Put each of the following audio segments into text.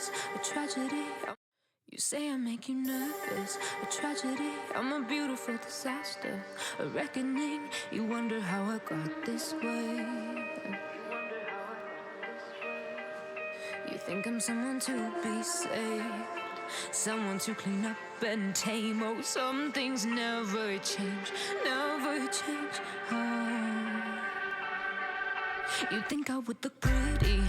nervous, a tragedy. You say I make you nervous, a tragedy. I'm a beautiful disaster, a reckoning. You wonder how I got this way. You think I'm someone to be saved, someone to clean up and tame. Oh, some things never change, never change. Oh. You think I would look pretty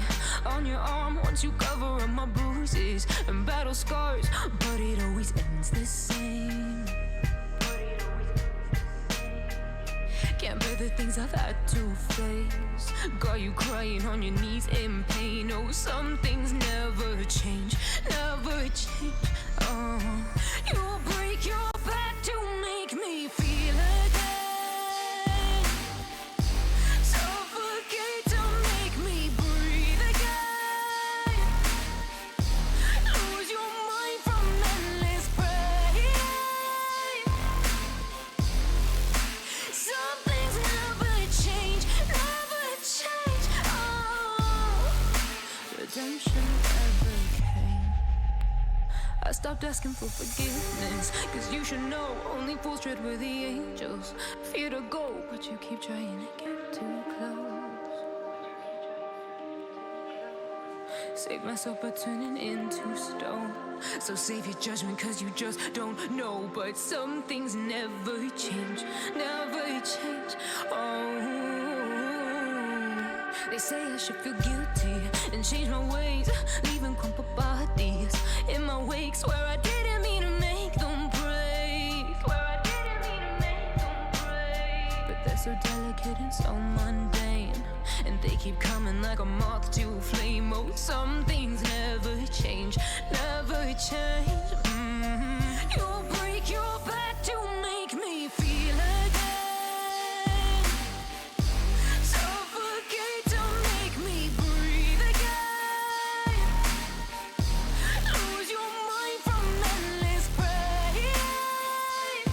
on your arm once you cover up my bruises and battle scars, but it always ends the same. Can't bear the things I've had to face, got you crying on your knees in pain. Oh, some things never change, never change. Oh, you'll break your back to make me feel again, suffocate to make me breathe again, lose your mind from endless pain. Some things never change, never change. Oh, redemption never came. I stopped asking for forgiveness, cause you should know only fools tread where the angels fear to go, but you keep trying to get too close. Save myself by turning into stone, so save your judgment cause you just don't know. But some things never change, never change. Oh, they say I should feel guilty and change my ways, leaving crumpled bodies in my wake. Swear I didn't mean to make them break, swear I didn't mean to make them break. But they're so delicate and so mundane, and they keep coming like a moth to a flame. Oh, some things never change, never change. You'll break your back to make me feel again, suffocate to make me breathe again, lose your mind from endless pain.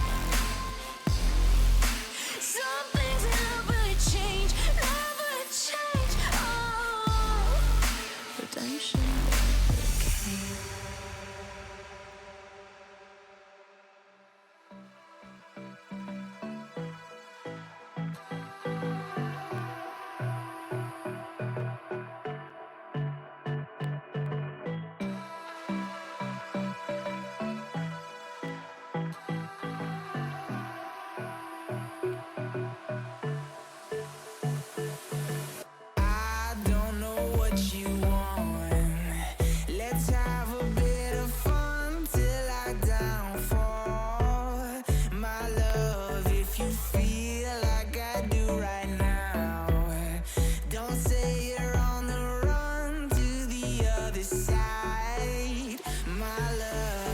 Some things never change, never change. Oh, redemption never came. I don't know what you want. Let's have a bit of fun till I downfall. My love, if you feel like I do right now, don't say you're on the run to the other side. My love,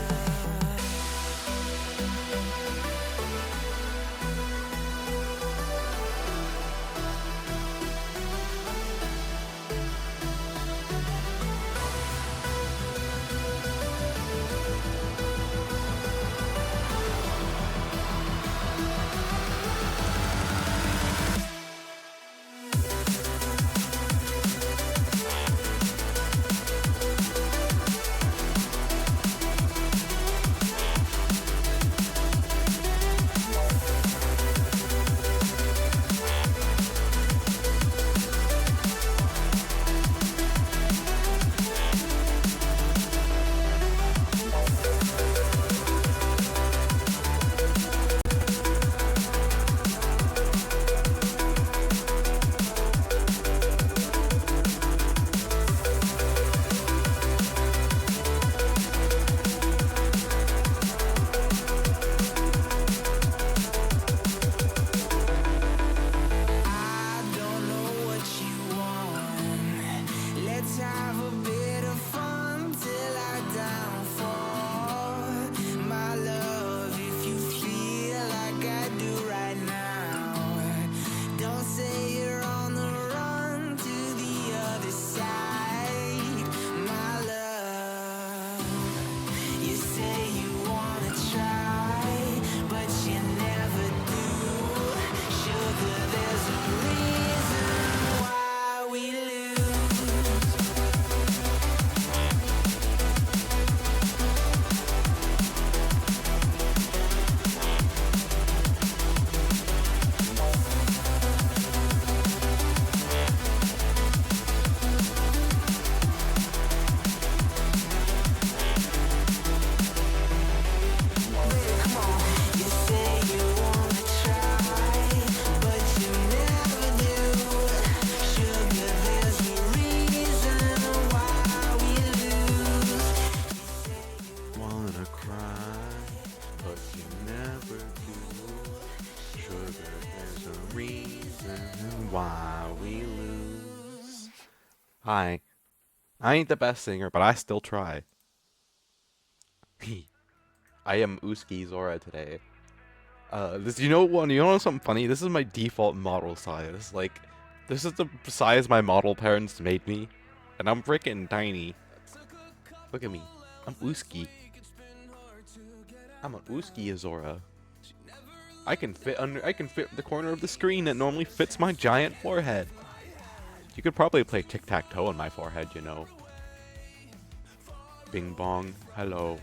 Why we lose. Hi. I ain't the best singer, but I still try. I am Uski Zora today. You know something funny? This is my default model size. Like, this is the size my model parents made me. And I'm freaking tiny. Look at me. I'm Uski. I'm an Uski Azora. I can fit the corner of the screen that normally fits my giant forehead. You could probably play tic-tac-toe on my forehead, you know. Bing bong, hello.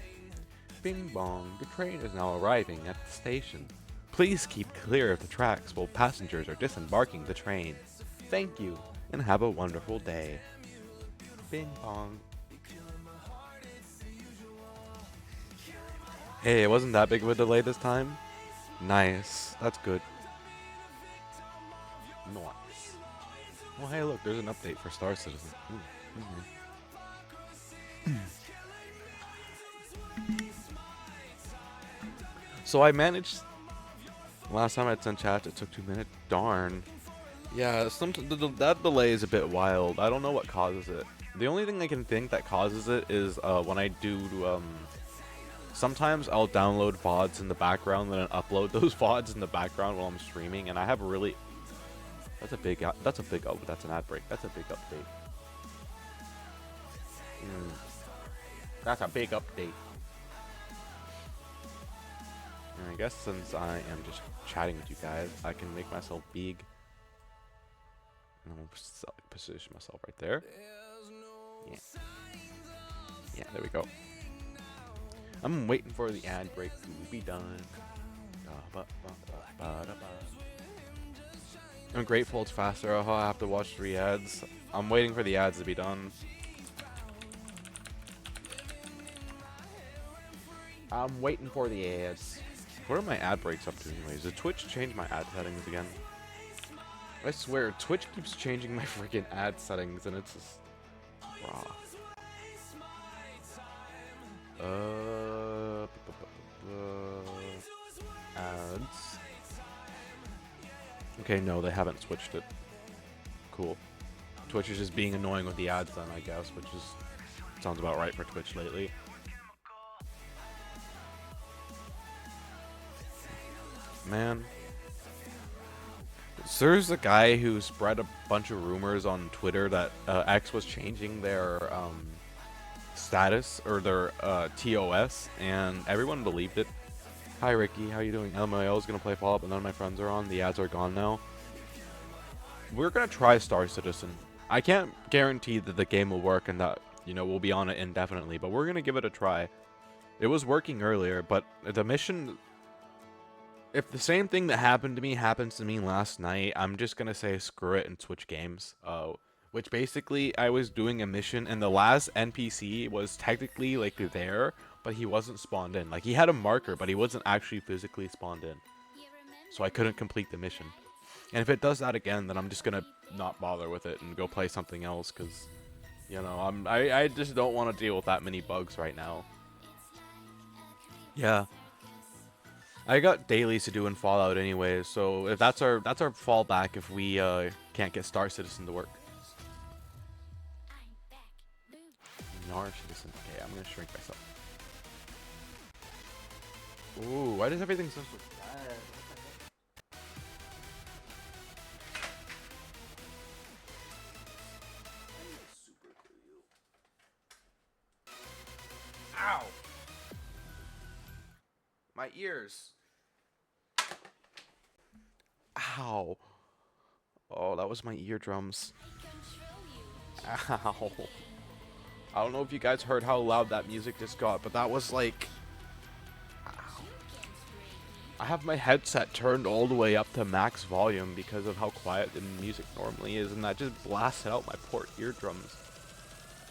Bing bong, the train is now arriving at the station. Please keep clear of the tracks while passengers are disembarking the train. Thank you, and have a wonderful day. Bing bong. Hey, it wasn't that big of a delay this time. Nice, that's good. Nice. Oh hey look, there's an update for Star Citizen. So I managed. Last time I sent chat, it took 2 minutes. Darn. Yeah, that delay is a bit wild. I don't know what causes it. The only thing I can think that causes it is when I do. Sometimes I'll download VODs in the background, then I upload those VODs in the background while I'm streaming, and I have really. That's a big. That's an ad break. That's a big update. That's a big update. And I guess since I am just chatting with you guys, I can make myself big. And I'm gonna position myself right there. Yeah. Yeah, there we go. I'm waiting for the ad break to be done. I'm grateful it's faster. Oh, I have to watch 3 ads. I'm waiting for the ads to be done. I'm waiting for the ads. What are my ad breaks up to anyways? Did Twitch change my ad settings again? I swear, Twitch keeps changing my freaking ad settings and it's just raw. Ads. Okay, no, they haven't switched it. Cool. Twitch is just being annoying with the ads then, I guess, which is sounds about right for Twitch lately. Man. So there's a guy who spread a bunch of rumors on Twitter that X was changing their status or their TOS, and everyone believed it. Hi Ricky, how you doing? LMAO is gonna play Fallout, but none of my friends are on. The ads are gone now. We're gonna try Star Citizen. I can't guarantee that the game will work and that we'll be on it indefinitely, but we're gonna give it a try. It was working earlier, but the mission. If the same thing that happened to me happens to me last night, I'm just gonna say screw it and switch games. Which basically, I was doing a mission, and the last NPC was technically, like, there, but he wasn't spawned in. Like, he had a marker, but he wasn't actually physically spawned in. So I couldn't complete the mission. And if it does that again, then I'm just gonna not bother with it and go play something else, because, I just don't want to deal with that many bugs right now. Yeah. I got dailies to do in Fallout anyways, so if that's our fallback if we can't get Star Citizen to work. Star Citizen. Okay, I'm gonna shrink myself. Ooh, why does everything sound so bad? Ow! My ears. Ow. Oh, that was my eardrums. Ow. I don't know if you guys heard how loud that music just got, but that was like... Ow. I have my headset turned all the way up to max volume because of how quiet the music normally is, and that just blasted out my poor eardrums.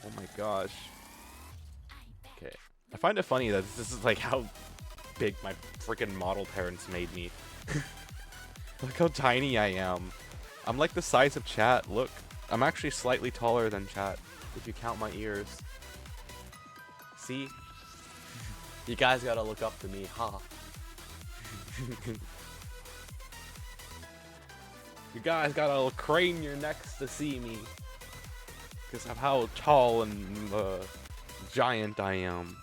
Oh my gosh. Okay. I find it funny that this is like how big my freaking model parents made me. Look how tiny I am. I'm like the size of chat. Look, I'm actually slightly taller than chat if you count my ears. See? You guys gotta look up to me, ha. You guys gotta crane your necks to see me. Because of how tall and giant I am.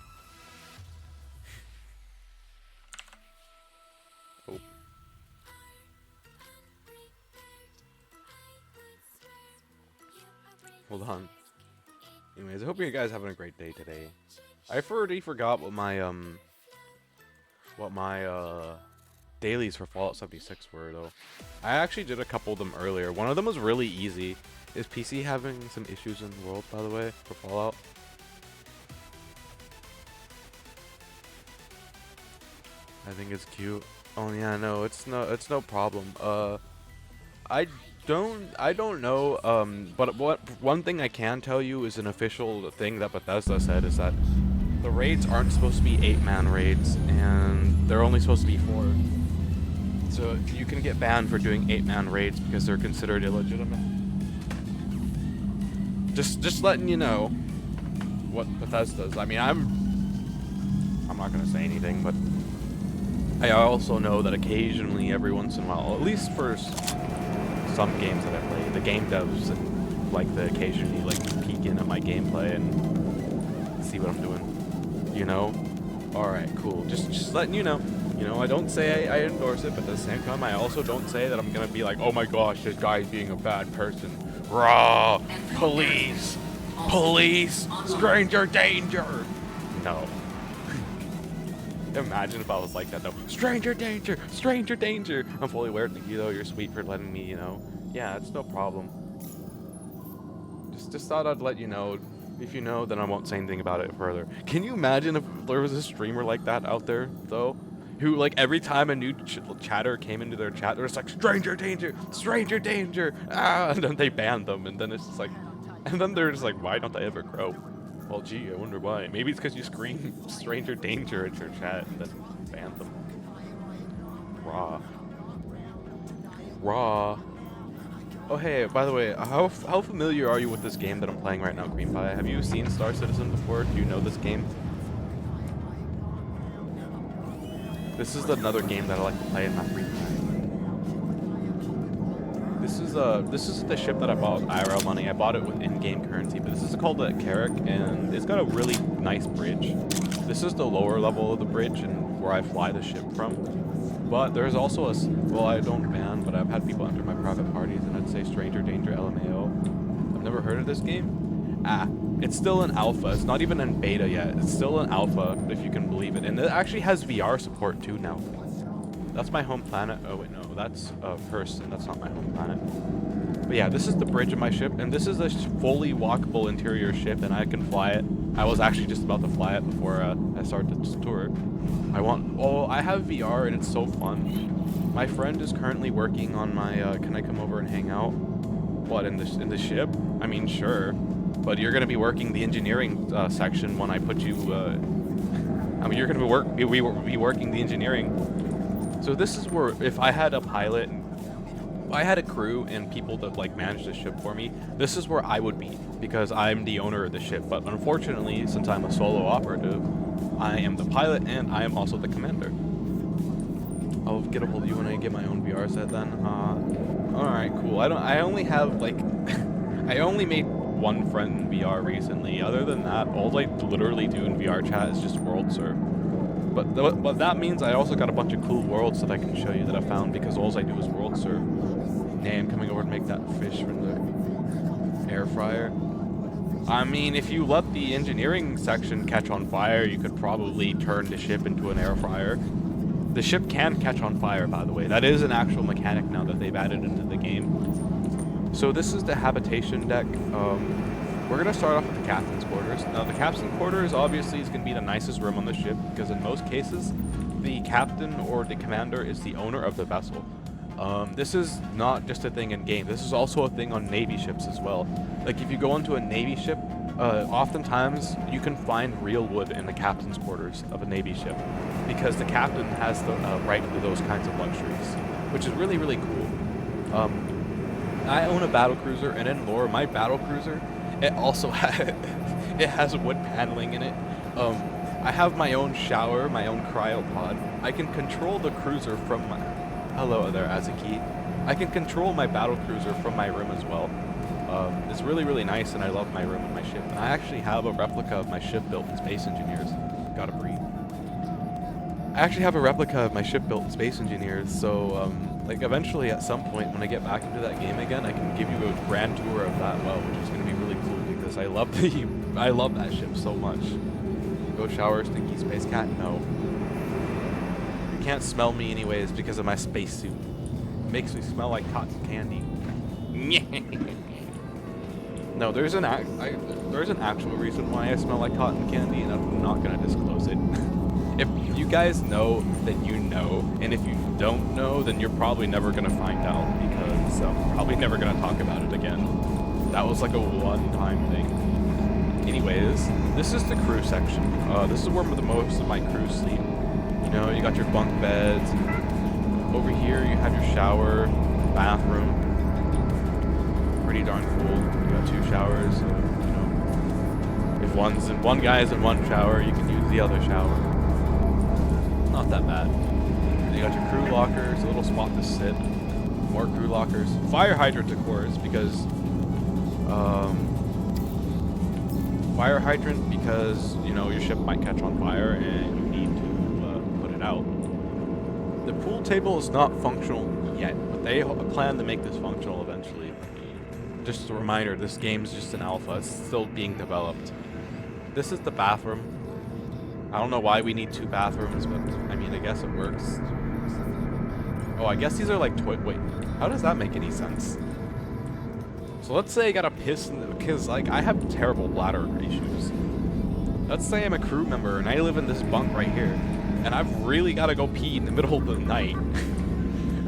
Oh. Hold on. Anyways, I hope you guys having a great day today. I already forgot what my dailies for Fallout 76 were though. I actually did a couple of them earlier. One of them was really easy. Is PC having some issues in the world, by the way, for Fallout? I think it's cute. Oh yeah, no, it's no problem. I don't know. But one thing I can tell you is an official thing that Bethesda said is that the raids aren't supposed to be 8-man raids, and they're only supposed to be 4. So you can get banned for doing 8-man raids because they're considered illegitimate. Just letting you know what Bethesda's. I mean, I'm not gonna say anything, but I also know that occasionally, every once in a while, at least for some games that I play, the game devs like to occasionally like peek in at my gameplay and see what I'm doing. You know? All right, cool. Just letting you know. You know, I don't say I endorse it, but at the same time, I also don't say that I'm gonna be like, oh my gosh, this guy's being a bad person. Raw, police, stranger danger. No. Imagine if I was like that though. Stranger danger, stranger danger. I'm fully aware, Nikki, though. You're sweet for letting me, you know. Yeah, it's no problem. Just thought I'd let you know. If you know, then I won't say anything about it further. Can you imagine if there was a streamer like that out there, though? Who, like, every time a new chatter came into their chat, they're just like, stranger danger, ah, and then they banned them, and then it's just like, and then they're just like, why don't I ever grow? Well, gee, I wonder why. Maybe it's because you scream stranger danger at your chat and then ban them. Raw. Oh, hey, by the way, how familiar are you with this game that I'm playing right now, Green Pie? Have you seen Star Citizen before? Do you know this game? This is another game that I like to play in my free time. This is the ship that I bought with IRL money. I bought it with in-game currency, but this is called a Carrack, and it's got a really nice bridge. This is the lower level of the bridge and where I fly the ship from. But there's also well, I don't ban, but I've had people enter my private parties and I'd say Stranger Danger LMAO. I've never heard of this game. It's still in alpha. It's not even in beta yet. It's still in alpha, if you can believe it. And it actually has VR support too now. That's my home planet. Oh wait, no, that's a person. That's not my home planet. But yeah, this is the bridge of my ship, and this is a fully walkable interior ship, and I can fly it. I was actually just about to fly it before I started this tour. I have VR, and it's so fun. My friend is currently working on my, can I come over and hang out? What, in the ship? I mean, sure. But you're gonna be working the engineering section when I put you, I mean, you're gonna be working the engineering. So this is where, if I had a pilot, if I had a crew and people that like manage the ship for me, this is where I would be, because I'm the owner of the ship. But unfortunately, since I'm a solo operative, I am the pilot and I am also the commander. I'll get a hold of you when I get my own VR set then. Alright, cool. I only have like, I only made one friend in VR recently. Other than that, all I literally do in VR chat is just world surf. But that means I also got a bunch of cool worlds that I can show you that I found, because all I do is world surf. Hey, I'm coming over to make that fish from the air fryer. I mean, if you let the engineering section catch on fire, you could probably turn the ship into an air fryer. The ship can catch on fire, by the way. That is an actual mechanic now that they've added into the game. So this is the habitation deck. We're going to start off with the captain's quarters. Now, the captain's quarters obviously is going to be the nicest room on the ship, because in most cases, the captain or the commander is the owner of the vessel. This is not just a thing in game. This is also a thing on Navy ships as well. Like, if you go into a Navy ship, oftentimes you can find real wood in the captain's quarters of a Navy ship, because the captain has the right to those kinds of luxuries, which is really, really cool. I own a battlecruiser, and in lore, my battlecruiser, it also has wood paneling in it. I have my own shower, my own cryopod. I can control the cruiser from my... Hello there, Azuki. I can control my battle cruiser from my room as well. It's really, really nice, and I love my room and my ship. And I actually have a replica of my ship built in Space Engineers. Gotta breathe. I actually have a replica of my ship built in Space Engineers, so like eventually at some point when I get back into that game again, I can give you a grand tour of that well, which is gonna be really cool because I love that ship so much. Go shower, stinky space cat? No. You can't smell me anyways because of my spacesuit. It makes me smell like cotton candy. No, there's an actual reason why I smell like cotton candy, and I'm not gonna disclose it. If you guys know, then you know, and if you don't know, then you're probably never gonna find out because I'm probably never gonna talk about it again. That was like a one-time thing. Anyways, this is the crew section. This is where most of my crew sleep. You know, you got your bunk beds. Over here, you have your shower, bathroom. Pretty darn cool. You got 2 showers, so, you know, if one guy's in one shower, you can use the other shower. Not that bad. You got your crew lockers, a little spot to sit, more crew lockers, fire hydrant of course, because you know your ship might catch on fire and you need to put it out. The pool table is not functional yet, but they plan to make this functional eventually. Just a reminder, this game's just an alpha. It's still being developed. This is the bathroom. I don't know why we need 2 bathrooms, but I mean, I guess it works. Oh, I guess these are like wait, how does that make any sense? So let's say I gotta piss because like I have terrible bladder issues. Let's say I'm a crew member and I live in this bunk right here, and I've really gotta go pee in the middle of the night.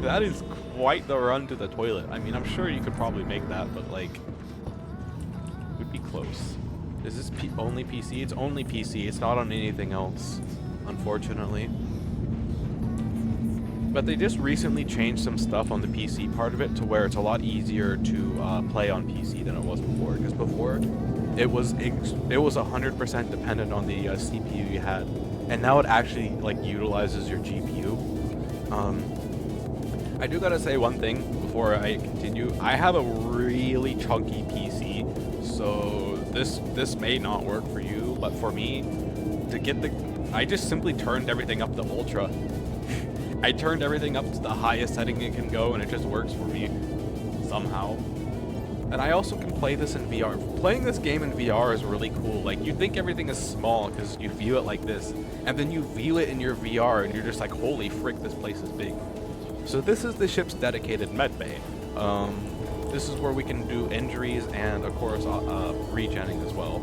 That is quite the run to the toilet. I mean, I'm sure you could probably make that, but like, it would be close. Is this only PC? It's only PC. It's not on anything else, unfortunately. But they just recently changed some stuff on the PC part of it to where it's a lot easier to play on PC than it was before. Because before, it was 100% dependent on the CPU you had, and now it actually like utilizes your GPU. I do gotta say one thing before I continue. I have a really chunky PC, so this may not work for you, but for me, I just simply turned everything up to ultra. I turned everything up to the highest setting it can go, and it just works for me somehow. And I also can play this in VR. Playing this game in VR is really cool. Like, you think everything is small because you view it like this, and then you view it in your VR, and you're just like, holy frick, this place is big. So this is the ship's dedicated med bay. This is where we can do injuries and, of course, regenning as well.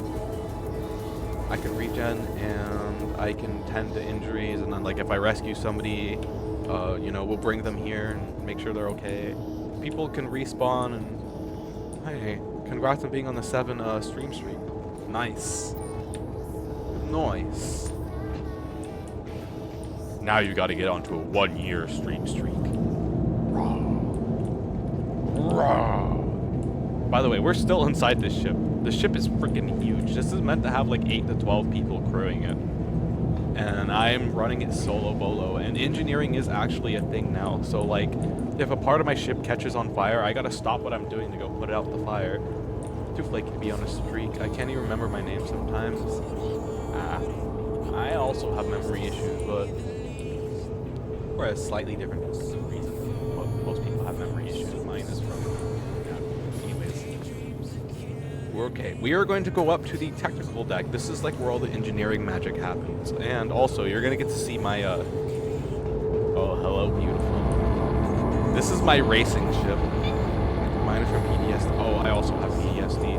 I can regen and I can tend to injuries, and then like if I rescue somebody, you know, we'll bring them here and make sure they're okay. People can respawn, and hey, congrats on being on the 7 stream streak. Nice. Nice. Now you gotta get onto a 1-year stream streak. Rah. Rah. By the way, we're still inside this ship. The ship is freaking huge. This is meant to have like 8 to 12 people crewing it. And I'm running it solo bolo. And engineering is actually a thing now. So like, if a part of my ship catches on fire, I gotta stop what I'm doing to go put it out the fire. Too flaky to be on a streak. I can't even remember my name sometimes. I also have memory issues, but for a slightly different reason. Most people have memory issues. Mine is from... Anyways. We're okay. We are going to go up to the technical deck. This is like where all the engineering magic happens. And also, you're going to get to see my... Oh, hello, beautiful. This is my racing ship. Mine is from PTSD. Oh, I also have PTSD.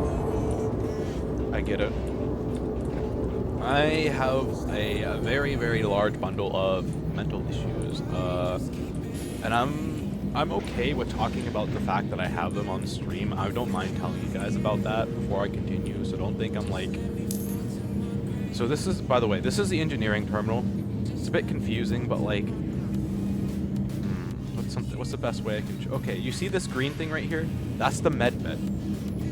I get it. I have a very, very large bundle of mental issues, and I'm okay with talking about the fact that I have them on stream. I don't mind telling you guys about that before I continue, so don't think I'm like... So this is, by the way, this is the engineering terminal. It's a bit confusing, but like... What's the best way I can... Okay, you see this green thing right here? That's the med bed.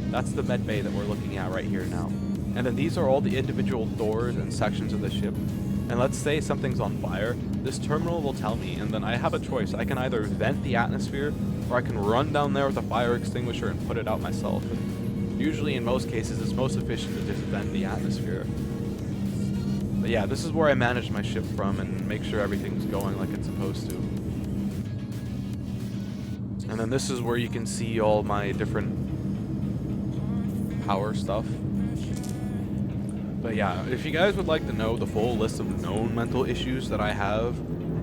That's the med bay that we're looking at right here now. And then these are all the individual doors and sections of the ship. And let's say something's on fire, this terminal will tell me, and then I have a choice. I can either vent the atmosphere, or I can run down there with a fire extinguisher and put it out myself. And usually, in most cases, it's most efficient to just vent the atmosphere. But yeah, this is where I manage my ship from and make sure everything's going like it's supposed to. And then this is where you can see all my different power stuff. But yeah, if you guys would like to know the full list of known mental issues that I have,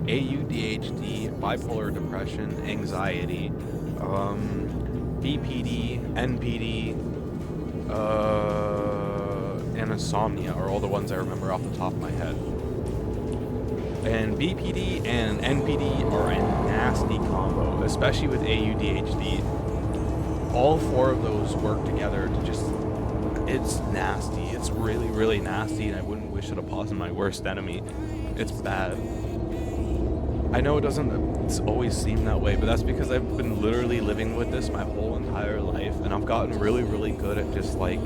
ADHD, bipolar depression, anxiety, BPD, NPD, and insomnia are all the ones I remember off the top of my head. And BPD and NPD are a nasty combo, especially with AUDHD. All four of those work together to just... It's nasty. It's really, really nasty, and I wouldn't wish it upon my worst enemy. It's bad. I know it doesn't always seem that way, but that's because I've been literally living with this my whole entire life, and I've gotten really, really good at just like...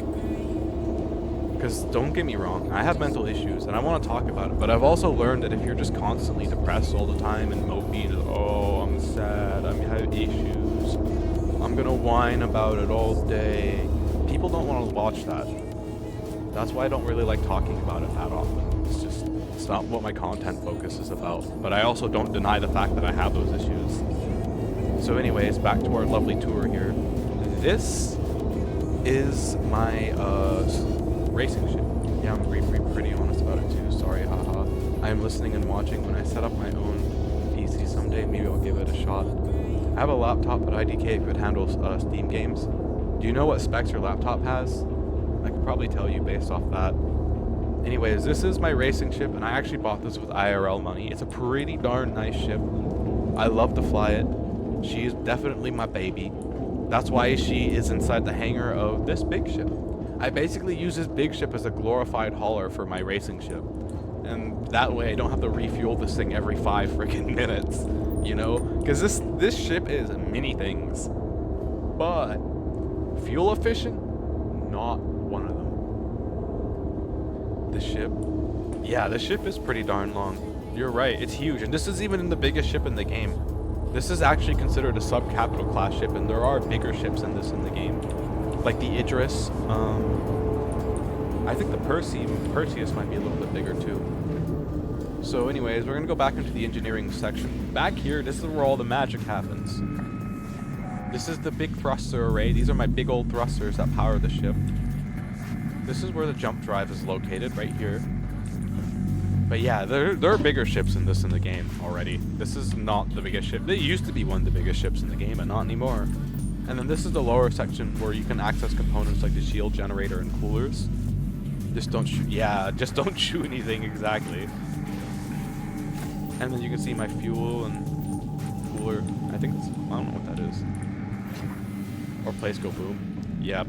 Because don't get me wrong, I have mental issues, and I want to talk about it, but I've also learned that if you're just constantly depressed all the time and mopey and oh, I'm sad, I have issues, I'm gonna whine about it all day, people don't want to watch that. That's why I don't really like talking about it that often. It's not what my content focus is about. But I also don't deny the fact that I have those issues. So anyways, back to our lovely tour here. This is my racing ship. Yeah, I'm pretty honest about it too. Sorry, haha. I am listening and watching. When I set up my own PC someday, maybe I'll give it a shot. I have a laptop, but IDK could handle Steam games. Do you know what specs your laptop has? I could probably tell you based off that. Anyways, this is my racing ship, and I actually bought this with IRL money. It's a pretty darn nice ship. I love to fly it. She is definitely my baby. That's why she is inside the hangar of this big ship. I basically use this big ship as a glorified hauler for my racing ship. And that way I don't have to refuel this thing every 5 freaking minutes, you know? Because this ship is many things. But fuel efficient, not one of them. The ship, yeah, the ship is pretty darn long. You're right, it's huge, and this is even the biggest ship in the game. This is actually considered a sub-capital class ship, and there are bigger ships in the game, like the Idris. I think the Perseus might be a little bit bigger too. So anyways, we're gonna go back into the engineering section. Back here, this is where all the magic happens. This is the big thruster array. These are my big old thrusters that power the ship. This is where the jump drive is located, right here. But yeah, there are bigger ships in the game already. This is not the biggest ship. They used to be one of the biggest ships in the game, but not anymore. And then this is the lower section where you can access components like the shield generator and coolers. Just don't shoot. Yeah, just don't shoot anything exactly. And then you can see my fuel and cooler. I think it's, I don't know what that is. Or place go boom. Yep.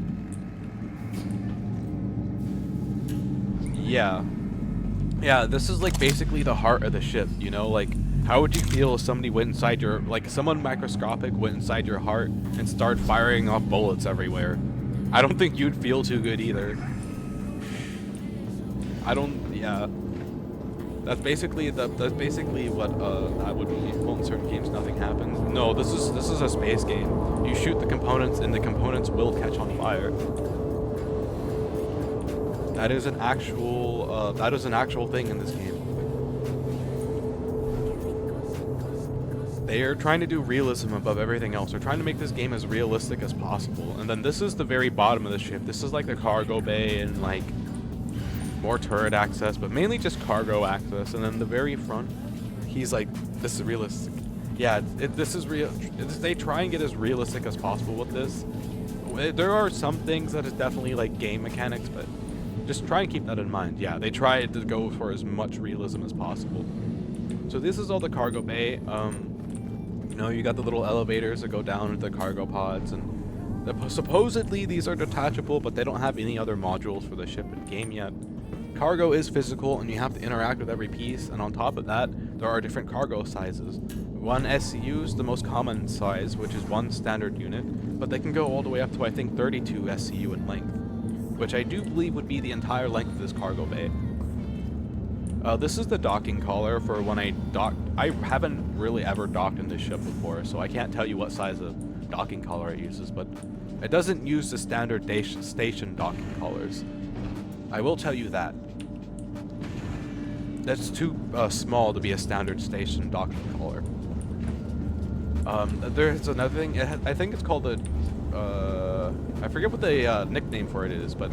Yeah, this is like basically the heart of the ship, you know, like how would you feel if somebody went inside your, like someone microscopic went inside your heart and started firing off bullets everywhere? I don't think you'd feel too good either. Yeah. That's basically what that would be. Well, in certain games nothing happens. No, this is a space game. You shoot the components and the components will catch on fire. That is an actual thing in this game. They are trying to do realism above everything else. They're trying to make this game as realistic as possible. And then this is the very bottom of the ship. This is like the cargo bay and like more turret access, but mainly just cargo access. And then the very front, he's like, this is realistic. Yeah, this is real. They try and get as realistic as possible with this. There are some things that is definitely like game mechanics, but just try and keep that in mind. Yeah, they try to go for as much realism as possible. So this is all the cargo bay. You know, you got the little elevators that go down into the cargo pods, and supposedly these are detachable, but they don't have any other modules for the ship in game yet. Cargo is physical, and you have to interact with every piece, and on top of that, there are different cargo sizes. One SCU is the most common size, which is one standard unit, but they can go all the way up to, I think, 32 SCU in length, which I do believe would be the entire length of this cargo bay. This is the docking collar for when I dock. I haven't really ever docked in this ship before, so I can't tell you what size of docking collar it uses, but it doesn't use the standard station docking collars. I will tell you that. That's too small to be a standard station docking collar. There's another thing. I think it's called a... I forget what the nickname for it is, but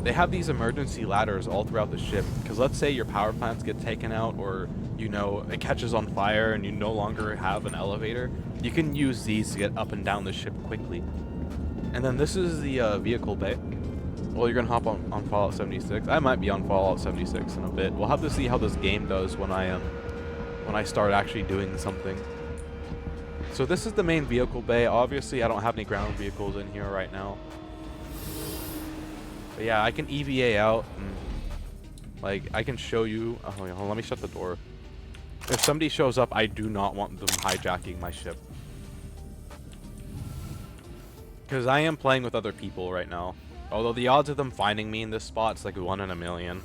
they have these emergency ladders all throughout the ship. Because let's say your power plants get taken out, or, you know, it catches on fire and you no longer have an elevator. You can use these to get up and down the ship quickly. And then this is the vehicle bay. Well, you're gonna hop on Fallout 76. I might be on Fallout 76 in a bit. We'll have to see how this game does when I start actually doing something. So this is the main vehicle bay. Obviously, I don't have any ground vehicles in here right now. But yeah, I can EVA out and, like, I can show you. Oh, hold on, let me shut the door. If somebody shows up, I do not want them hijacking my ship. Because I am playing with other people right now. Although the odds of them finding me in this spot is like 1 in a million.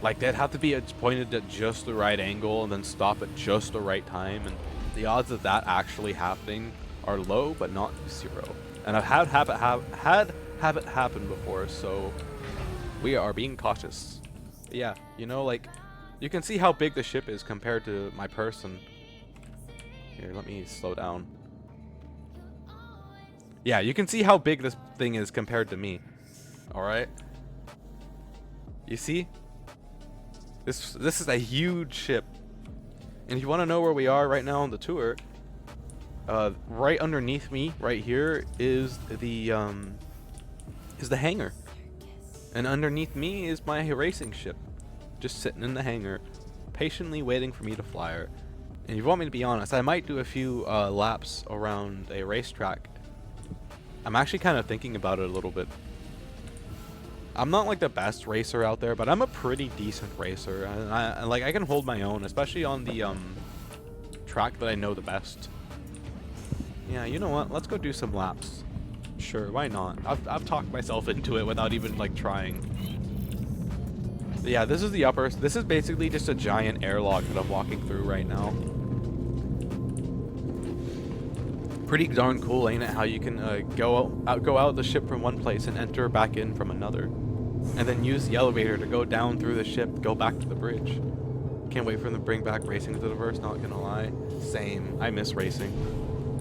Like, they'd have to be pointed at just the right angle and then stop at just the right time. And the odds of that actually happening are low, but not 0. And I've had it happen before, so we are being cautious. But yeah, you know, like, you can see how big the ship is compared to my person. Here, let me slow down. Yeah, you can see how big this thing is compared to me. Alright? You see? This is a huge ship. And if you want to know where we are right now on the tour, right underneath me, right here, is the hangar. And underneath me is my racing ship. Just sitting in the hangar, patiently waiting for me to fly her. And if you want me to be honest, I might do a few laps around a racetrack. I'm actually kind of thinking about it a little bit. I'm not like the best racer out there, but I'm a pretty decent racer. And I can hold my own, especially on the track that I know the best. Yeah, you know what? Let's go do some laps. Sure, why not? I've talked myself into it without even like trying. But yeah, this is the upper. This is basically just a giant airlock that I'm walking through right now. Pretty darn cool, ain't it? How you can go out the ship from one place and enter back in from another, and then use the elevator to go down through the ship, go back to the bridge. Can't wait for them to bring back racing to the verse. Not gonna lie, same. I miss racing.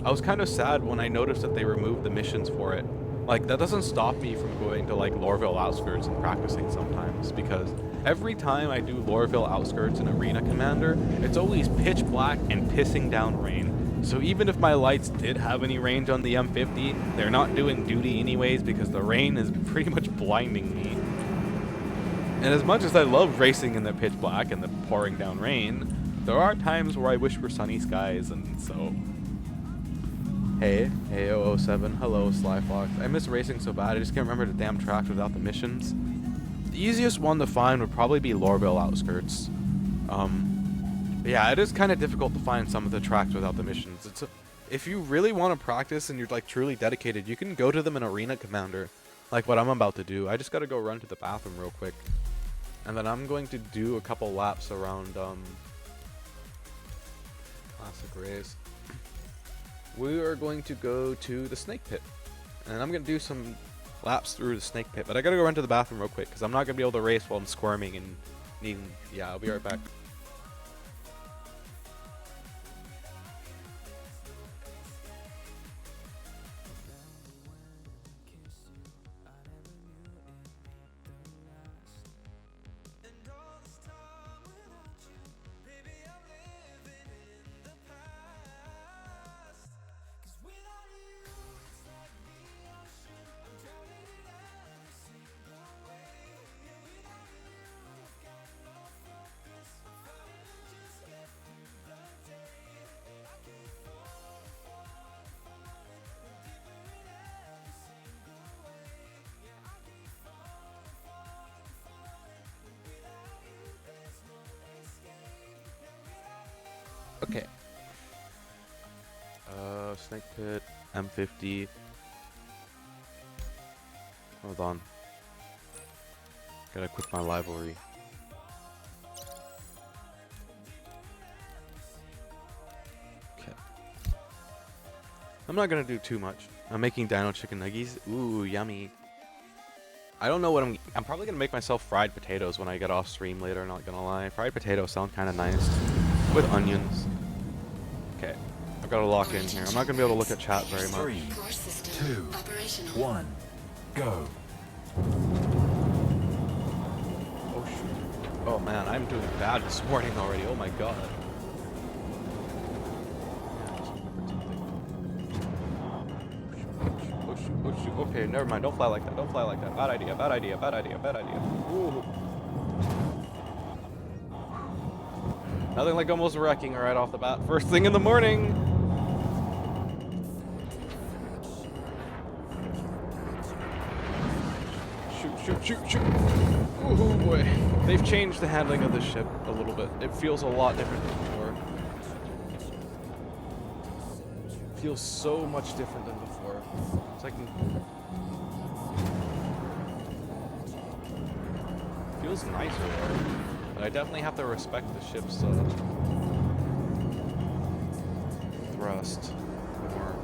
I was kind of sad when I noticed that they removed the missions for it. Like, that doesn't stop me from going to like Lorville Outskirts and practicing sometimes, because every time I do Lorville Outskirts and Arena Commander, it's always pitch black and pissing down rain. So even if my lights did have any range on the M50, they're not doing duty anyways because the rain is pretty much blinding me. And as much as I love racing in the pitch black and the pouring down rain, there are times where I wish for sunny skies, and so... Hey, 007, hello Sly Fox. I miss racing so bad, I just can't remember the damn tracks without the missions. The easiest one to find would probably be Lorville Outskirts. Yeah, it is kind of difficult to find some of the tracks without the missions. If you really want to practice and you're like truly dedicated, you can go to them in Arena Commander, like what I'm about to do. I just got to go run to the bathroom real quick, and then I'm going to do a couple laps around Classic Race. We are going to go to the Snake Pit, and I'm going to do some laps through the Snake Pit, but I got to go run to the bathroom real quick because I'm not going to be able to race while I'm squirming and needing... Yeah, I'll be right back. Okay. Snake Pit, M50. Hold on. Gotta quit my library. I'm not gonna do too much. I'm making dino chicken nuggies. Ooh, yummy. I don't know what I'm probably gonna make myself fried potatoes when I get off stream later, not gonna lie. Fried potatoes sound kinda nice. With onions. Okay. I've gotta lock in here. I'm not gonna be able to look at chat very much. 3, 2, 1, go. Oh shoot. Oh man, I'm doing bad this morning already. Oh my god. Oh shoot, oh shoot. Okay, never mind. Don't fly like that. Don't fly like that. Bad idea, bad idea, bad idea, bad idea. Ooh. Nothing like almost wrecking right off the bat. First thing in the morning. Shoot. Oh boy. They've changed the handling of the ship a little bit. It feels a lot different than before. It feels so much different than before. It's like... It feels nicer there. But I definitely have to respect the ship's thrust more.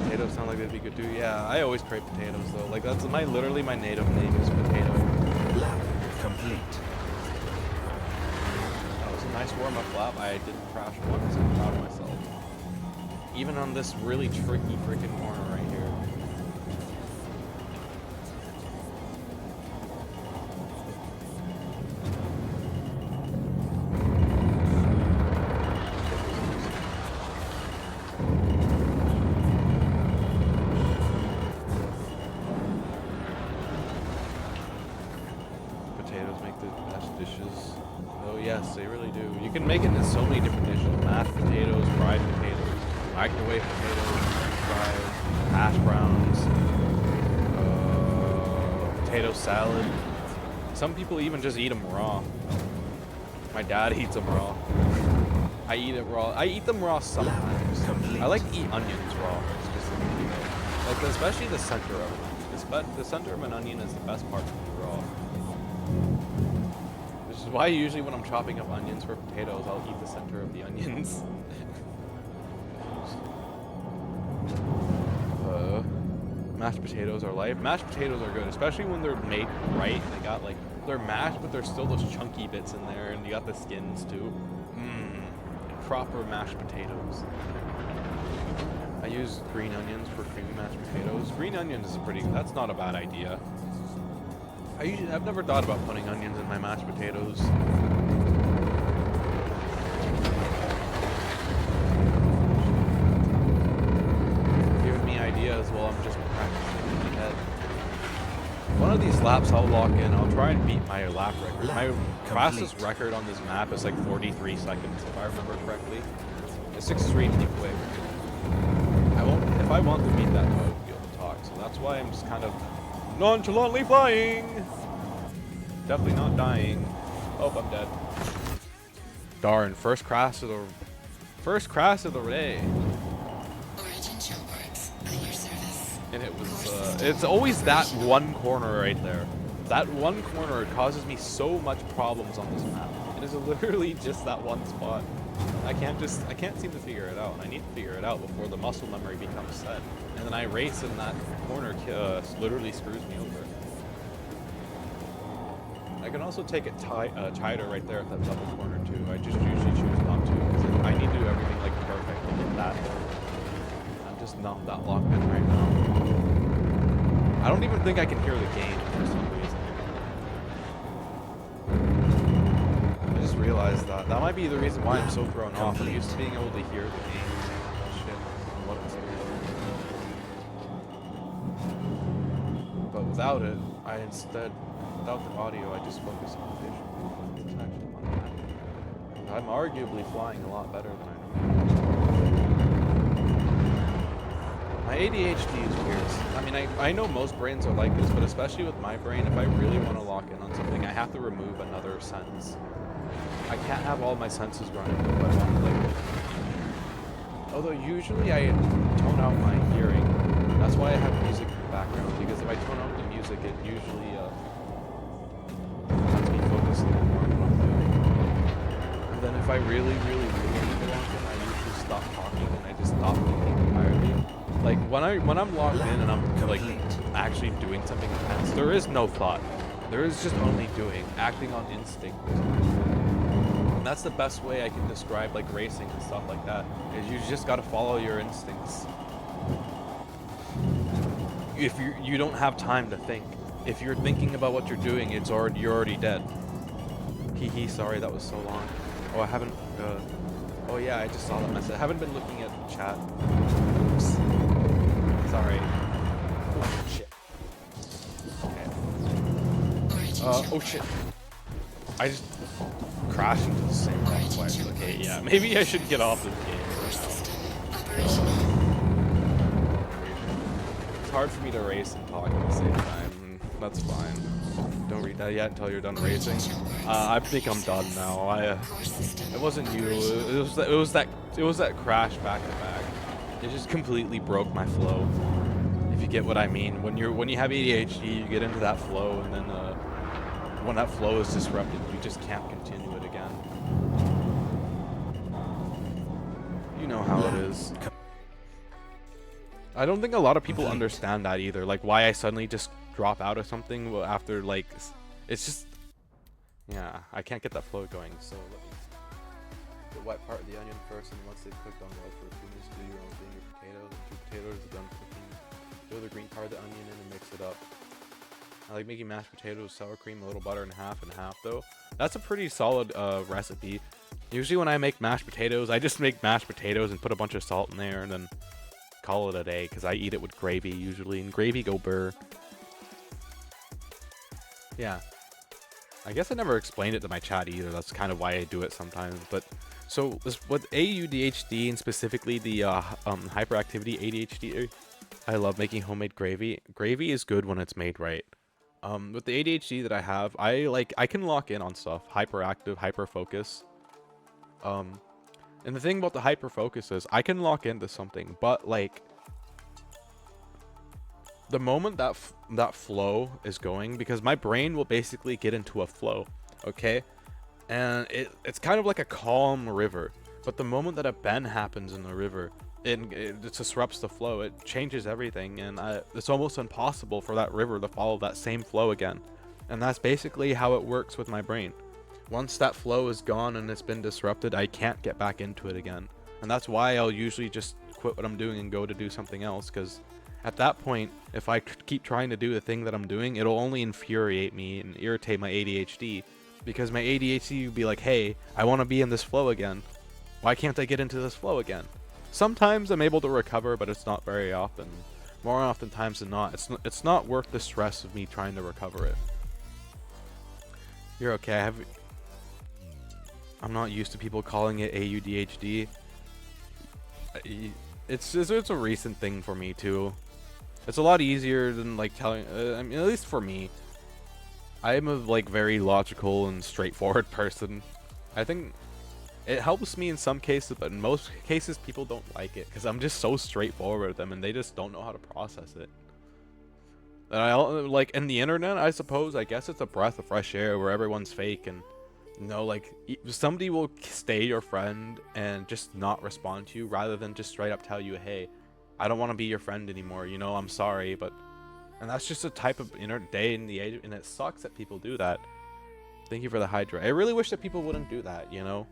Potatoes sound like they'd be good too. Yeah, I always crave potatoes though. Like that's literally my native name is potato. Lap complete. That was a nice warm-up lap. I didn't crash once. I'm proud of myself. Even on this really tricky freaking corner right here. Make it into so many different dishes. Mashed potatoes, fried potatoes, microwave potatoes, fries, hash browns, potato salad. Some people even just eat them raw. My dad eats them raw. I eat it raw. I eat them raw sometimes. I like to eat onions raw. Like especially the center of it. The center of an onion is the best part to eat raw. Which is why usually when I'm chopping up onions for potatoes, I'll eat the center of the onions. Mashed potatoes are life. Mashed potatoes are good, especially when they're made right. They got like, they're mashed, but there's still those chunky bits in there, and you got the skins too. Proper mashed potatoes. I use green onions for creamy mashed potatoes. Green onions is that's not a bad idea. I've never thought about putting onions in my mashed potatoes. Giving me ideas while I'm just practicing in my head. One of these laps I'll lock in. I'll try and beat my lap record. My fastest record on this map is like 43 seconds, if I remember correctly. It's extremely quick. If I want to beat that, I won't be able to talk. So that's why I'm just kind of nonchalantly flying. Definitely not dying. Oh, I'm dead. Darn, first crash of the day. And it was, it's always that one corner right there. That one corner causes me so much problems on this map. It is literally just that one spot. I can't seem to figure it out. I need to figure it out before the muscle memory becomes set. And then I race and that corner literally screws me over. I can also take it tighter right there at that double corner too. I just usually choose not to because I need to do everything like perfect to get that. I'm just not that locked in right now. I don't even think I can hear the game for some reason. I just realized that. That might be the reason why I'm so thrown off. I'm used to being able to hear the game. Shit. What it's doing. But without it, without the audio, I just focus on the visual. It's actually fun. I'm arguably flying a lot better than I normally do. My ADHD is weird. I mean, I know most brains are like this, but especially with my brain, if I really want to lock in on something, I have to remove another sense. I can't have all my senses running if I want to, like... Although usually I tone out my hearing. That's why I have music in the background, because if I tone out the music, it usually lets me focus a little more on what I'm doing. And then if I really need to lock in, I usually stop talking and I just stop thinking. Like when I'm locked in and I'm like actually doing something intense, there is no thought. There is just only doing, acting on instinct. And that's the best way I can describe like racing and stuff like that. Is you just gotta follow your instincts. If you don't have time to think. If you're thinking about what you're doing, you're already dead. Hee, sorry that was so long. Oh, I haven't. Oh yeah, I just saw that message. I haven't been looking at the chat. Oops. Sorry. Oh shit. Okay. Oh shit. I just crashed into the same rock twice. Okay, yeah. Maybe I should get off this game. It's hard for me to race and talk at the same time. That's fine. Don't read that yet until you're done racing. I think I'm done now. It wasn't you. It was that crash back to back. It just completely broke my flow. If you get what I mean. When you have ADHD, you get into that flow, and then when that flow is disrupted, you just can't continue it again. You know how it is. I don't think a lot of people understand that either. Like why I suddenly just drop out of something after like it's just, yeah, I can't get that flow going. So let me the white part of the onion first, and once they've cooked on low for a few minutes, do your own thing with potato. The 2 potatoes are done cooking. Throw the green part of the onion in and mix it up. I like making mashed potatoes, sour cream, a little butter, and half though. That's a pretty solid recipe. Usually when I make mashed potatoes, I just make mashed potatoes and put a bunch of salt in there and then call it a day, because I eat it with gravy usually, and gravy go burr. Yeah. I guess I never explained it to my chat either. That's kind of why I do it sometimes. But so with ADHD and specifically the hyperactivity ADHD, I love making homemade gravy. Gravy is good when it's made right. With the ADHD that I have, I can lock in on stuff. Hyperactive, hyper focus. And the thing about the hyper focus is I can lock into something, but like the moment that flow is going, because my brain will basically get into a flow, okay? And it's kind of like a calm river, but the moment that a bend happens in the river, it disrupts the flow. It changes everything, and it's almost impossible for that river to follow that same flow again. And that's basically how it works with my brain. Once that flow is gone and it's been disrupted, I can't get back into it again. And that's why I'll usually just quit what I'm doing and go to do something else, because at that point, if I keep trying to do the thing that I'm doing, it'll only infuriate me and irritate my ADHD, because my ADHD will be like, hey, I want to be in this flow again. Why can't I get into this flow again? Sometimes I'm able to recover, but it's not very often. More often times than not, it's not worth the stress of me trying to recover it. You're okay. I'm not used to people calling it AUDHD. It's a recent thing for me too. It's a lot easier than like telling. I mean, at least for me, I'm a like very logical and straightforward person. I think it helps me in some cases, but in most cases, people don't like it because I'm just so straightforward with them, and they just don't know how to process it. And I like in the internet, I suppose. I guess it's a breath of fresh air where everyone's fake, and you know, like somebody will stay your friend and just not respond to you, rather than just straight up tell you, hey, I don't want to be your friend anymore, you know, I'm sorry. But and that's just a type of day in the age, and it sucks that people do that. Thank you for the Hydra. I really wish that people wouldn't do that, you know.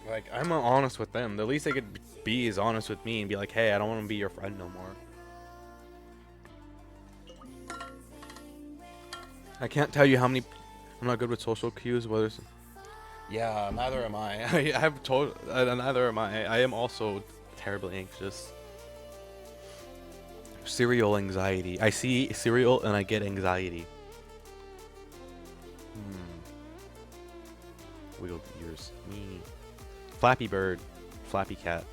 Like, I'm honest with them. The least they could be is honest with me and be like, hey, I don't want to be your friend no more. I can't tell you how many. I'm not good with social cues. Whether it's, yeah, neither am I. I have told. Neither am I. I am also terribly anxious. Cereal anxiety. I see cereal and I get anxiety. Wiggle ears. Me. Flappy Bird. Flappy Cat.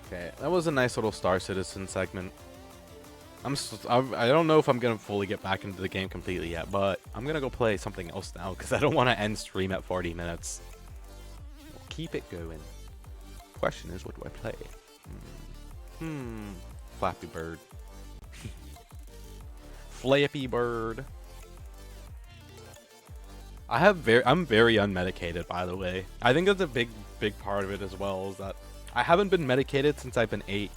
Okay, that was a nice little Star Citizen segment. I don't know if I'm gonna fully get back into the game completely yet, but I'm gonna go play something else now because I don't want to end stream at 40 minutes. We'll keep it going. Question is, what do I play? Flappy Bird. Flappy Bird. I'm very unmedicated, by the way. I think that's a big big part of it as well, is that I haven't been medicated since I've been 8.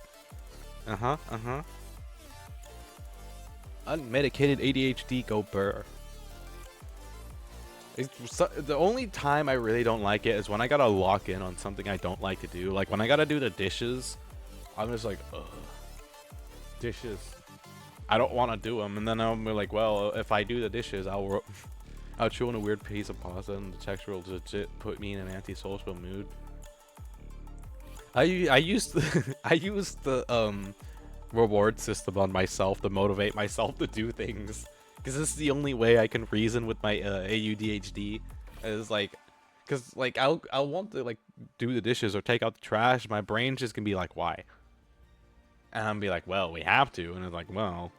Unmedicated ADHD, go burr. The only time I really don't like it is when I gotta lock in on something I don't like to do. Like when I gotta do the dishes, I'm just like, ugh. Dishes. I don't want to do them, and then I'm like, well, if I do the dishes, I'll chew on a weird piece of pasta, and the texture will legit put me in an antisocial mood. I used I used the reward system on myself to motivate myself to do things, because this is the only way I can reason with my AUDHD. Is like, because like I'll want to like do the dishes or take out the trash. My brain's just gonna be like, why? And I'm be like, well, we have to, and it's like, well,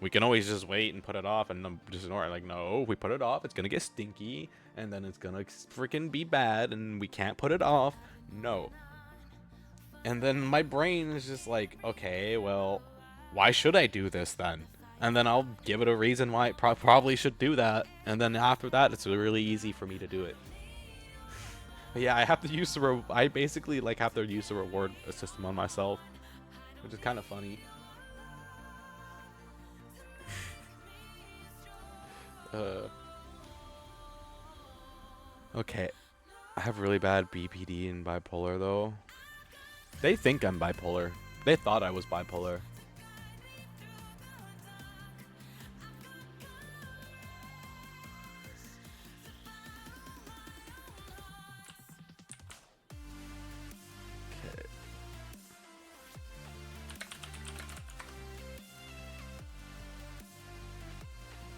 we can always just wait and put it off and just ignore it. Like, no, if we put it off, it's gonna get stinky, and then it's gonna freaking be bad, and we can't put it off. No. And then my brain is just like, okay, well, why should I do this then? And then I'll give it a reason why it probably should do that. And then after that, it's really easy for me to do it. But yeah, I have to use I basically like have to use the reward system on myself, which is kind of funny. Okay, I have really bad BPD and bipolar though. They think I'm bipolar. They thought I was bipolar.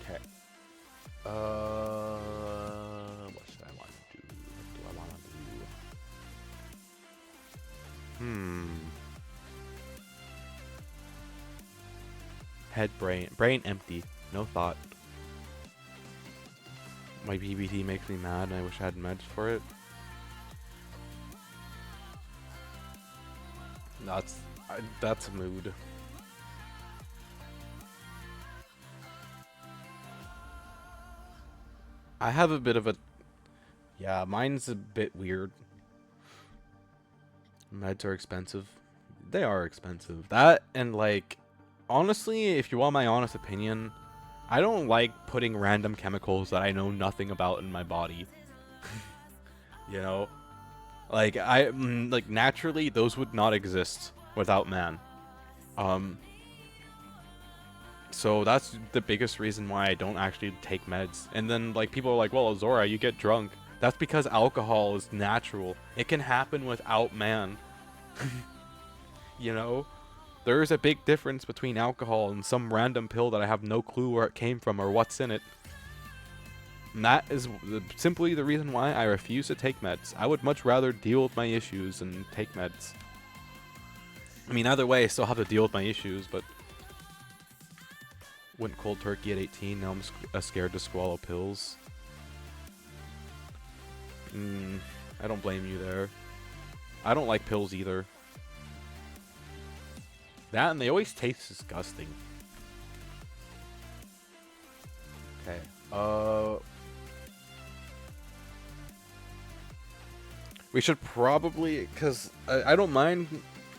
Okay. What should I want to do? What do I want to do? Head, brain empty, no thought. My BBT makes me mad, and I wish I had meds for it. That's a mood. I have a bit of a... Yeah, mine's a bit weird. Meds are expensive. They are expensive. That, and like, honestly, if you want my honest opinion, I don't like putting random chemicals that I know nothing about in my body. You know? Like, like, naturally, those would not exist without man. So that's the biggest reason why I don't actually take meds. And then, like, people are like, well, Azora, you get drunk. That's because alcohol is natural. It can happen without man. You know? There is a big difference between alcohol and some random pill that I have no clue where it came from or what's in it. And that is simply the reason why I refuse to take meds. I would much rather deal with my issues than take meds. I mean, either way, I still have to deal with my issues, but... Went cold turkey at 18, now I'm scared to swallow pills. I don't blame you there. I don't like pills either. That, and they always taste disgusting. Okay, we should probably, because I don't mind,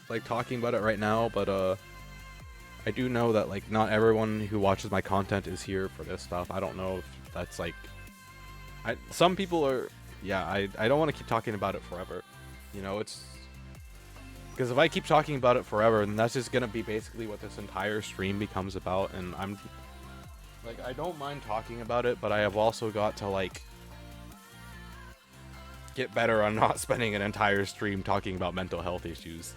like, talking about it right now, but, I do know that, like, not everyone who watches my content is here for this stuff. I don't know if that's, like... some people are... Yeah, I don't want to keep talking about it forever. You know, it's... Because if I keep talking about it forever, then that's just going to be basically what this entire stream becomes about, and I'm... Like, I don't mind talking about it, but I have also got to, like... get better on not spending an entire stream talking about mental health issues.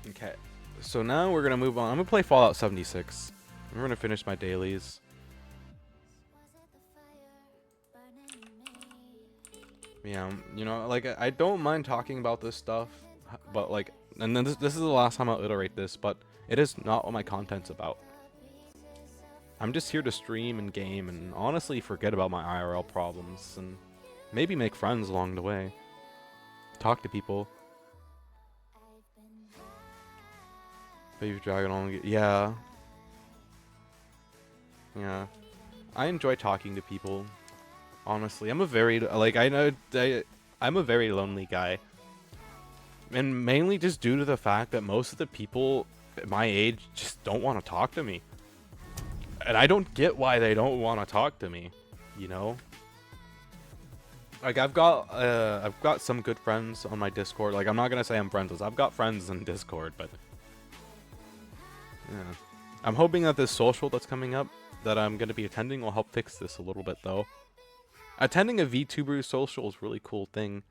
Okay, so now we're gonna move on. I'm gonna play Fallout 76. I'm gonna finish my dailies. Yeah, you know, like, I don't mind talking about this stuff, but like, and then this is the last time I'll iterate this, but it is not what my content's about. I'm just here to stream and game and honestly forget about my IRL problems and maybe make friends along the way. Talk to people. Baby Dragon only... Yeah. Yeah. I enjoy talking to people. Honestly, I'm a very like I'm a very lonely guy, and mainly just due to the fact that most of the people at my age just don't want to talk to me, and I don't get why they don't want to talk to me. You know, like I've got some good friends on my Discord. Like I'm not gonna say I'm friendless. I've got friends in Discord, but yeah, I'm hoping that this social that's coming up that I'm gonna be attending will help fix this a little bit though. Attending a VTuber social is a really cool thing.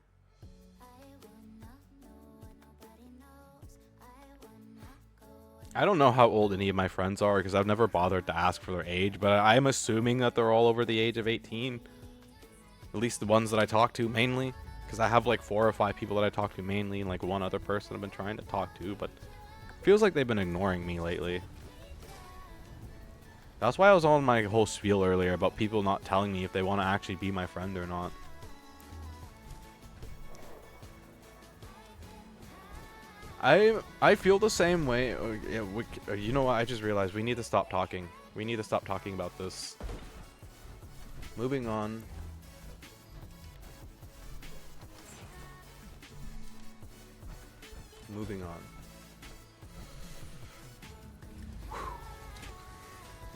I don't know how old any of my friends are because I've never bothered to ask for their age, but I'm assuming that they're all over the age of 18. At least the ones that I talk to mainly, because I have like 4 or 5 people that I talk to mainly, and like one other person I've been trying to talk to, but it feels like they've been ignoring me lately. That's why I was on my whole spiel earlier about people not telling me if they want to actually be my friend or not. I feel the same way. You know what? I just realized we need to stop talking. We need to stop talking about this. Moving on. Moving on.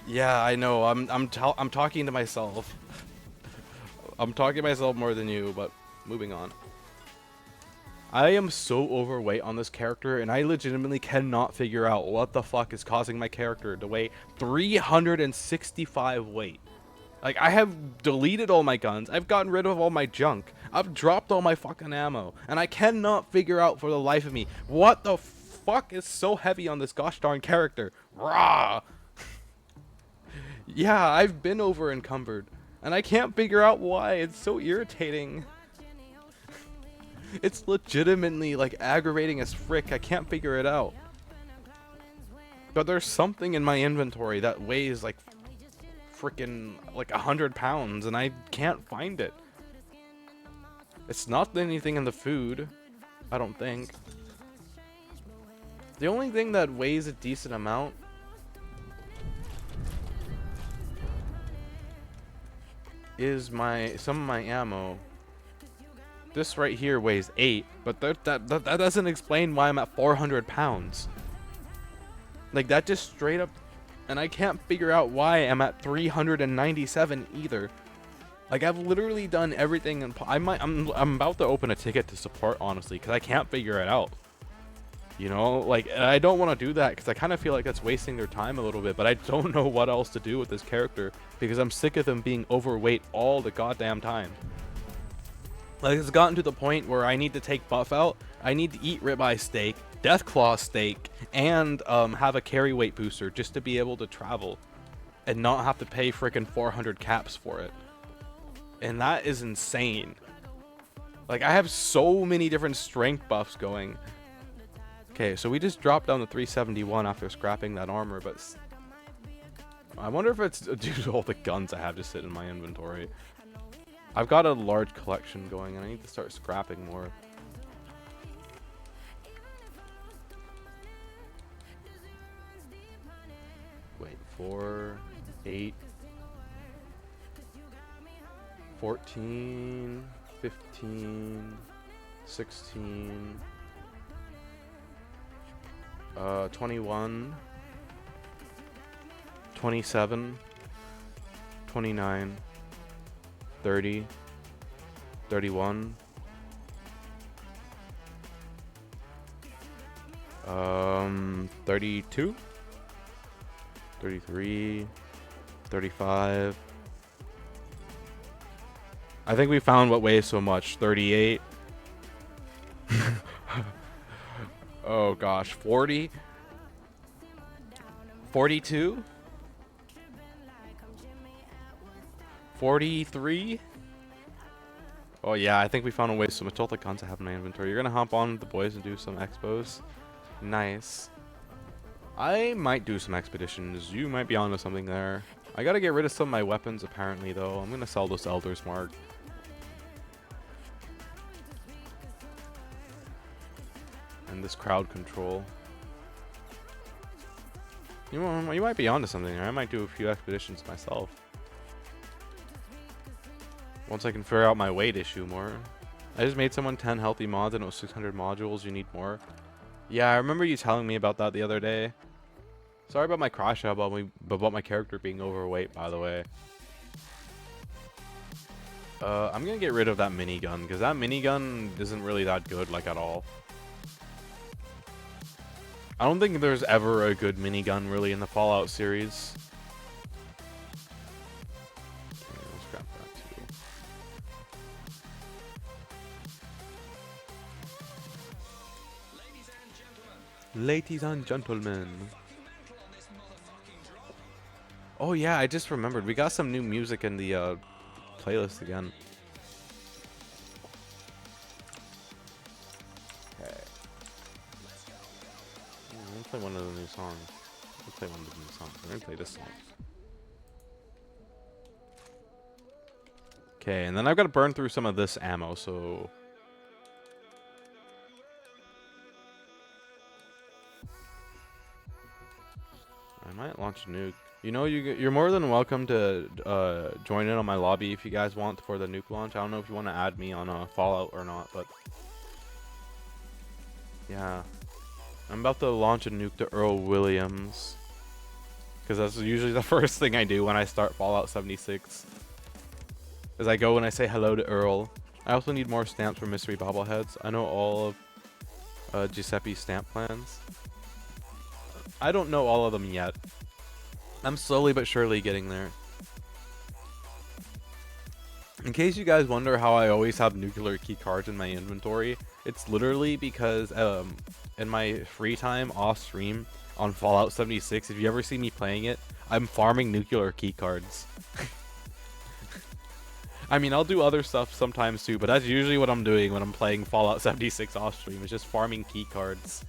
Yeah, I know. I'm talking to myself. I'm talking to myself more than you, but moving on. I am so overweight on this character, and I legitimately cannot figure out what the fuck is causing my character to weigh 365 weight. Like, I have deleted all my guns, I've gotten rid of all my junk, I've dropped all my fucking ammo, and I cannot figure out for the life of me what the fuck is so heavy on this gosh darn character. Rah! Yeah, I've been over encumbered, and I can't figure out why. It's so irritating. It's legitimately like aggravating as frick. I can't figure it out. But there's something in my inventory that weighs like freaking like 100 pounds, and I can't find it. It's not anything in the food, I don't think. The only thing that weighs a decent amount is some of my ammo. This right here weighs 8, but that doesn't explain why I'm at 400 pounds. Like, that just straight up, and I can't figure out why I'm at 397 either. Like, I've literally done everything, and I'm about to open a ticket to support, honestly, because I can't figure it out. You know, like, and I don't want to do that because I kind of feel like that's wasting their time a little bit, but I don't know what else to do with this character because I'm sick of them being overweight all the goddamn time. Like, it's gotten to the point where I need to take buff out, I need to eat ribeye steak, deathclaw steak, and have a carry weight booster just to be able to travel and not have to pay freaking 400 caps for it. And that is insane. Like, I have so many different strength buffs going. Okay, so we just dropped down to 371 after scrapping that armor, but I wonder if it's due to all the guns I have just sitting in my inventory. I've got a large collection going, and I need to start scrapping more. Wait, 4, 8, 14, 15, 16, 21, 27, 29, 30, 31, 32, 33, 35. I think we found what weighs so much. 38. Oh gosh, 40, 42, 43. Oh yeah, I think we found a way so much all the guns I have in my inventory. You're gonna hop on with the boys and do some expos. Nice. I might do some expeditions. You might be onto something there. I gotta get rid of some of my weapons apparently though. I'm gonna sell this Elder's Mark. And this crowd control. You might be onto something there. I might do a few expeditions myself. Once I can figure out my weight issue more. I just made someone 10 healthy mods and it was 600 modules. You need more. Yeah, I remember you telling me about that the other day. Sorry about my crash out about my character being overweight, by the way. I'm gonna get rid of that minigun because that minigun isn't really that good, like, at all. I don't think there's ever a good minigun really in the Fallout series. Okay, let's grab that too. Ladies and gentlemen. Oh yeah, I just remembered. We got some new music in the playlist again. Okay. Let's play one of the new songs. Let's play one of the new songs. We're gonna play this song. Okay, and then I've got to burn through some of this ammo, so... I might launch a nuke. You know, you're more than welcome to join in on my lobby if you guys want for the nuke launch. I don't know if you want to add me on Fallout or not, but... Yeah. I'm about to launch a nuke to Earl Williams. Because that's usually the first thing I do when I start Fallout 76. Is I go and I say hello to Earl. I also need more stamps for mystery bobbleheads. I know all of Giuseppe's stamp plans. I don't know all of them yet. I'm slowly but surely getting there. In case you guys wonder how I always have nuclear key cards in my inventory, it's literally because in my free time off stream on Fallout 76, if you ever see me playing it, I'm farming nuclear key cards. I mean, I'll do other stuff sometimes too, but that's usually what I'm doing when I'm playing Fallout 76 off stream, is just farming key cards.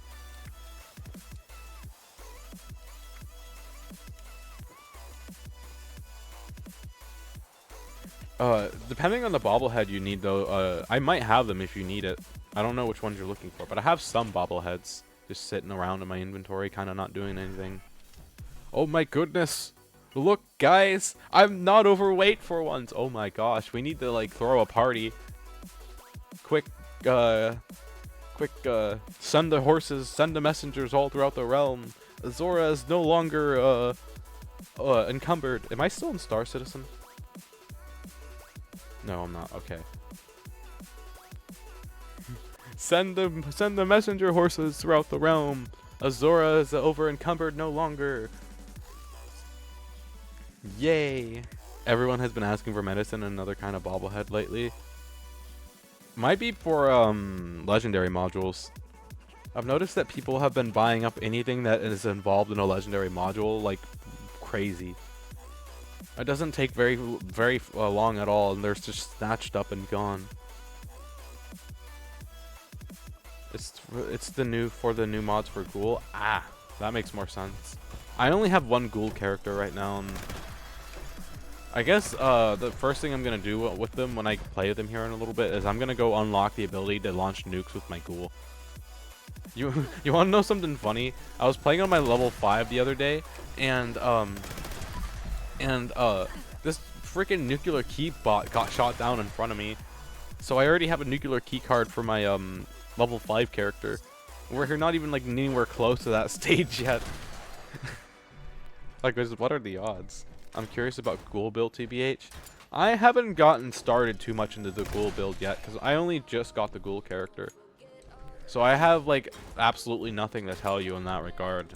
Depending on the bobblehead you need though, I might have them if you need it. I don't know which ones you're looking for, but I have some bobbleheads just sitting around in my inventory, kind of not doing anything. Oh my goodness! Look, guys! I'm not overweight for once! Oh my gosh, we need to, like, throw a party. Quick, send the horses, send the messengers all throughout the realm. Azora is no longer, encumbered. Am I still in Star Citizen? No, I'm not. Okay. Send the messenger horses throughout the realm. Azora is over encumbered no longer. Yay! Everyone has been asking for medicine and another kind of bobblehead lately. Might be for legendary modules. I've noticed that people have been buying up anything that is involved in a legendary module like crazy. It doesn't take very long at all, and they're just snatched up and gone. It's the new mods for Ghoul. Ah, that makes more sense. I only have one Ghoul character right now, and I guess the first thing I'm gonna do with them when I play them here in a little bit is I'm gonna go unlock the ability to launch nukes with my Ghoul. You want to know something funny? I was playing on my level 5 the other day, and this freaking nuclear key bot got shot down in front of me. So I already have a nuclear key card for my level 5 character. We're not even like anywhere close to that stage yet. Like, what are the odds? I'm curious about Ghoul build, TBH. I haven't gotten started too much into the Ghoul build yet because I only just got the Ghoul character. So I have like absolutely nothing to tell you in that regard.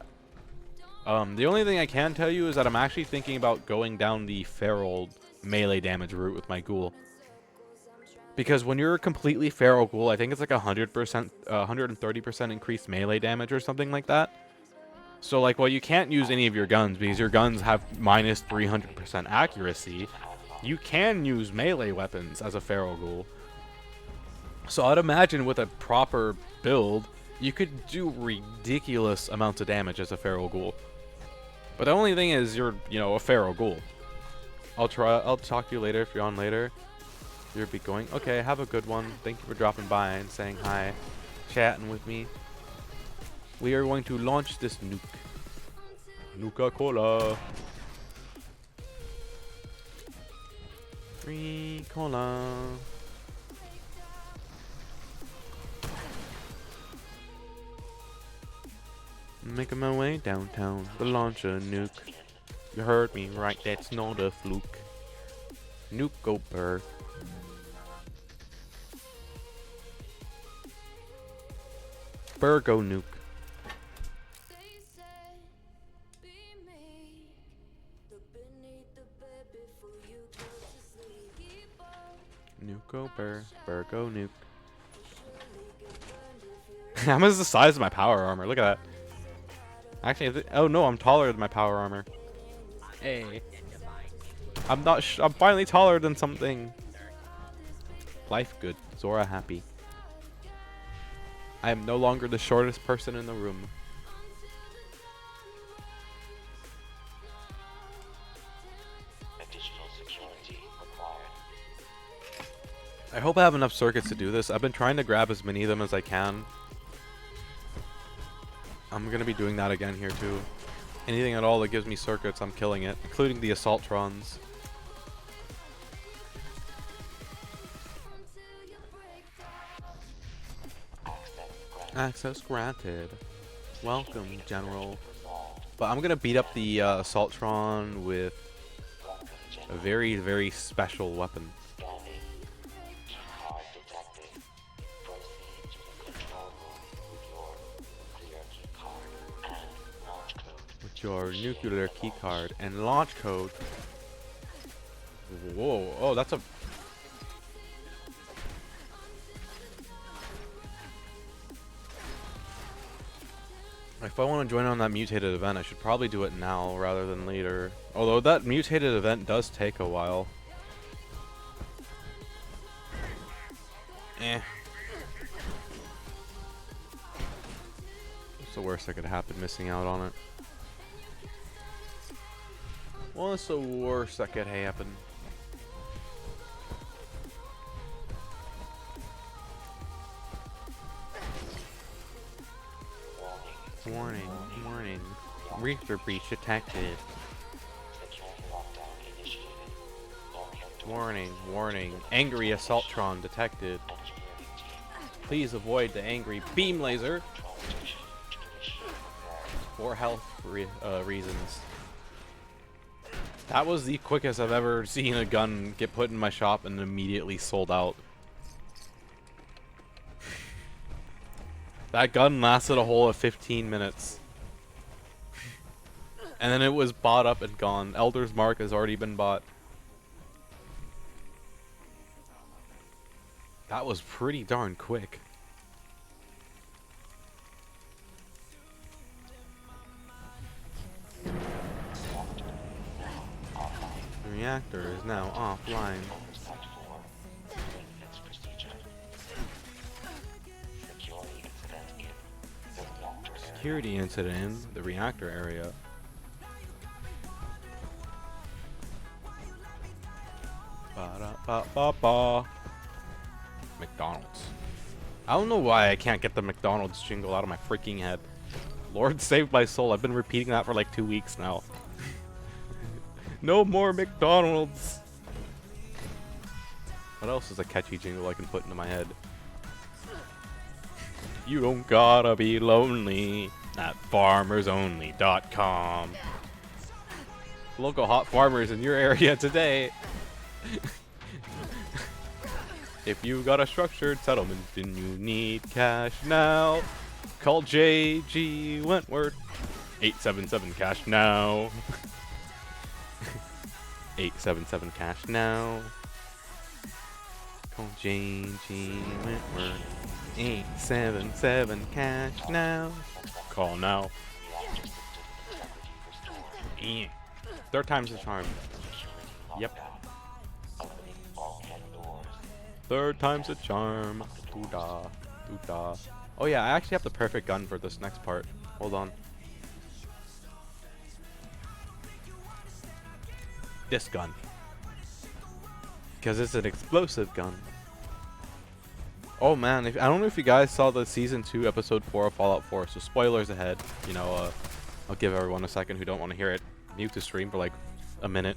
The only thing I can tell you is that I'm actually thinking about going down the feral melee damage route with my Ghoul. Because when you're a completely feral Ghoul, I think it's like 100%, 130% increased melee damage or something like that. So like, well, you can't use any of your guns because your guns have minus 300% accuracy. You can use melee weapons as a feral Ghoul. So I'd imagine with a proper build, you could do ridiculous amounts of damage as a feral Ghoul. But the only thing is, you're, you know, a feral Ghoul. I'll talk to you later if you're on later. You'll be going. Okay, have a good one. Thank you for dropping by and saying hi, chatting with me. We are going to launch this nuke. Nuka-Cola. Free cola. Making my way downtown to launch a nuke. You heard me right, that's not a fluke. Nuke go burr. Burr go nuke. Nuke go burr. Burr go nuke. How much is the size of my power armor? Look at that. Actually, oh no, I'm taller than my power armor. Hey. I'm not I'm finally taller than something. Life good. Zora happy. I am no longer the shortest person in the room. Additional security required. I hope I have enough circuits to do this. I've been trying to grab as many of them as I can. I'm gonna be doing that again here too. Anything at all that gives me circuits, I'm killing it, including the Assaultrons. Access granted. Welcome, General. But I'm gonna beat up the Assaultron with a very, very special weapon. With your nuclear keycard and launch code. Whoa! Oh, that's a. If I want to join on that mutated event, I should probably do it now rather than later. Although that mutated event does take a while. Eh. What's the worst that could happen missing out on it? What's the worst that could happen? Warning, warning. Reactor breach detected. Warning, warning. Angry Assaultron detected. Please avoid the angry beam laser. For health reasons. That was the quickest I've ever seen a gun get put in my shop and immediately sold out. That gun lasted a whole of 15 minutes. And then it was bought up and gone. Elder's Mark has already been bought. That was pretty darn quick. The reactor is now offline. Security incident in the reactor area. Ba-da-ba-ba-ba. McDonald's. I don't know why I can't get the McDonald's jingle out of my freaking head. Lord save my soul. I've been repeating that for like 2 weeks now. No more McDonald's. What else is a catchy jingle I can put into my head? You don't gotta be lonely at farmersonly.com. Local hot farmers in your area today. If you got a structured settlement and you need cash now, call JG Wentworth. 877 cash now. 877 cash now. Call JG Wentworth. 877 cash now. Call now. Yeah. Third time's the charm. Yep. Third time's a charm. Doo-da. Doo-da. Oh yeah, I actually have the perfect gun for this next part. Hold on. This gun. Because it's an explosive gun. Oh man, I don't know if you guys saw the Season 2 Episode 4 of Fallout 4, so spoilers ahead. You know, I'll give everyone a second who don't want to hear it. Mute the stream for like a minute.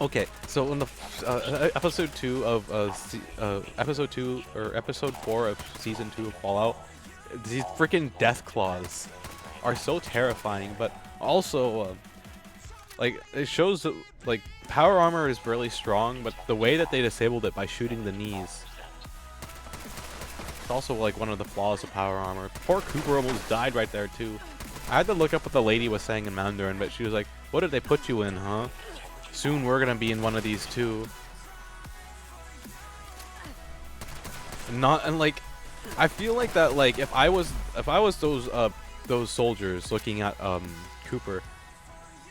Okay, so in the episode 2 of episode 2 or episode 4 of season 2 of Fallout, these freaking death claws are so terrifying, but also like it shows that like power armor is really strong, but the way that they disabled it by shooting the knees, it's also like one of the flaws of power armor. Poor Cooper almost died right there too. I had to look up what the lady was saying in Mandarin, but she was like, "What did they put you in, huh? Soon we're gonna be in one of these too." And like, I feel like that, like if I was those soldiers looking at Cooper,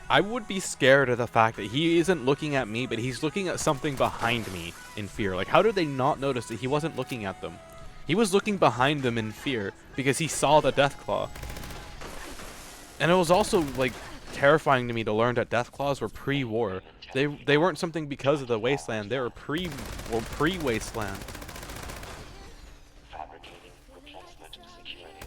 I would be scared of the fact that he isn't looking at me, but he's looking at something behind me in fear. Like, how did they not notice that he wasn't looking at them? He was looking behind them in fear because he saw the Deathclaw. And it was also like terrifying to me to learn that Deathclaws were pre-war. They weren't something because of the Wasteland. They were pre-Wasteland. Fabricating replacement security.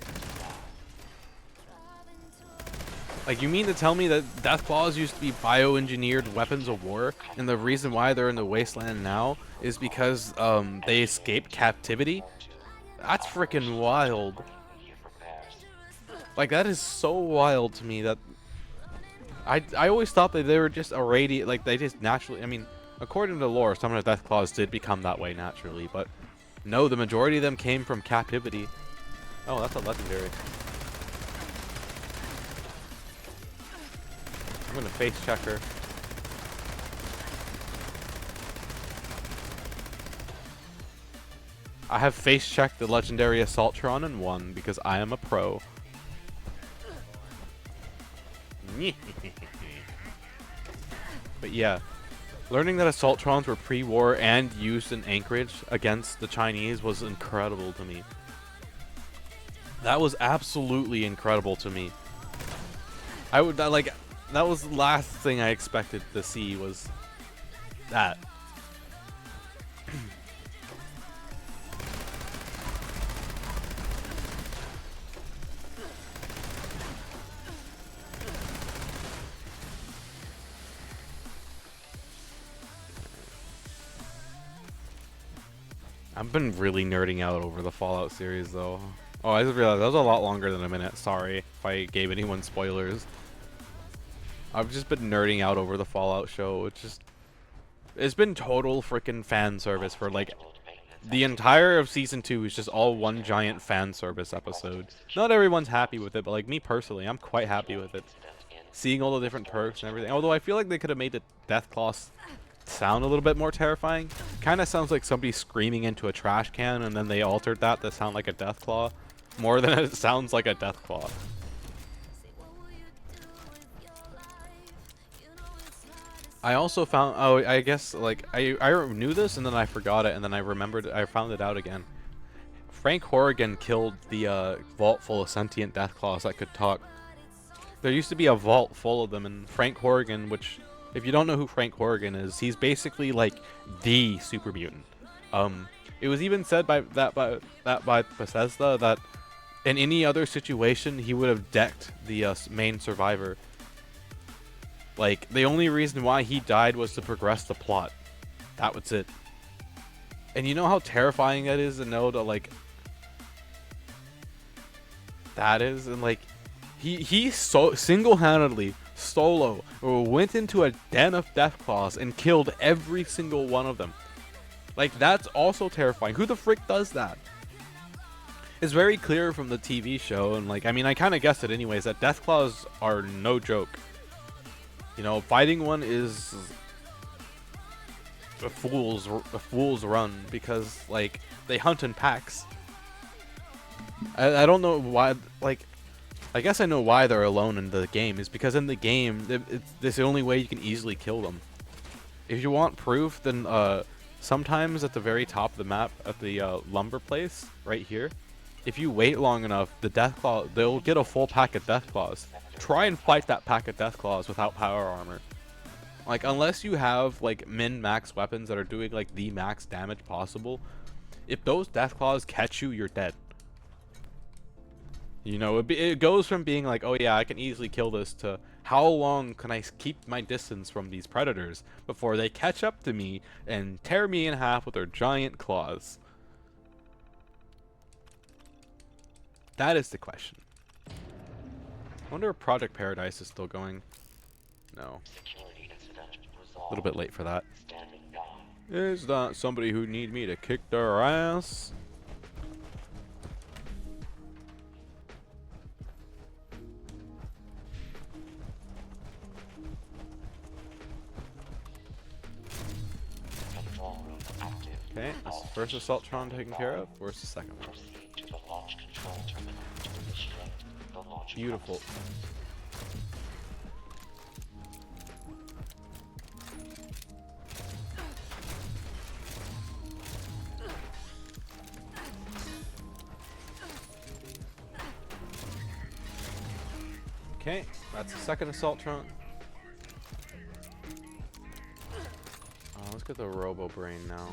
Like, you mean to tell me that Deathclaws used to be bioengineered weapons of war, and the reason why they're in the Wasteland now is because they escaped captivity? That's freaking wild. Like, that is so wild to me that I always thought that they were just irradiate, like they just naturally, I mean, according to lore, some of the Deathclaws did become that way naturally, but no, the majority of them came from captivity. Oh, that's a legendary. I'm gonna face check her. I have face checked the legendary Assaultron and won because I am a pro. But yeah, learning that Assaultrons were pre-war and used in Anchorage against the Chinese was incredible to me. That was absolutely incredible to me. I would like, that was the last thing I expected to see was that. I've been really nerding out over the Fallout series though. Oh, I just realized that was a lot longer than a minute. Sorry if I gave anyone spoilers. I've just been nerding out over the Fallout show. It's been total freaking fan service for like the entire of season 2 is just all one giant fan service episode. Not everyone's happy with it, but like me personally, I'm quite happy with it. Seeing all the different perks and everything. Although I feel like they could have made the Deathclaw sound a little bit more terrifying. Kind of sounds like somebody screaming into a trash can and then they altered that to sound like a Deathclaw more than it sounds like a Deathclaw. I also found, oh, I guess like I knew this and then I forgot it and then I remembered, I found it out again. Frank Horrigan killed the vault full of sentient Deathclaws that could talk. There used to be a vault full of them, and Frank Horrigan, which if you don't know who Frank Horrigan is, he's basically like the super mutant. It was even said by Bethesda that in any other situation he would have decked the main survivor. Like, the only reason why he died was to progress the plot. That was it. And you know how terrifying that is to know that, like, that is, and like he so single-handedly solo went into a den of Deathclaws and killed every single one of them. Like, that's also terrifying. Who the frick does that? It's very clear from the TV show, and like, I mean, I kind of guessed it anyways, that Deathclaws are no joke. You know, fighting one is a fool's run because like they hunt in packs. I don't know why, like, I guess I know why they're alone in the game is because in the game it's the only way you can easily kill them. If you want proof, then sometimes at the very top of the map at the lumber place right here, if you wait long enough, the Deathclaw, they'll get a full pack of Deathclaws. Try and fight that pack of Deathclaws without power armor. Like, unless you have like min-max weapons that are doing like the max damage possible, if those Deathclaws catch you, you're dead. You know, it goes from being like, oh yeah, I can easily kill this, to How long can I keep my distance from these predators before they catch up to me and tear me in half with their giant claws? That is the question. I wonder if Project Paradise is still going. No. Security incident A resolved. little bit late for that. Standing by. Is that somebody who need me to kick their ass? Control room active. Okay, that's the first Assaultron taken care of. Where's the second one? Proceed to the launch control terminal to initiate the launch Beautiful. Okay, that's the second Assaultron. Let's get the Robo Brain now.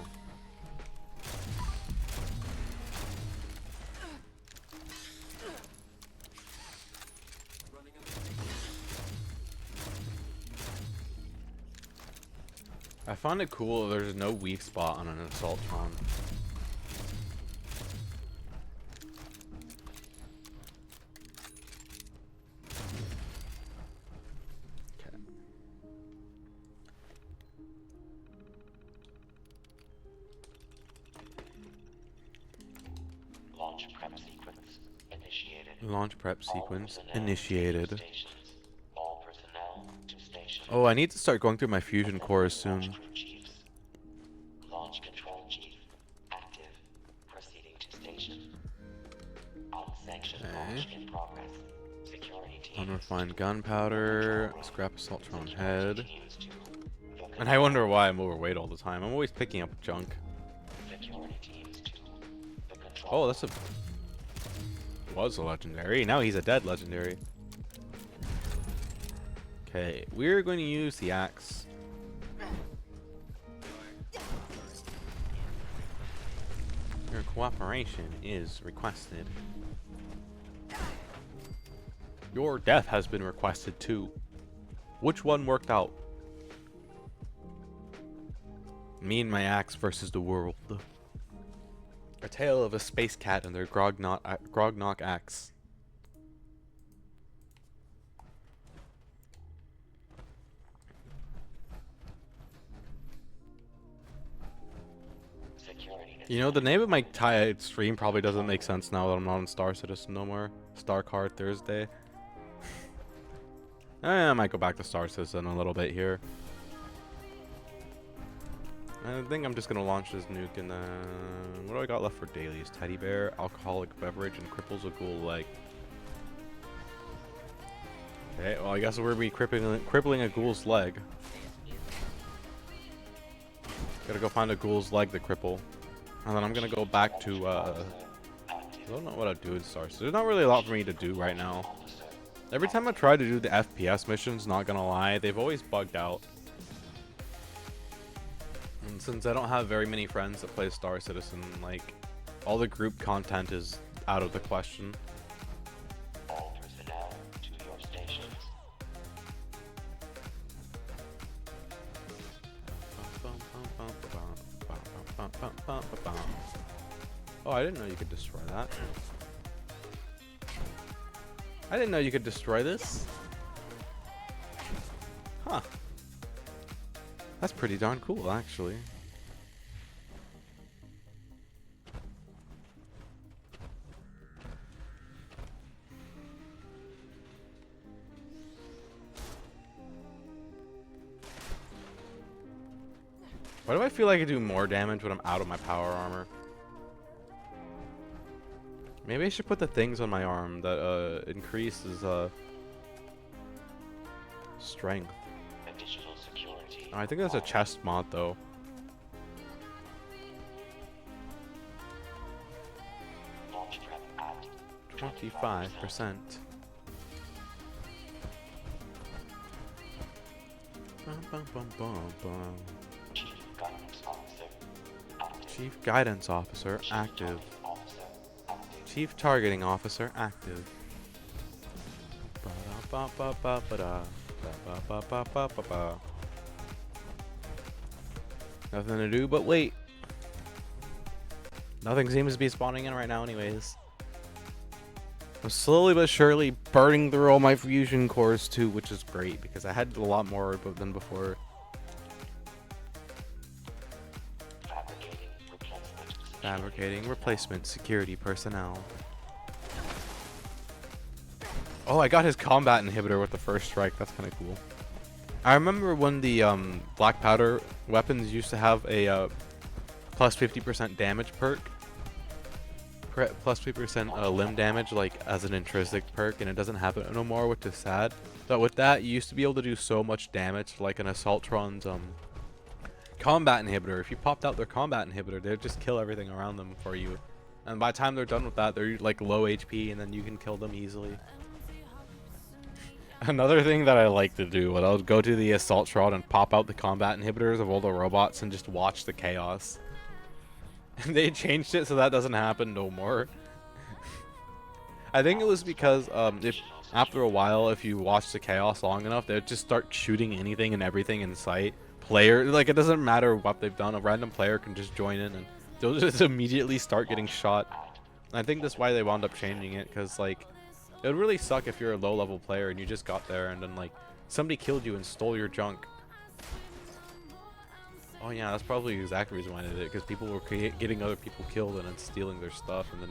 I find it cool that there's no weak spot on an Assaultron. Okay. Launch prep sequence initiated. Launch prep All sequence personnel to initiated. stations. All personnel to station. Oh, I need to start going through my fusion cores soon. Launch crew chiefs. Launch control chief active. Proceeding to station. Unsanctioned launch in progress. Security teams. Unrefined gunpowder, Control room. scrap Assaultron Security head. teams to the And I wonder why I'm overweight all the time. I'm always picking up junk. security teams to the control. Oh, that's a... Was a legendary. Now he's a dead legendary. Okay, we're going to use the axe. Your cooperation is requested. Your death has been requested too. Which one worked out? Me and my axe versus the world. A tale of a space cat and their Grognock axe. Security You know, the name of my Tide stream probably doesn't make sense now that I'm not on Star Citizen no more. Star Card Thursday. I might go back to Star Citizen a little bit here. I think I'm just gonna launch this nuke and what do I got left for dailies? Teddy bear, alcoholic beverage, and cripples a ghoul leg. Okay, well I guess we're gonna be crippling a ghoul's leg. Gotta go find a ghoul's leg to cripple. And then I'm gonna go back to I don't know what I'd do in Star Citizen. There's not really a lot for me to do right now. Every time I try to do the FPS missions, not gonna lie, they've always bugged out. And since I don't have very many friends that play Star Citizen, like, all the group content is out of the question. all personnel to your stations. Oh, I didn't know you could destroy that. I didn't know you could destroy this. Huh. That's pretty darn cool, actually. Why do I feel like I do more damage when I'm out of my power armor? Maybe I should put the things on my arm that increases strength. Additional security. I think that's a chest mod though. Launch prep at 25%. Bum, bum, bum, bum. Chief Guidance Officer active. Chief Guidance Officer active. Officer active. Chief Targeting Officer active. Ba-da-ba-ba-ba-ba-da. Ba-ba-ba-ba-ba-ba. Nothing to do but wait. Nothing seems to be spawning in right now anyways. I'm slowly but surely burning through all my fusion cores too, which is great because I had a lot more than before. Fabricating replacement security personnel. Oh, I got his combat inhibitor with the first strike. That's kind of cool. I remember when the black powder weapons used to have a plus 50% damage perk. Plus 50% limb damage, like as an intrinsic perk, and it doesn't have it no more, which is sad. But with that, you used to be able to do so much damage, like an Assaultron's combat inhibitor. If you popped out their combat inhibitor, they'd just kill everything around them for you. And by the time they're done with that, they're like low HP, and then you can kill them easily. Another thing that I like to do, I'll go to the Assaultron and pop out the combat inhibitors of all the robots and just watch the chaos. And they changed it so that doesn't happen no more. I think it was because if after a while, if you watch the chaos long enough, they'll just start shooting anything and everything in sight. Like, it doesn't matter what they've done, a random player can just join in and they'll just immediately start getting shot. And I think that's why they wound up changing it, because like it would really suck if you're a low level player and you just got there and then like somebody killed you and stole your junk. Oh yeah, that's probably the exact reason why they did it, because people were getting other people killed and then stealing their stuff, and then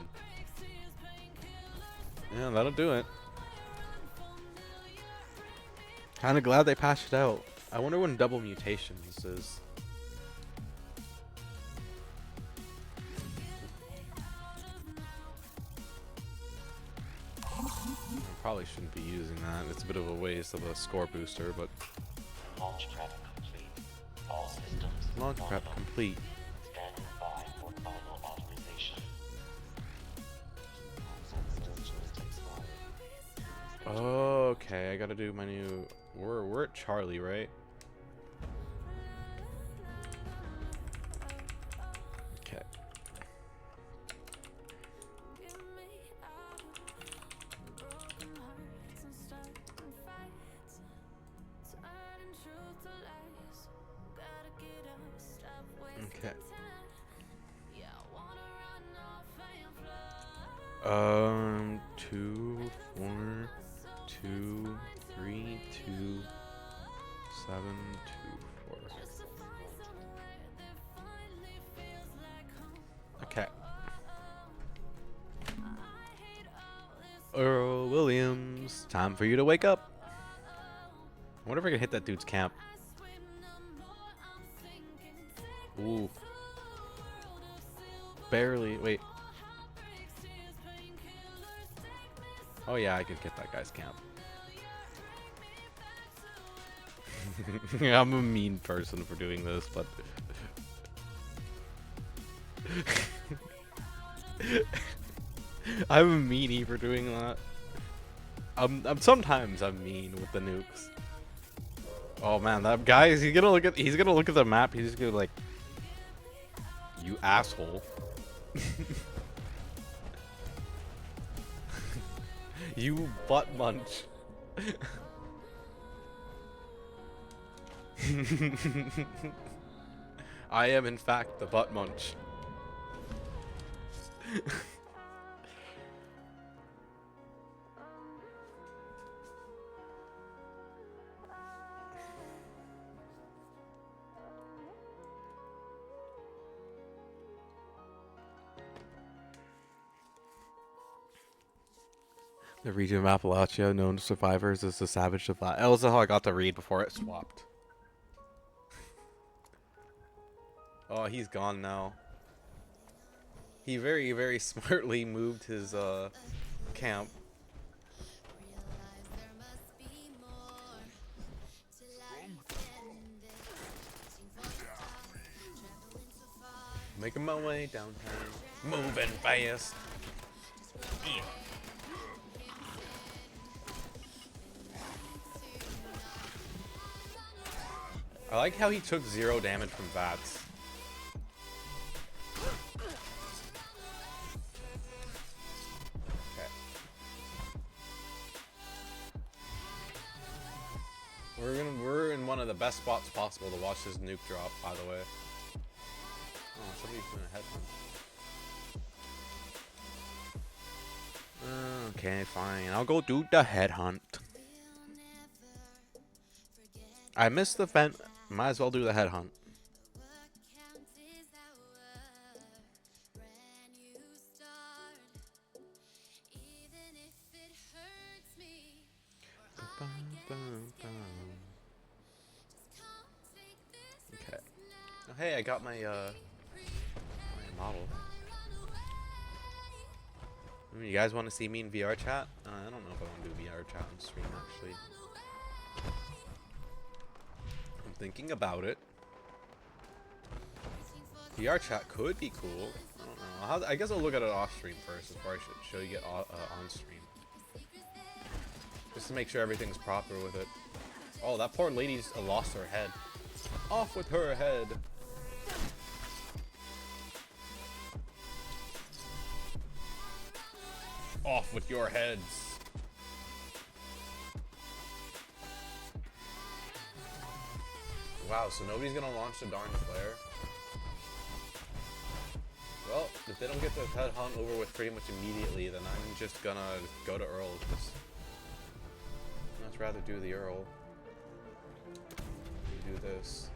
yeah, that'll do it. Kinda glad they patched it out. I wonder when double mutations is. I probably shouldn't be using that. It's a bit of a waste of a score booster, but Launch prep complete. All systems launch prep complete. standing by for final authorization. Okay, I gotta do my new. We're at Charlie, right? Okay. Okay. 2, 4, 2, 3, 2, 7, 2, 4. Okay. Earl Williams, time for you to wake up. I wonder if I can hit that dude's camp. Ooh. Barely. Wait. Oh yeah, I could get that guy's camp. I'm a mean person for doing this, but I'm a meanie for doing that. Sometimes I'm mean with the nukes. Oh man, that guy, he's gonna look at the map. He's gonna be like, you asshole. You butt munch. I am in fact the butt munch. The region of Appalachia known to survivors as the Savage Divide. That was how I got to read before it swapped. Oh, he's gone now. He very, very smartly moved his camp. Making my way downtown. Moving fast. Yeah. I like how he took 0 damage from VATS. Okay. We're in one of the best spots possible to watch this nuke drop, by the way. Oh, somebody's doing a headhunt. Okay, fine. I'll go do the headhunt. I missed the vent. Might as well do the headhunt. Okay. Oh, hey, I got my my model. You guys want to see me in VR chat? I don't know if I want to do VR chat on stream actually. I'm thinking about it. VR chat could be cool. I don't know. I guess I'll look at it off stream first before I should show you it on stream. Just to make sure everything's proper with it. Oh, that poor lady's lost her head. Off with her head. Off with your heads. Wow, so nobody's gonna launch the darn flare. Well, if they don't get the head hunt over with pretty much immediately, then I'm just gonna go to Earl. Just much rather do the Earl. Do this.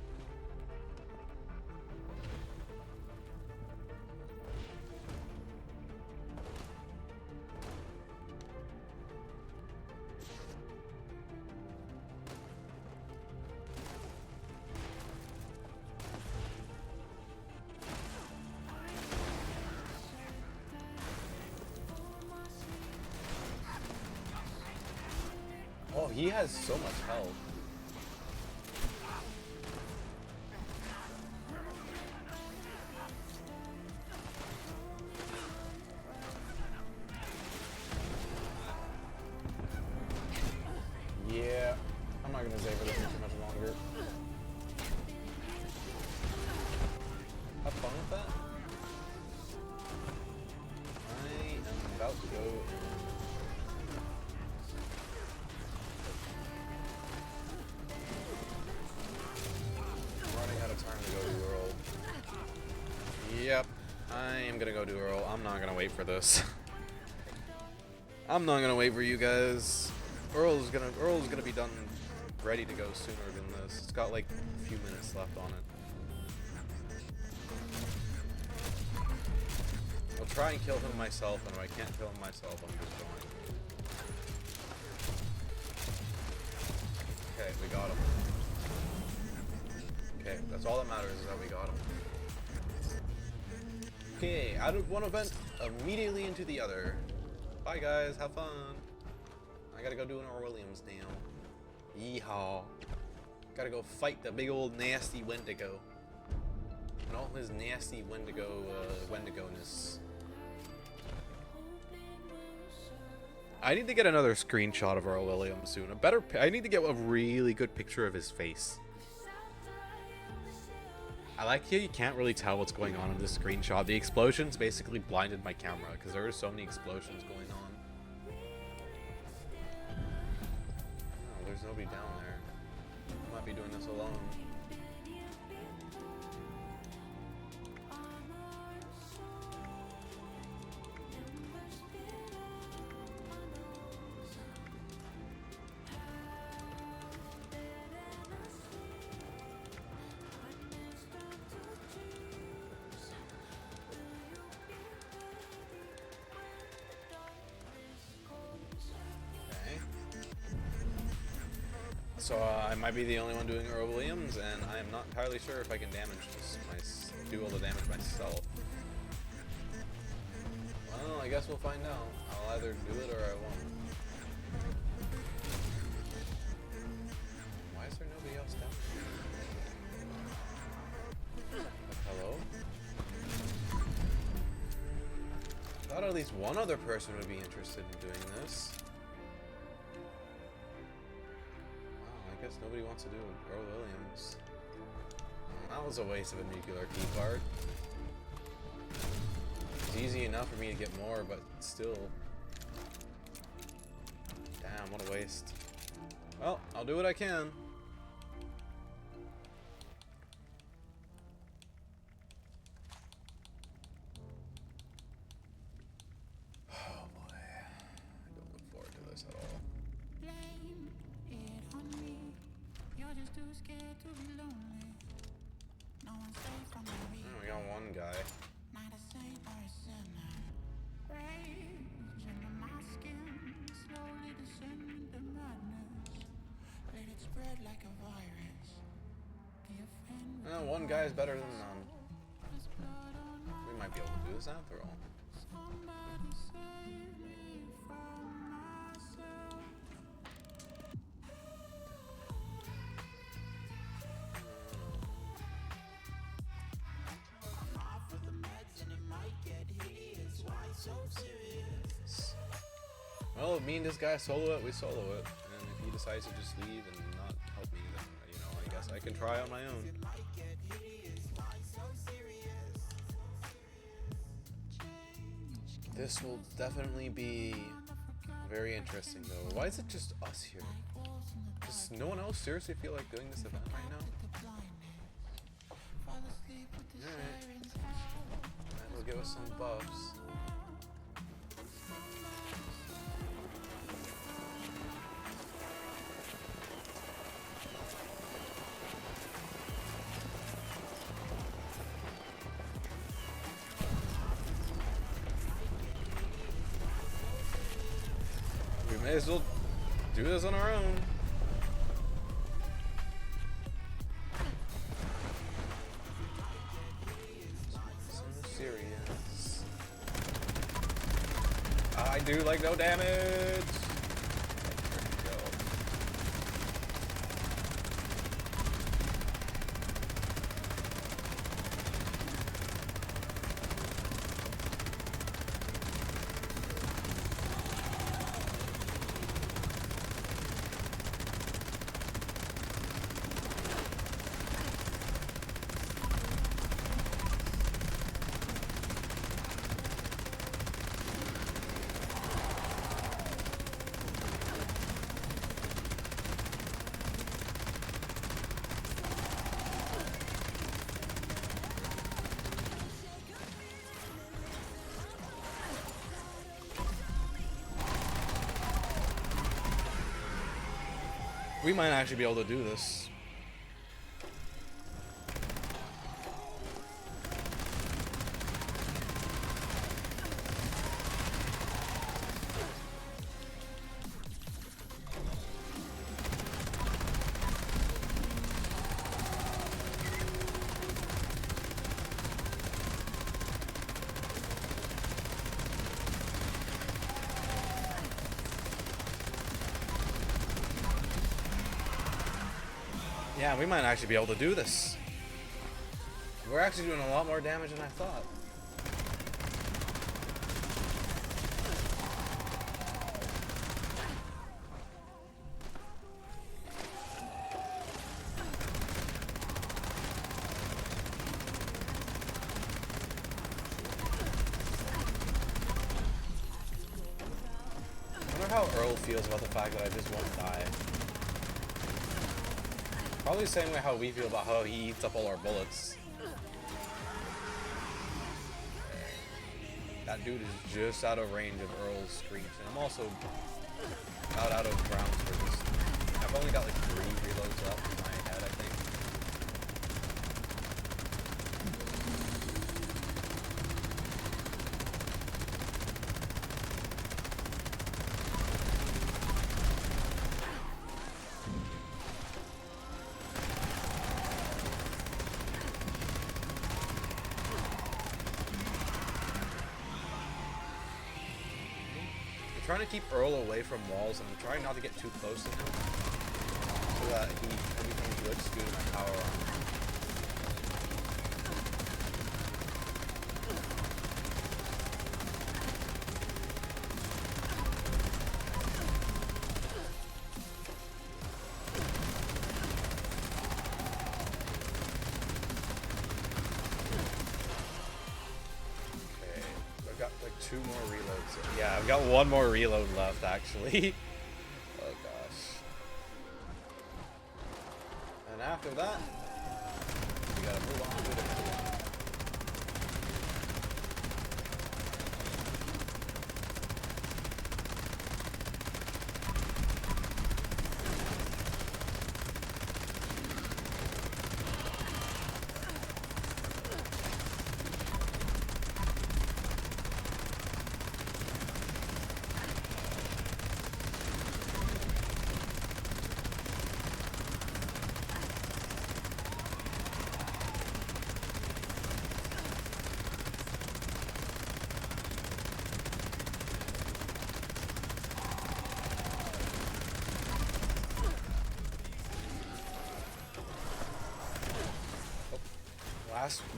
Oh, he has so much health. Yeah, I'm not gonna savor this too much longer. Have fun with that. I am about to go in. Running out of time to go to Earl. Yep, I am gonna go to Earl. I'm not gonna wait for this. I'm not gonna wait for you guys. Earl's gonna be done, ready to go sooner than this. It's got like a few minutes left on it. I'll try and kill him myself, and if I can't kill him myself, I'm just going. Okay, we got him. Okay, that's all that matters is that we got him. Okay, out of one event, immediately into the other. Bye guys, have fun. I gotta go do an Williams now. Yeehaw. Gotta go fight the big old nasty Wendigo. And all his nasty Wendigo-ness. I need to get another screenshot of Earl Williams soon. I need to get a really good picture of his face. I like how you can't really tell what's going on in this screenshot. The explosions basically blinded my camera because there are so many explosions going on. There's nobody down there. I might be doing this alone. So I might be the only one doing Earl Williams, and I am not entirely sure if I can do all the damage myself. Well, I guess we'll find out. I'll either do it or I won't. Why is there nobody else down there? Hello? I thought at least one other person would be interested in doing this. I guess nobody wants to do Earl Williams. That was a waste of a nuclear key card. It's easy enough for me to get more, but still. Damn, what a waste. Well, I'll do what I can. Oh, we got one guy. One guy is better than none. We might be able to do this after all. Well, me and this guy solo it, we solo it. And if he decides to just leave and not help me, then, you know, I guess I can try on my own. This will definitely be very interesting, though. Why is it just us here? Does no one else seriously feel like doing this event right now? Alright. That will give us some buffs. We may as well do this on our own. So serious. I do like no damage. There we go. We might actually be able to do this. Yeah, we might actually be able to do this. We're actually doing a lot more damage than I thought. I wonder how Earl feels about the fact that I just won't die. Probably the same way how we feel about how he eats up all our bullets. That dude is just out of range of Earl's screams. And I'm also about out of rounds for this. I've only got like 3 reloads left in my head, I think. I'm trying to keep Earl away from walls, and I'm trying not to get too close to him so that he becomes glitched due to my power armor. I've got like 2 more reloads. Yeah, I've got 1 more reload left actually. Oh gosh. And after that, we gotta move on to the next one.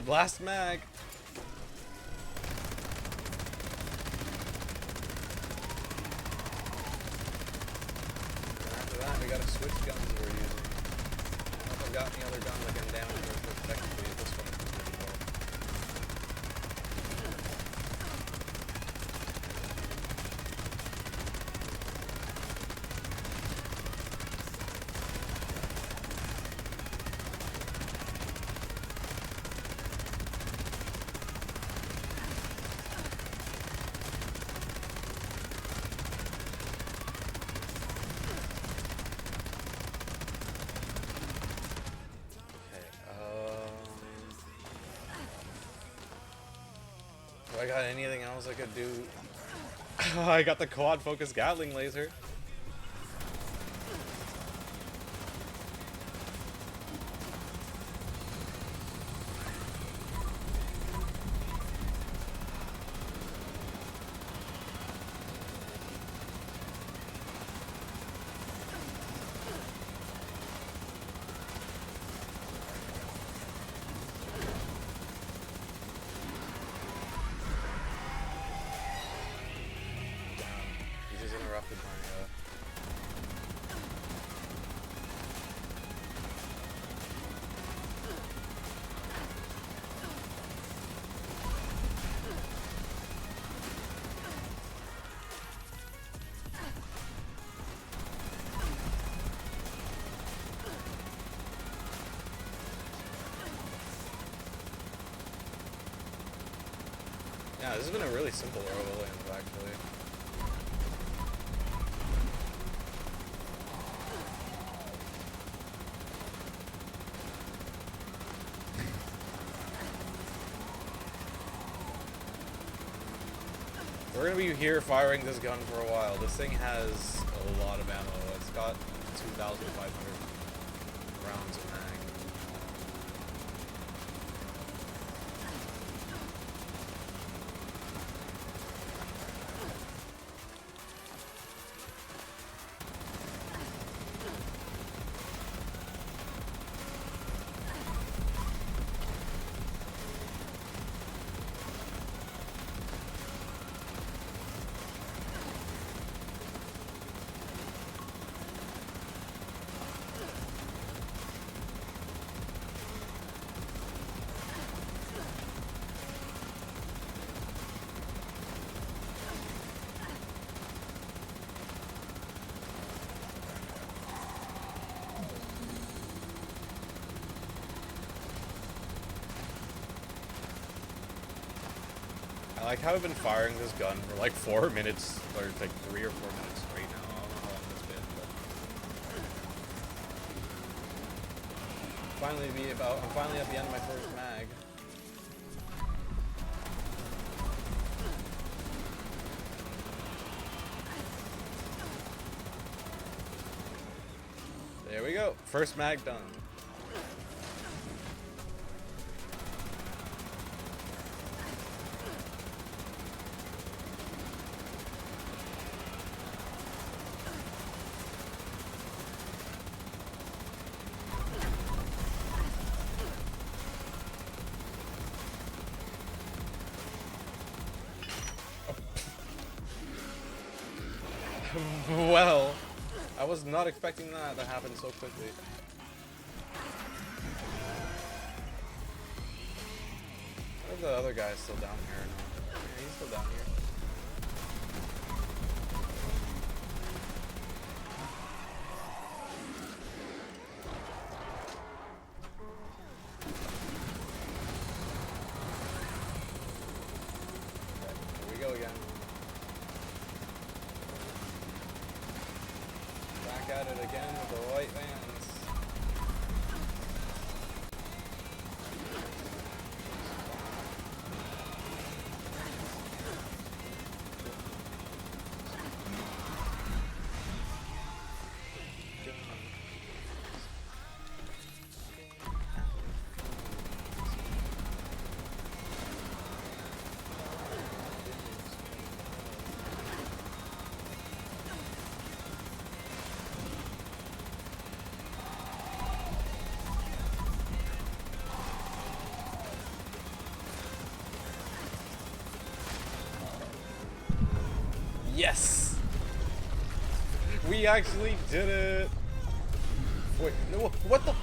Blast mag. After that, we gotta switch guns that we're using. I don't know if I've got any other gun that can damage her, but technically this one can pretty well. Do I got anything else I could do? I got the quad focus Gatling laser. You just interrupted my Yeah, this has been a really simple roll actually. We're gonna be here firing this gun for a while. This thing has a lot of ammo. It's got 2,500 rounds of mag. I like how I've been firing this gun for like 4 minutes, or like 3 or 4 minutes straight now. I don't know how long it's been, but I'm finally at the end of my first mag. There we go. First mag done. Well, I was not expecting that to happen so quickly. What if the other guy's still down here? No. Yeah, he's still down here. Okay, here we go again. Back at it again with the white vans. Yes! We actually did it! Wait, no, what the?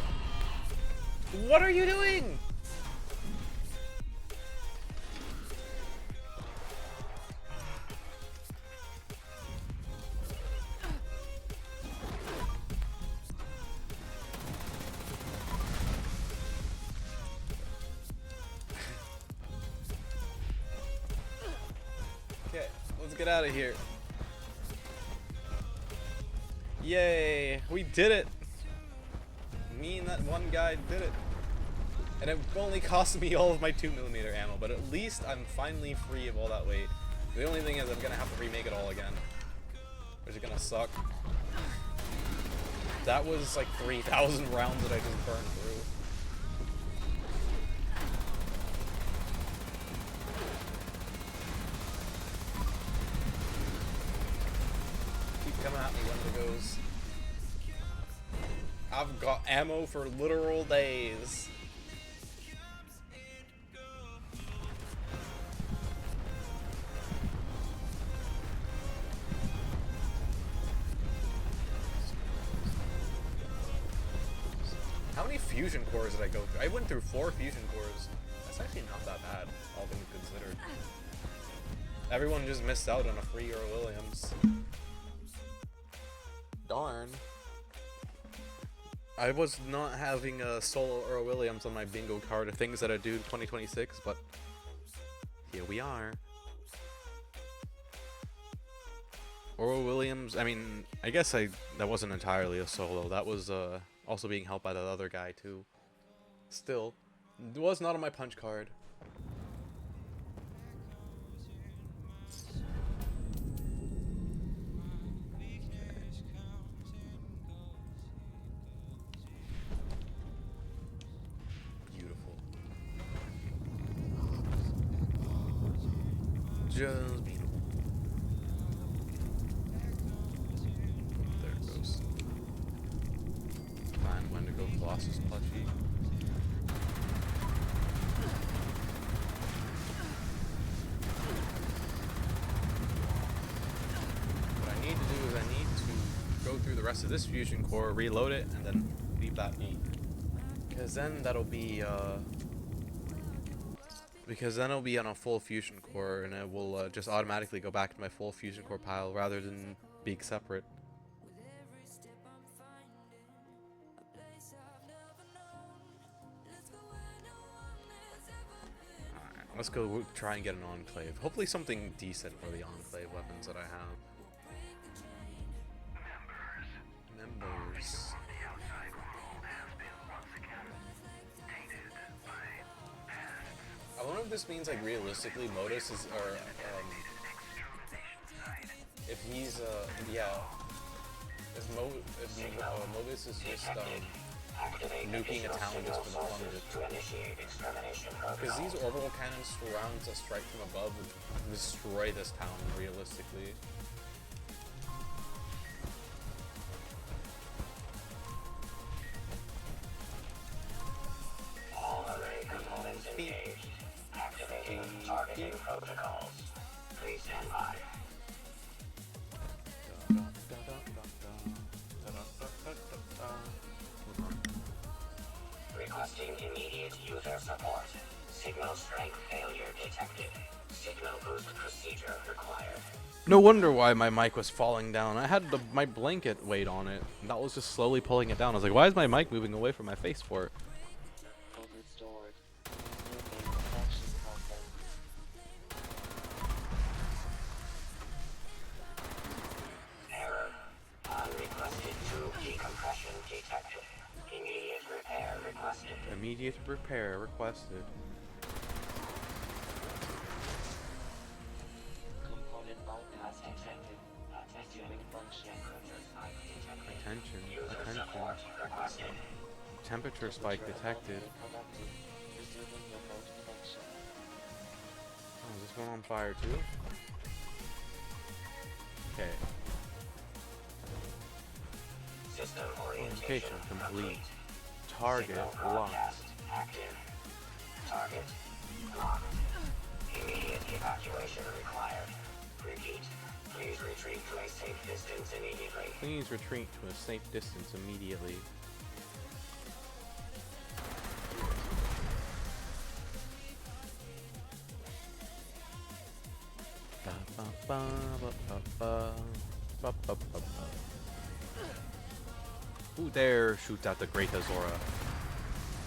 What are you doing? Okay, let's get out of here. Yay, we did it! Me and that one guy did it. And it only cost me all of my 2mm ammo, but at least I'm finally free of all that weight. The only thing is I'm gonna have to remake it all again, which is gonna suck. That was like 3,000 rounds that I just burned through. Keep coming at me, Wendigos. I've got ammo for literal days. How many fusion cores did I go through? I went through 4 fusion cores. That's actually not that bad, all things considered. Everyone just missed out on a free Earl Williams. Darn. I was not having a solo Earl Williams on my bingo card of things that I do in 2026, but here we are. Earl Williams, I mean, I guess that wasn't entirely a solo. That was also being helped by that other guy too. Still, it was not on my punch card. Just beautiful. There it goes. Find Wendigo Colossus plushie. What I need to do is I need to go through the rest of this fusion core, reload it, and then leave that be. Because then that'll be on a full fusion core, and it will just automatically go back to my full fusion core pile rather than being separate. Alright, let's go try and get an enclave. Hopefully something decent for the enclave weapons that I have. Members. I wonder if this means, like, realistically, Modus is, or, if he's, yeah, if Modus is just, nuking a town just for the fun of it. Because these orbital cannon rounds that strike from above would destroy this town, realistically. All array components engaged. Activating targeting protocols. Please stand by. Requesting immediate user support. Signal strength failure detected. Signal boost procedure required. No wonder why my mic was falling down. I had my blanket weight on it, and that was just slowly pulling it down. I was like, why is my mic moving away from my face for it? Overstored. Error. Unrequested tube decompression detected. Immediate repair requested. Immediate repair requested. Component bypass detected. Assuming function. Attention. User Attention. support requested. Temperature spike detected. Oh, is this one on fire too? Okay. System Orientation orientation complete. Target Signal locked. broadcast active. Target locked. Immediate evacuation required. Repeat. Please retreat to a safe distance immediately. Please retreat to a safe distance immediately. Who dare shoots at the great Azora?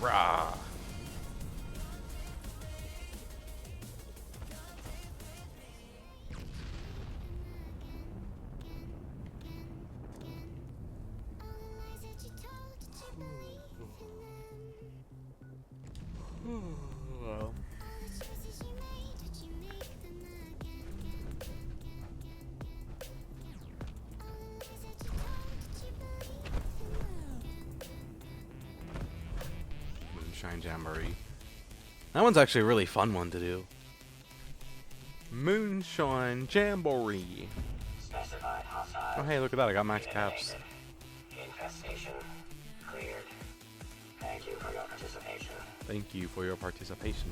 Rah! Well. Moonshine Jamboree. That one's actually a really fun one to do. Moonshine Jamboree. Specified hostile. Oh hey, look at that, I got max caps. Infestation cleared. Thank you for your participation. Thank you for your participation.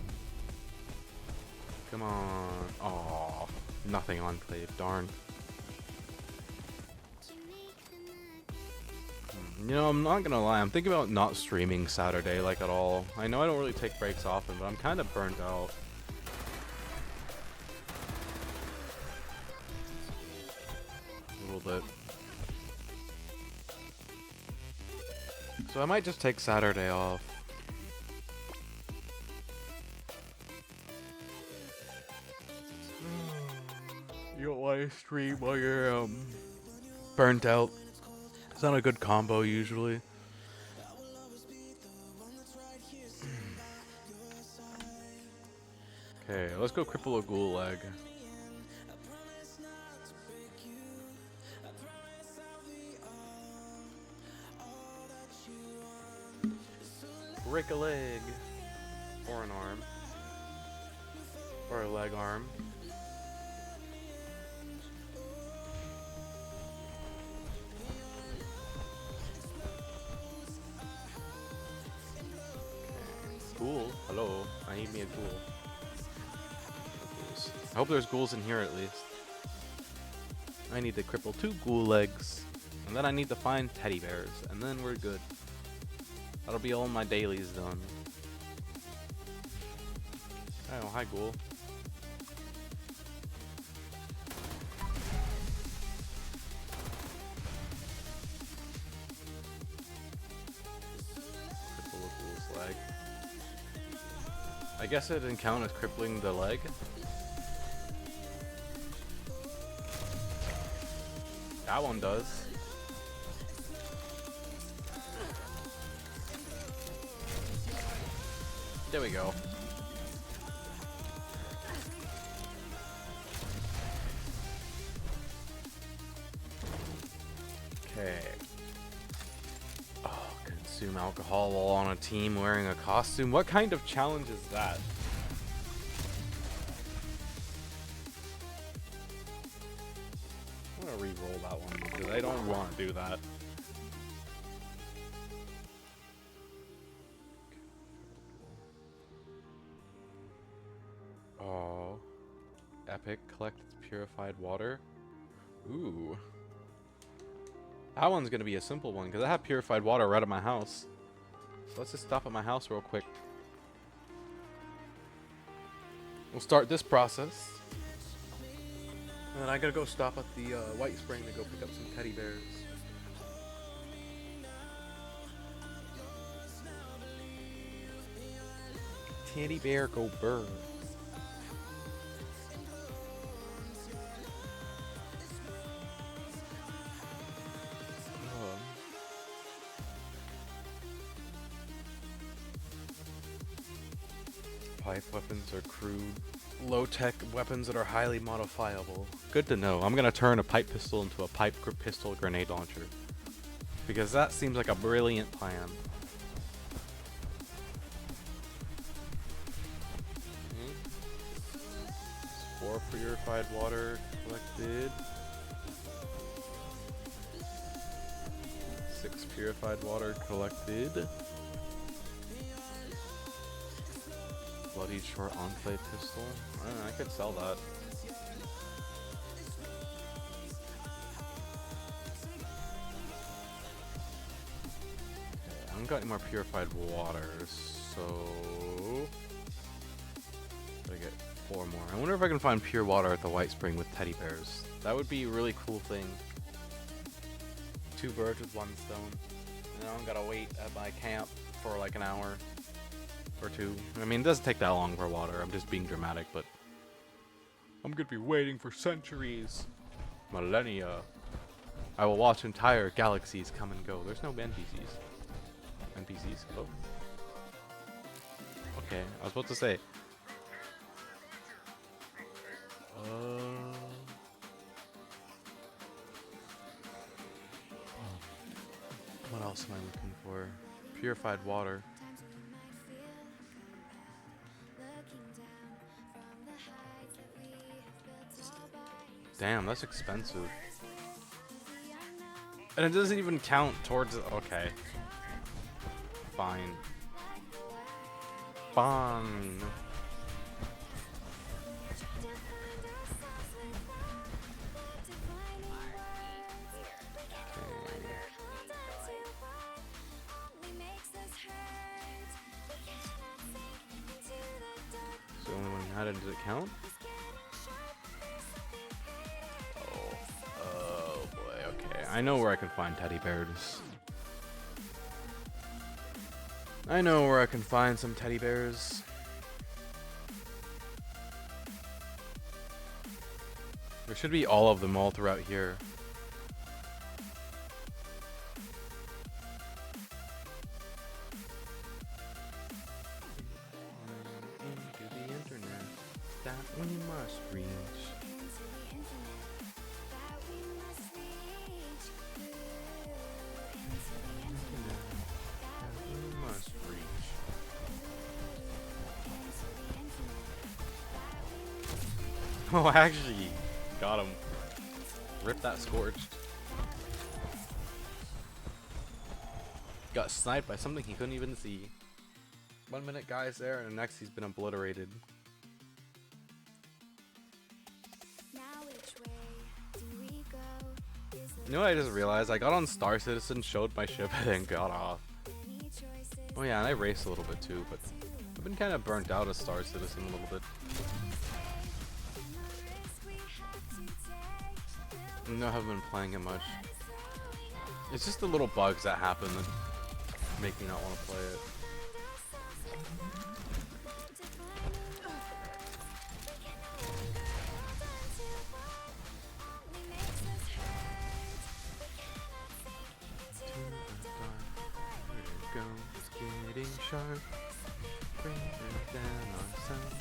Come on. Aw, nothing enclave, darn. You know, I'm not gonna lie, I'm thinking about not streaming Saturday, like, at all. I know I don't really take breaks often, but I'm kind of burnt out. A little bit. So I might just take Saturday off. You don't want to stream while you're, burnt out. It's not a good combo usually. Okay, let's go cripple a ghoul leg. Break a leg. Or an arm. Or a leg arm. Ghoul? Hello, I need me a ghoul. I hope there's ghouls in here at least. I need to cripple 2 ghoul legs. And then I need to find teddy bears. And then we're good. That'll be all my dailies done. Oh, hi ghoul. Cripple a ghoul's leg. I guess it didn't count as crippling the leg. That one does. There we go. Okay. Oh, consume alcohol while on a team wearing a costume. What kind of challenge is that? I'm gonna re-roll that one because I don't want to do that. Oh, epic! Collect purified water. Ooh, that one's gonna be a simple one because I have purified water right at my house. So let's just stop at my house real quick. We'll start this process. And then I gotta go stop at the White Spring to go pick up some teddy bears. Teddy bear go burr. Pipe weapons are crude, low-tech weapons that are highly modifiable. Good to know. I'm gonna turn a pipe pistol into a pistol grenade launcher. Because that seems like a brilliant plan. 4 purified water collected. 6 purified water collected. Bloody short enclave pistol. I could sell that. haven't got any more purified water, so gotta get 4 more. I wonder if I can find pure water at the White Spring with teddy bears. That would be a really cool thing. 2 birds with 1 stone. And then I don't gotta wait at my camp for like an hour or 2. I mean, it doesn't take that long for water. I'm just being dramatic, but I'm gonna be waiting for centuries, millennia. I will watch entire galaxies come and go. There's no NPCs. NPCs. Oh. Okay, I was about to say. What else am I looking for? Purified water. Damn, that's expensive. And it doesn't even count towards... Okay. Fine. Fine. So how does it count? Oh boy, okay. I know where I can find teddy bears. I know where I can find some teddy bears. There should be all of them all throughout here. Into the internet that we must reach. Oh, actually, got him. Rip that scorched. Got sniped by something he couldn't even see. 1 minute guy's there, and the next he's been obliterated. You know what I just realized? I got on Star Citizen, showed my ship, and then got off. Oh yeah, and I raced a little bit too, but I've been kind of burnt out of Star Citizen a little bit. No, I haven't been playing it much. It's just the little bugs that happen that make me not want to play it. Getting sharp, bring it down ourselves,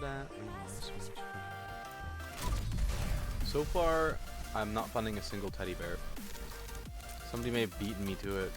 that we must switch from. So far, I'm not finding a single teddy bear. Somebody may have beaten me to it.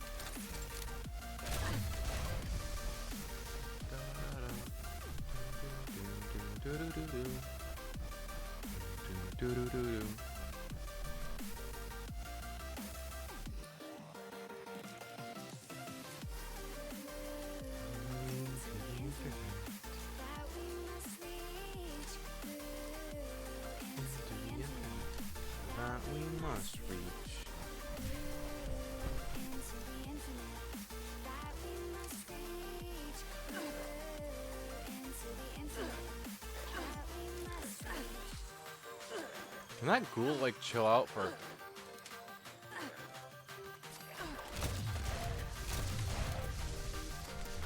That we must reach. Can that ghoul like chill out for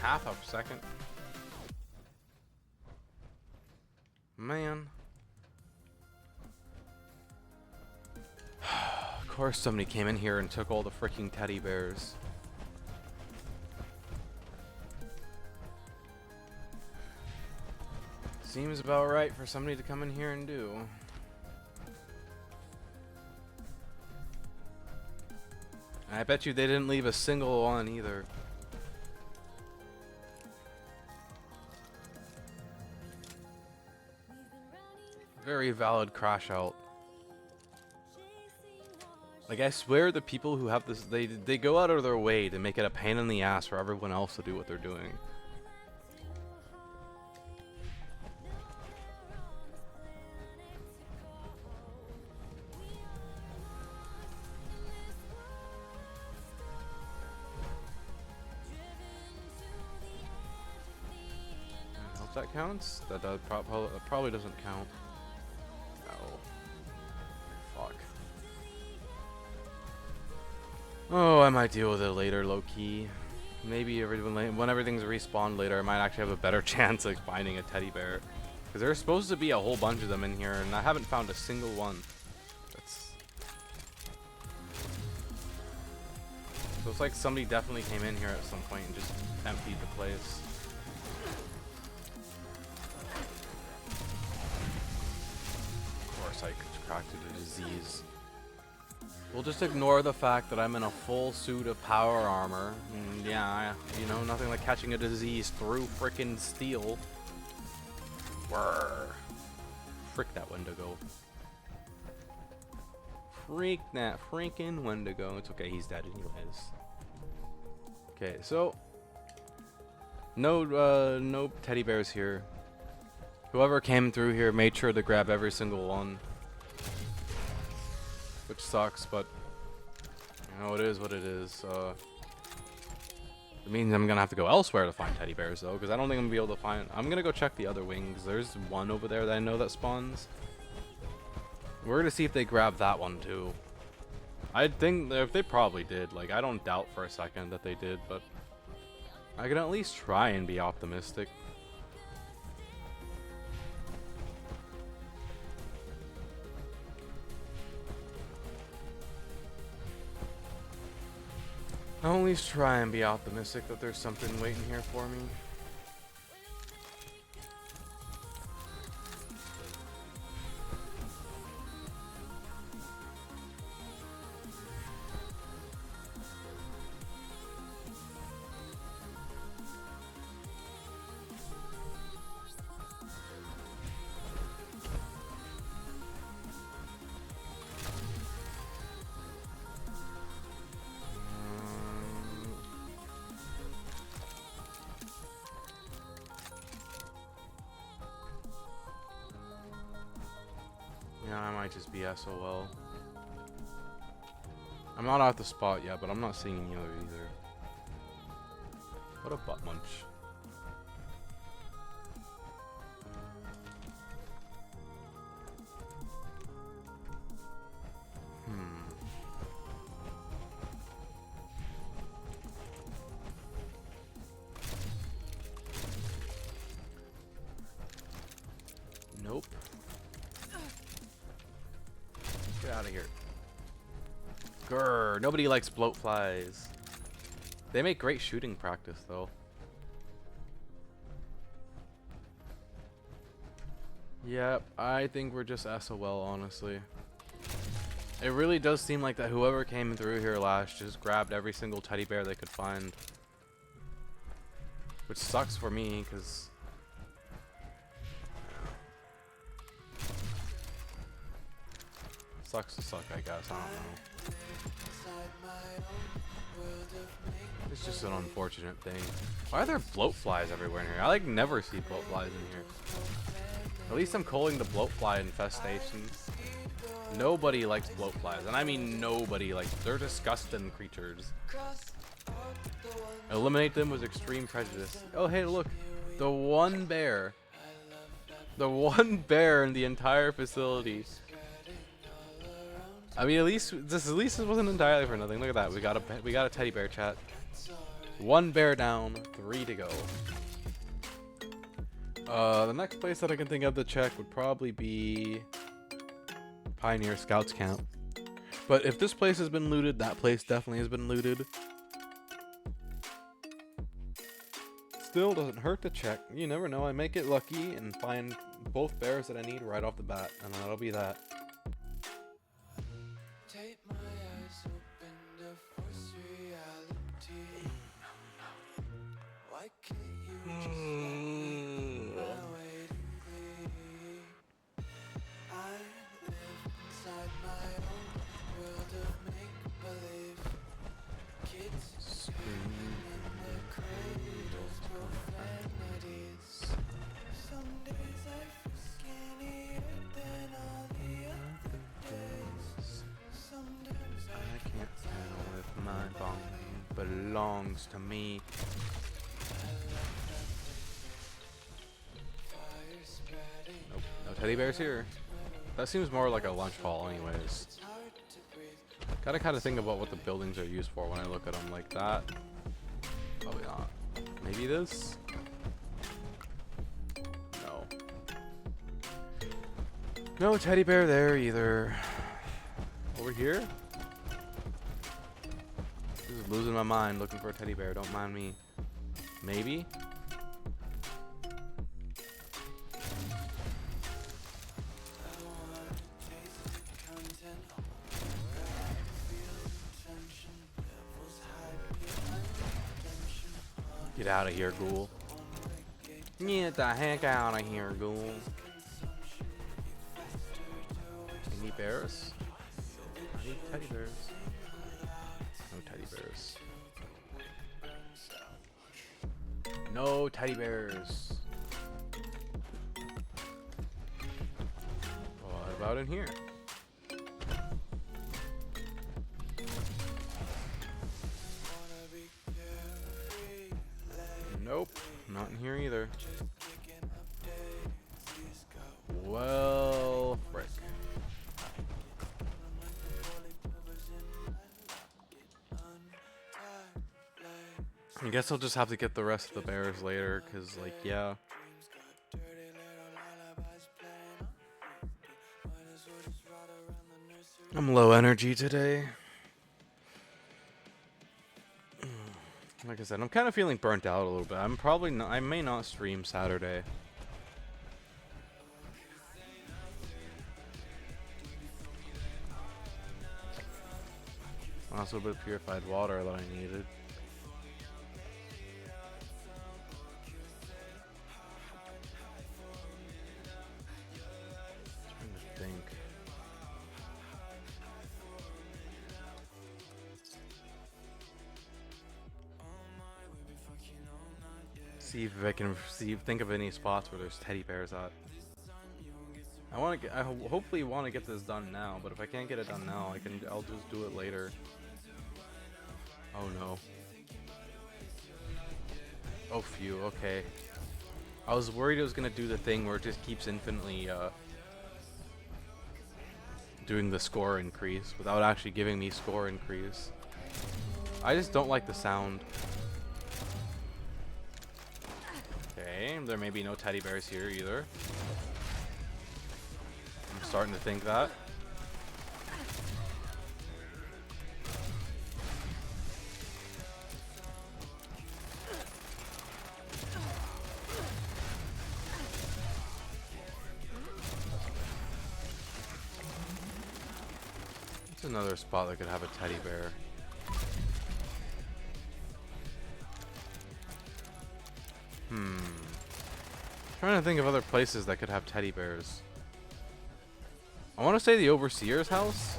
half a second? Man. Of course somebody came in here and took all the freaking teddy bears. Seems about right for somebody to come in here and do. I bet you they didn't leave a single one either. Very valid crash out. Like, I swear the people who have this, they go out of their way to make it a pain in the ass for everyone else to do what they're doing. That counts? That does probably doesn't count. No. Fuck. Oh, I might deal with it later, low key. Maybe when everything's respawned later, I might actually have a better chance of finding a teddy bear. Because there's supposed to be a whole bunch of them in here, and I haven't found a single one. So it's like somebody definitely came in here at some point and just emptied the place. Of course I contracted a disease. We'll just ignore the fact that I'm in a full suit of power armor. And yeah, you know, nothing like catching a disease through frickin' steel. Whirr. Frick that Wendigo. Freak that freaking Wendigo. It's okay, he's dead anyways. Okay, so no teddy bears here. Whoever came through here made sure to grab every single one, which sucks, but you know, it is what it is. It means I'm gonna have to go elsewhere to find teddy bears though, because I don't think I'm gonna be able to find. I'm gonna go check the other wings. There's one over there that I know that spawns. We're gonna see if they grab that one too. I think if they probably did. Like, I don't doubt for a second that they did, but I can at least try and be optimistic. I'll at least try and be optimistic that there's something waiting here for me. Yeah, I might just be SOL. I'm not at the spot yet, but I'm not seeing any other either. What a butt munch. Nope. Get out of here. Grr, nobody likes bloat flies. They make great shooting practice though. Yep, I think we're just SOL, honestly. It really does seem like that whoever came through here last just grabbed every single teddy bear they could find. Which sucks for me, because sucks to suck, I guess. I don't know. It's just an unfortunate thing. Why are there bloat flies everywhere in here? I like never see bloat flies in here. At least I'm calling the bloat fly infestation. Nobody likes bloat flies, and I mean nobody. Like, they're disgusting creatures. Eliminate them with extreme prejudice. Oh hey, look, the one bear in the entire facility. I mean, at least this wasn't entirely for nothing. Look at that. We got a teddy bear, chat. One bear down, 3 to go. The next place that I can think of to check would probably be Pioneer Scouts Camp. But if this place has been looted, that place definitely has been looted. Still doesn't hurt to check. You never know. I may get lucky and find both bears that I need right off the bat, and that'll be that. Take my eyes open to force reality. Why can't you just let me my waiting glee? I live inside my own world of make-believe. Kids screaming in the cradles, profanities. Some days I feel skinnier than all the other days. Sometimes I can't tell if my body belongs to me. teddy bears here. That seems more like a lunch hall anyways. Gotta kind of think about what the buildings are used for when I look at them like that. Probably not. Maybe this? No. No teddy bear there either. Over here? Just losing my mind looking for a teddy bear, don't mind me. Maybe? Get out of here, ghoul. Get the heck out of here, ghoul. Any bears? I need teddy bears. No teddy bears. No teddy bears. What about in here? Nope, not in here either. Well, frick. I guess I'll just have to get the rest of the bears later, cause like, yeah. I'm low energy today. Like I said, I'm kind of feeling burnt out a little bit. I'm probably not, I may not stream Saturday. Also a bit of purified water that I needed. Trying to think. See if I can think of any spots where there's teddy bears at. I hopefully want to get this done now, but if I can't get it done now, I'll just do it later. Oh no. Oh phew, okay. I was worried it was gonna do the thing where it just keeps infinitely doing the score increase without actually giving me score increase. I just don't like the sound. Okay, there may be no teddy bears here either. I'm starting to think that. It's another spot that could have a teddy bear. Trying to think of other places that could have teddy bears. I want to say the overseer's house.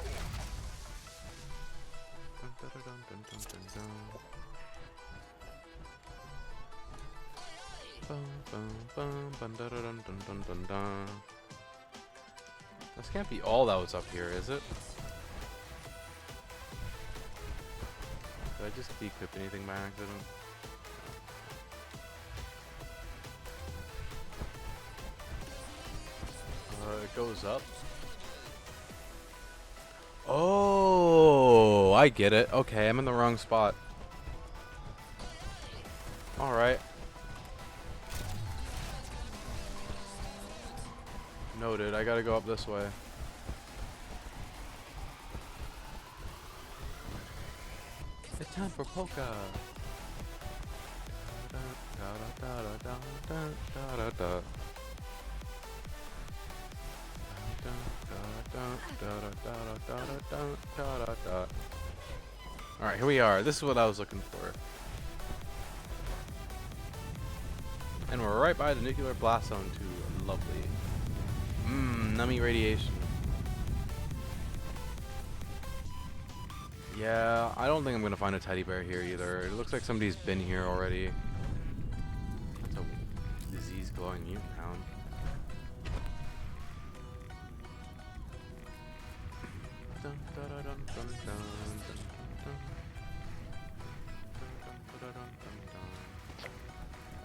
This can't be all that was up here, is it? Did I just equip anything by accident? It goes up. Oh, I get it. Okay, I'm in the wrong spot. Alright. Noted, I gotta go up this way. It's time for polka. Alright, here we are. This is what I was looking for. And we're right by the nuclear blast zone too. Lovely. Nummy radiation. Yeah, I don't think I'm gonna find a teddy bear here either. It looks like somebody's been here already. That's a disease glowing mutant hound.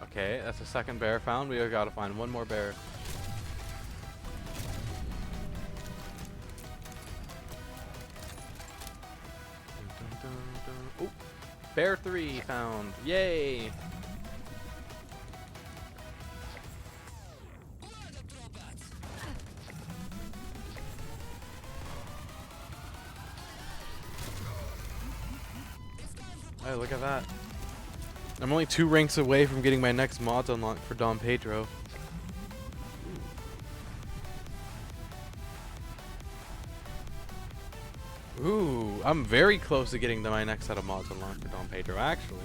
Okay, that's the second bear found. We gotta find one more bear. Oh, Bear 3 found. Yay! Hey, look at that. I'm only 2 ranks away from getting my next mods unlocked for Dom Pedro. Ooh, I'm very close to getting my next set of mods unlocked for Dom Pedro, actually.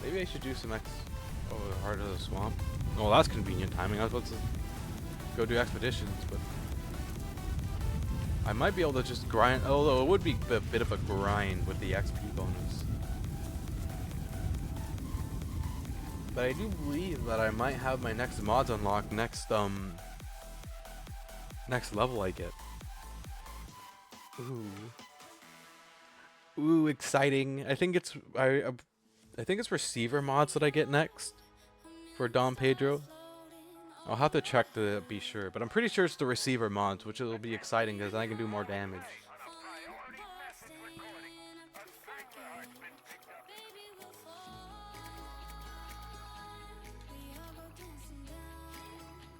Maybe I should do some Heart of the Swamp. Oh, that's convenient timing. I was about to go do expeditions, but I might be able to just grind, although it would be a bit of a grind with the XP bonus. But I do believe that I might have my next mods unlocked next level I get. Ooh, exciting! I think it's receiver mods that I get next for Dom Pedro. I'll have to check to be sure, but I'm pretty sure it's the receiver mods, which will be exciting because I can do more damage.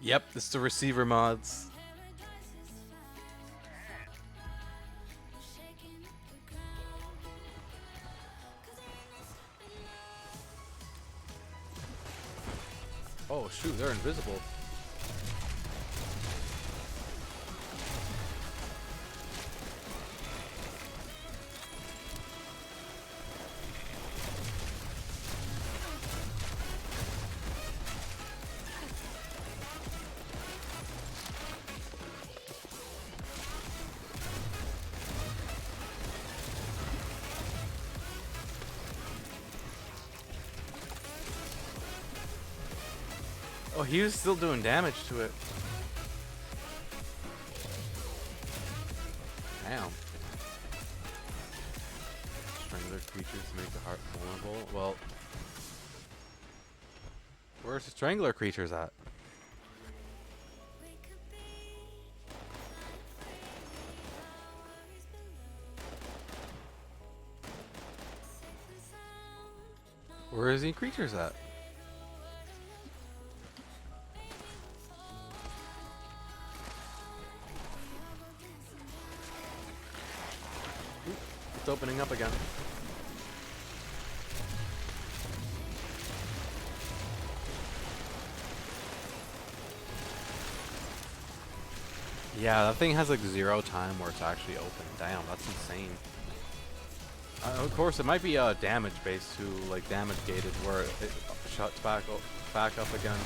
Yep, it's the receiver mods. Oh shoot, they're invisible. Oh, he was still doing damage to it. Damn. Strangler creatures make the heart vulnerable. Well, where's the strangler creatures at? Where is the creatures at? It's opening up again. Yeah, that thing has like 0 time where it's actually open. Damn, that's insane. Of course, it might be damage based too, like damage gated, where it shuts back up again.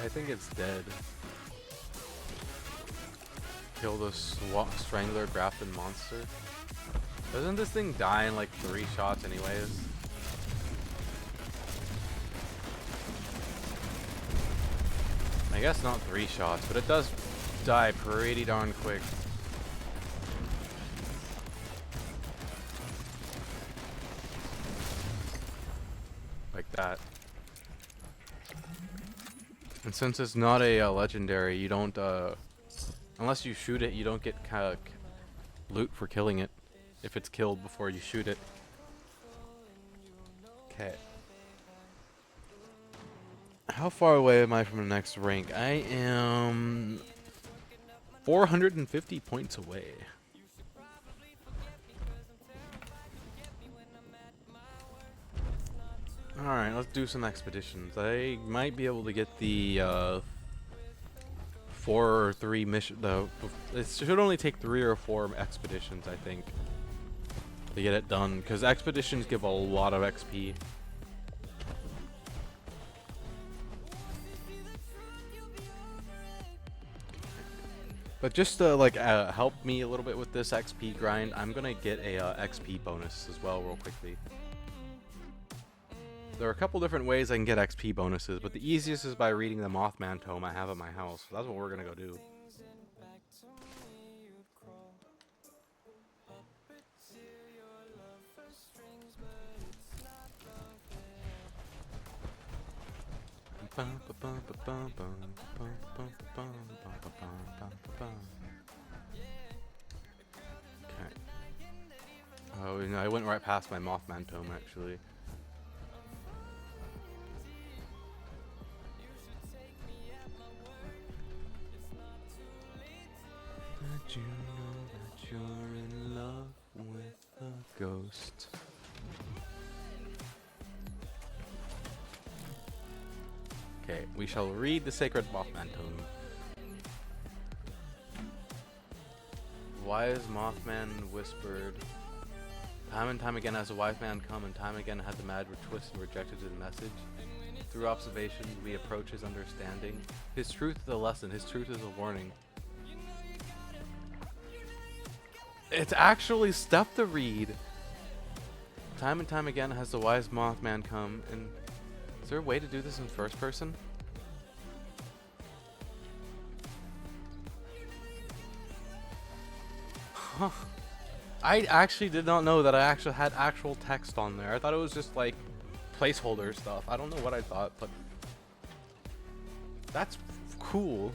I think it's dead. Kill the Strangler Grafton monster. Doesn't this thing die in like 3 shots anyways? I guess not 3 shots, but it does die pretty darn quick. Like that. And since it's not a legendary, you don't, unless you shoot it, you don't get loot for killing it if it's killed before you shoot it. Okay. How far away am I from the next rank? I am 450 points away. Alright, let's do some expeditions. I might be able to get the 4 or 3 mission. It should only take 3 or 4 expeditions, I think, to get it done, because expeditions give a lot of XP. But just to help me a little bit with this XP grind, I'm gonna get a XP bonus as well real quickly. There are a couple different ways I can get XP bonuses, but the easiest is by reading the Mothman tome I have at my house. So that's what we're gonna go do. Okay. Oh, you know, I went right past my Mothman tome actually. Did you know that you're in love with a ghost? Okay, we shall read the sacred Mothman tome. Wise Mothman whispered, time and time again has a wise man come, and time again has the mad twist and rejected his message. Through observation, we approach his understanding. His truth is a lesson, his truth is a warning. It's actually stuff to read. Time and time again has the wise Mothman come, and is there a way to do this in first person? Huh. I actually did not know that I actually had actual text on there. I thought it was just like placeholder stuff. I don't know what I thought, but that's cool.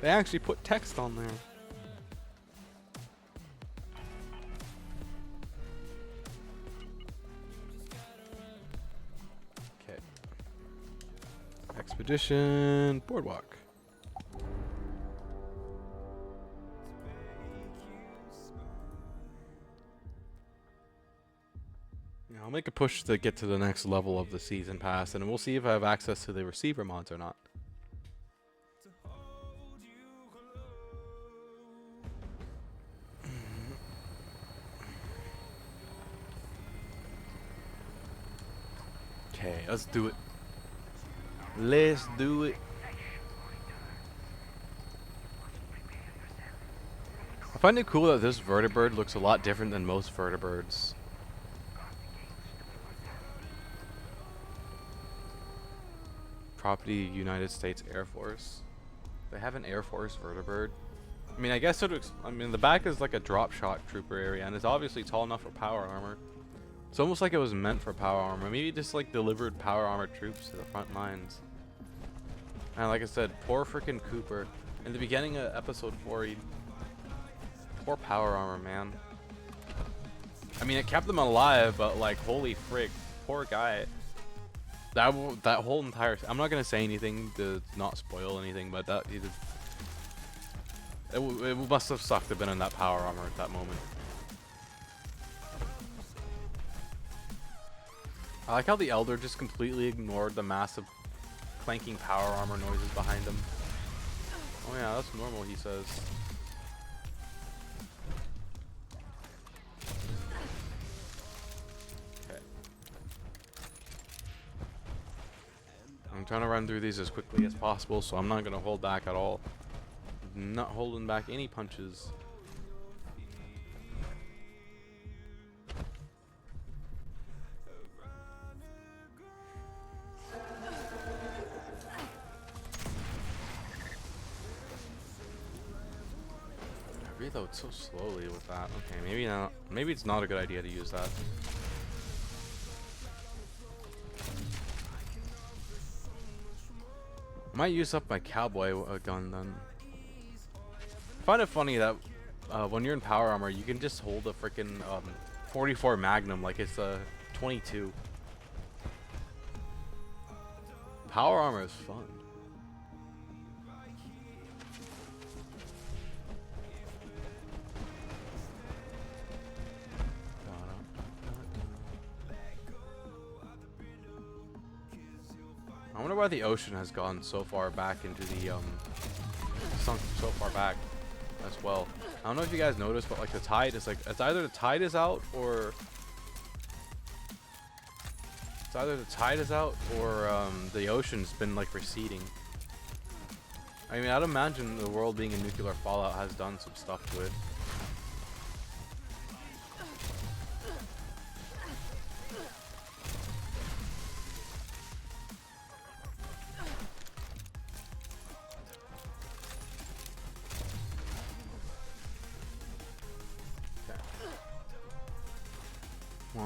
They actually put text on there. Okay. Expedition Boardwalk. I'll make a push to get to the next level of the season pass, and we'll see if I have access to the receiver mods or not. Okay, let's do it. Let's do it. I find it cool that this vertibird looks a lot different than most vertibirds. Property United States Air Force. They have an Air Force vertibird. I mean, I guess it looks. I mean, the back is like a drop shot trooper area, and it's obviously tall enough for power armor. It's almost like it was meant for power armor. Maybe it just like delivered power armor troops to the front lines. And like I said, poor freaking Cooper. In the beginning of episode 4, poor power armor, man. I mean, it kept them alive, but like, holy frick, poor guy. That whole entire. I'm not gonna say anything to not spoil anything, but that it must have sucked to have been in that power armor at that moment. I like how the Elder just completely ignored the massive clanking power armor noises behind him. Oh yeah, that's normal, he says. Okay. I'm trying to run through these as quickly as possible, so I'm not going to hold back at all. Not holding back any punches. I reload so slowly with that. Okay, maybe not. Maybe it's not a good idea to use that. Might use up my cowboy gun then. I find it funny that when you're in power armor, you can just hold a freaking 44 Magnum like it's a 22. Power armor is fun. I wonder why the ocean has gone so far back into the sunk so far back as well. I don't know if you guys noticed, but like the tide is like, it's either the tide is out or the ocean's been like receding. I mean, I'd imagine the world being a nuclear fallout has done some stuff to it.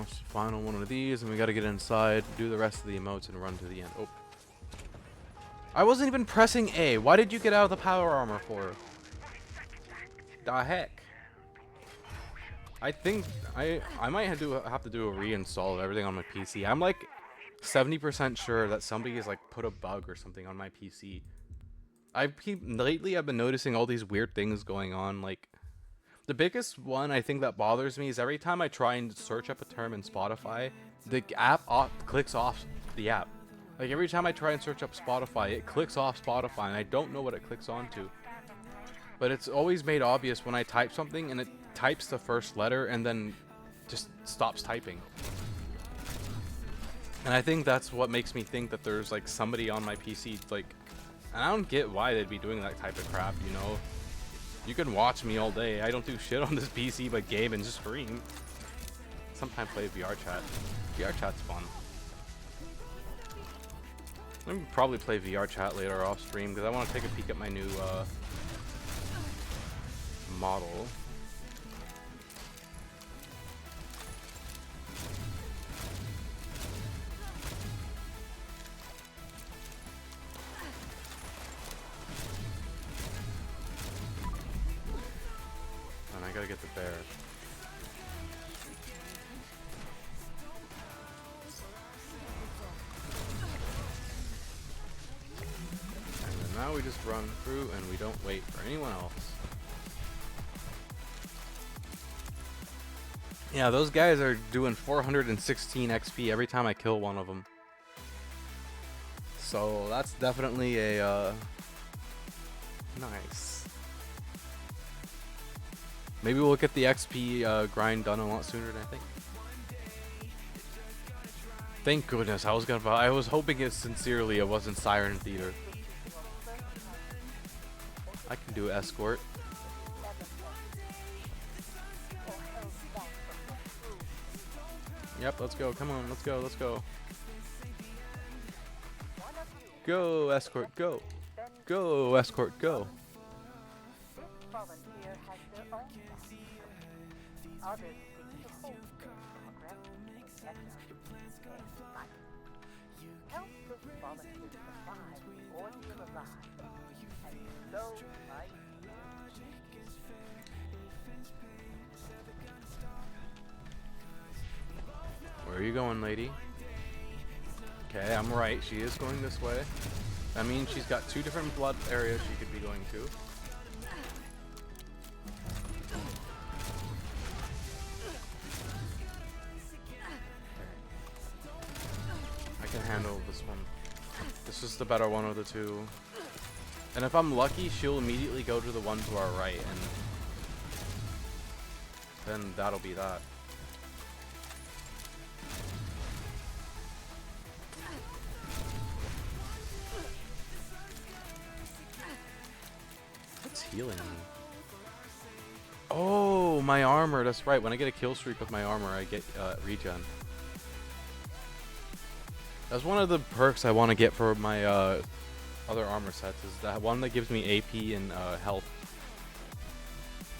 Launch the final one of these, and we gotta get inside, do the rest of the emotes, and run to the end. Oh. I wasn't even pressing A. Why did you get out of the power armor for? The heck? I think I might have to do a reinstall of everything on my PC. I'm like 70% sure that somebody has like put a bug or something on my PC. Lately I've been noticing all these weird things going on. Like the biggest one I think that bothers me is every time I try and search up a term in Spotify, the app clicks off the app. Like every time I try and search up Spotify, it clicks off Spotify, and I don't know what it clicks onto. But it's always made obvious when I type something and it types the first letter and then just stops typing. And I think that's what makes me think that there's like somebody on my PC, like, and I don't get why they'd be doing that type of crap, you know? You can watch me all day. I don't do shit on this PC but game and stream. Sometimes play VR chat. VR chat's fun. I'm gonna probably play VR chat later off stream because I want to take a peek at my new model. And I gotta get the bear. Now we just run through and we don't wait for anyone else. Yeah, those guys are doing 416 XP every time I kill one of them. So that's definitely a nice. Maybe we'll get the XP grind done a lot sooner than I think. Thank goodness. I was hoping it sincerely it wasn't Siren Theater. I can do escort. Yep, let's go. Come on, let's go, let's go. Go, escort, go. Go, escort, go. Where are you going, lady? Okay, I'm right. She is going this way. I mean, she's got two different blood areas she could be going to. I can handle this one. This is the better one of the two. And if I'm lucky, she'll immediately go to the one to our right, and then that'll be that. What's healing me? Oh, my armor. That's right. When I get a kill streak with my armor, I get regen. That's one of the perks I want to get for my other armor sets, is that one that gives me AP and health.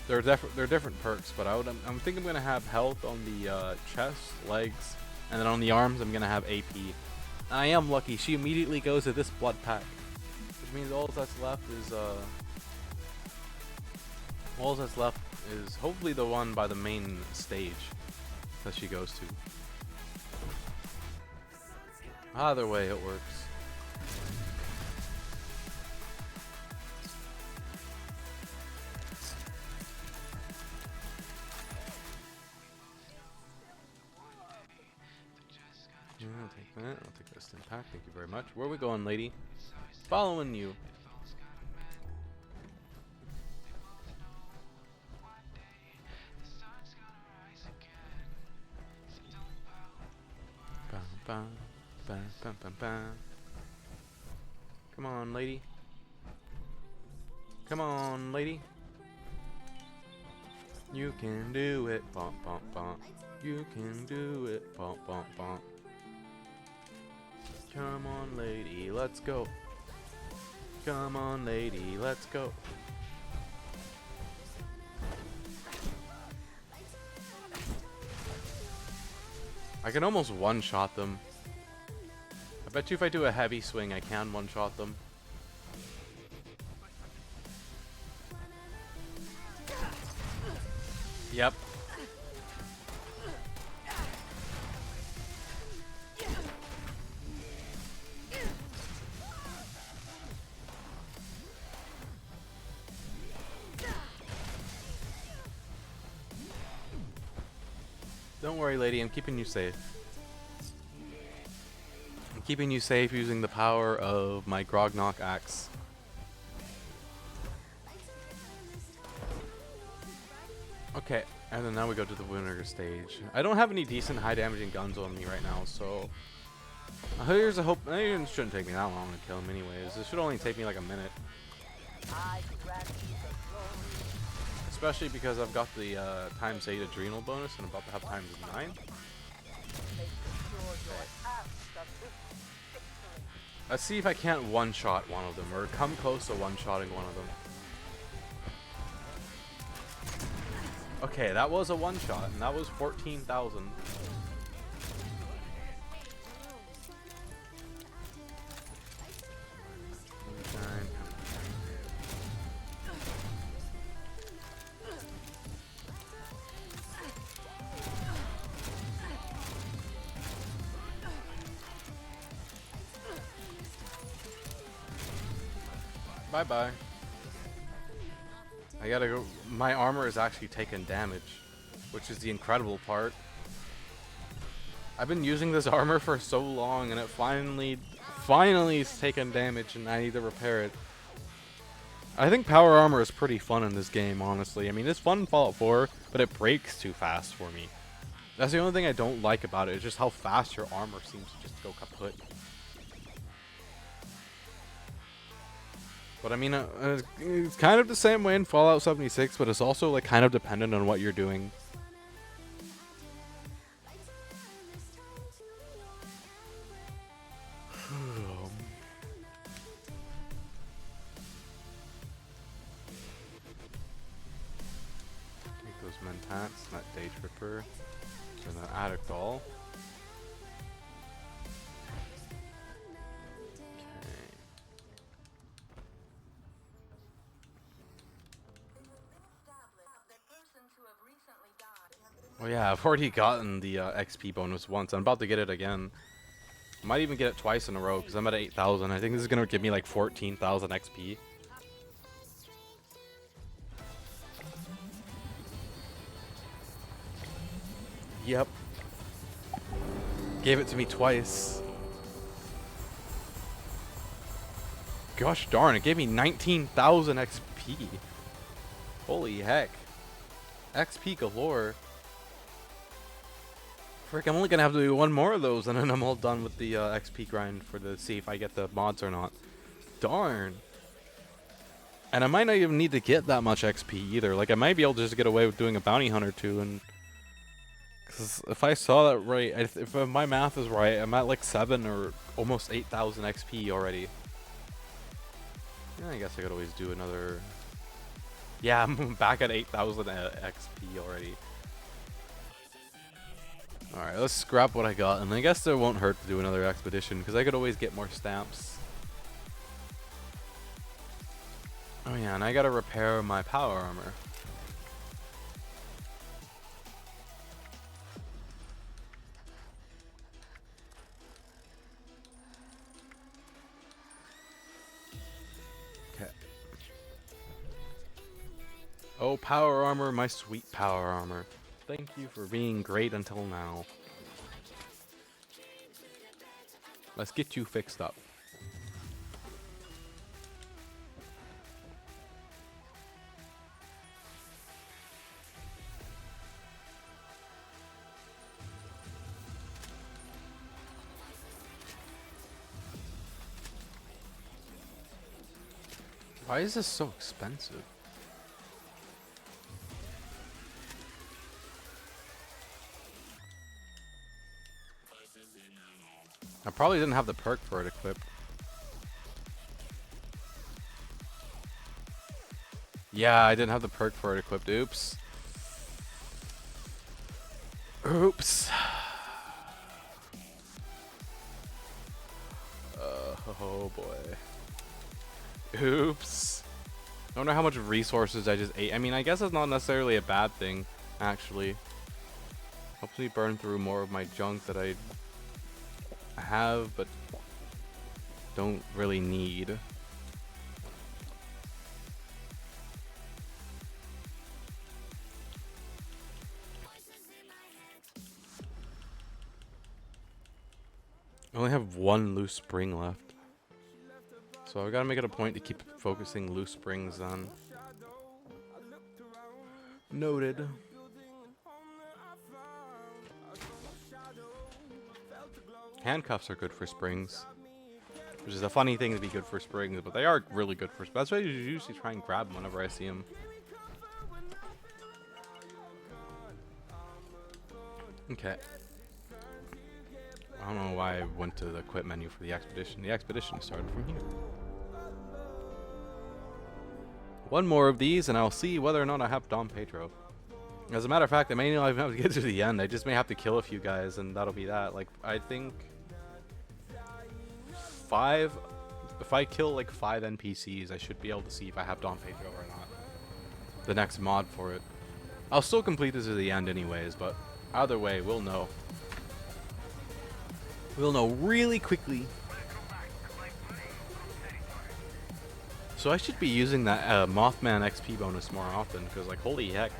They're different perks, but I'm thinking I'm gonna have health on the chest, legs, and then on the arms I'm gonna have AP. And I am lucky. She immediately goes to this blood pack, which means all that's left is hopefully the one by the main stage that she goes to. Either way, it works. I'll take that. I'll take this impact. Thank you very much. Where are we going, lady? Following you. Bum, bum, bum, bum, bum. Come on, lady. Come on, lady. You can do it. Bump, bump, bump. You can do it. Bump, bump, bump. Come on, lady, let's go. Come on, lady, let's go. I can almost one-shot them. I bet you if I do a heavy swing, I can one-shot them. Yep. Don't worry, lady, I'm keeping you safe. I'm keeping you safe using the power of my Grognok axe. Okay, and then now we go to the winner stage. I don't have any decent high damaging guns on me right now, so here's a hope. It shouldn't take me that long to kill him anyways. It should only take me like a minute. Especially because I've got the times 8 adrenal bonus and I'm about to have times 9. Let's see if I can't one-shot one of them or come close to one-shotting one of them. Okay, that was a one-shot, and that was 14,000. Bye-bye. I gotta go. My armor is actually taking damage, which is the incredible part. I've been using this armor for so long, and it finally is taking damage, and I need to repair it. I think power armor is pretty fun in this game, honestly. I mean, it's fun in Fallout 4, but it breaks too fast for me. That's the only thing I don't like about it, is just how fast your armor seems to just go kaput. But I mean, it's kind of the same way in Fallout 76, but it's also like kind of dependent on what you're doing. Take those mentats, that day tripper, and the addict doll. Oh yeah, I've already gotten the XP bonus once. I'm about to get it again. I might even get it twice in a row because I'm at 8,000. I think this is going to give me like 14,000 XP. Yep. Gave it to me twice. Gosh darn, it gave me 19,000 XP. Holy heck. XP galore. Frick, I'm only gonna have to do one more of those and then I'm all done with the XP grind for the see if I get the mods or not. Darn. And I might not even need to get that much XP either. Like, I might be able to just get away with doing a bounty hunt or two. And because if I saw that right, if my math is right, I'm at like 7 or almost 8,000 XP already. Yeah, I guess I could always do another. Yeah, I'm back at 8,000 XP already. Alright, let's scrap what I got, and I guess it won't hurt to do another expedition, because I could always get more stamps. Oh yeah, and I gotta repair my power armor. Okay. Oh, power armor, my sweet power armor. Thank you for being great until now. Let's get you fixed up. Why is this so expensive? I probably didn't have the perk for it equipped. Yeah, I didn't have the perk for it equipped. Oops. Oops. Oh boy. Oops. I wonder how much resources I just ate. I mean, I guess it's not necessarily a bad thing, actually. Helps me burn through more of my junk that I have, but don't really need. I only have one loose spring left. So I gotta make it a point to keep focusing loose springs on. Noted. Handcuffs are good for springs. Which is a funny thing to be good for springs, but they are really good for springs. That's why I usually try and grab them whenever I see them. Okay. I don't know why I went to the quit menu for the expedition. The expedition started from here. One more of these and I'll see whether or not I have Dom Pedro. As a matter of fact, I may not even have to get to the end. I just may have to kill a few guys and that'll be that. Like, I think 5... If I kill like 5 NPCs, I should be able to see if I have Dom Pedro or not. The next mod for it. I'll still complete this to the end anyways, but either way, we'll know. We'll know really quickly. So I should be using that Mothman XP bonus more often, because like, holy heck.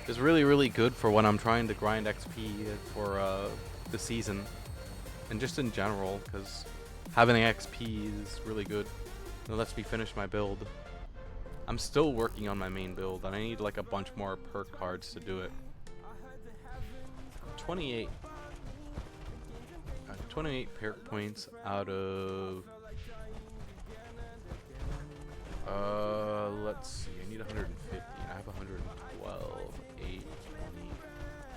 It's really, really good for when I'm trying to grind XP for the season. And just in general, because having XP is really good. It lets me finish my build. I'm still working on my main build, and I need like a bunch more perk cards to do it. 28. 28 perk points out of... let's see, I need 150, I have 112, 8, 20,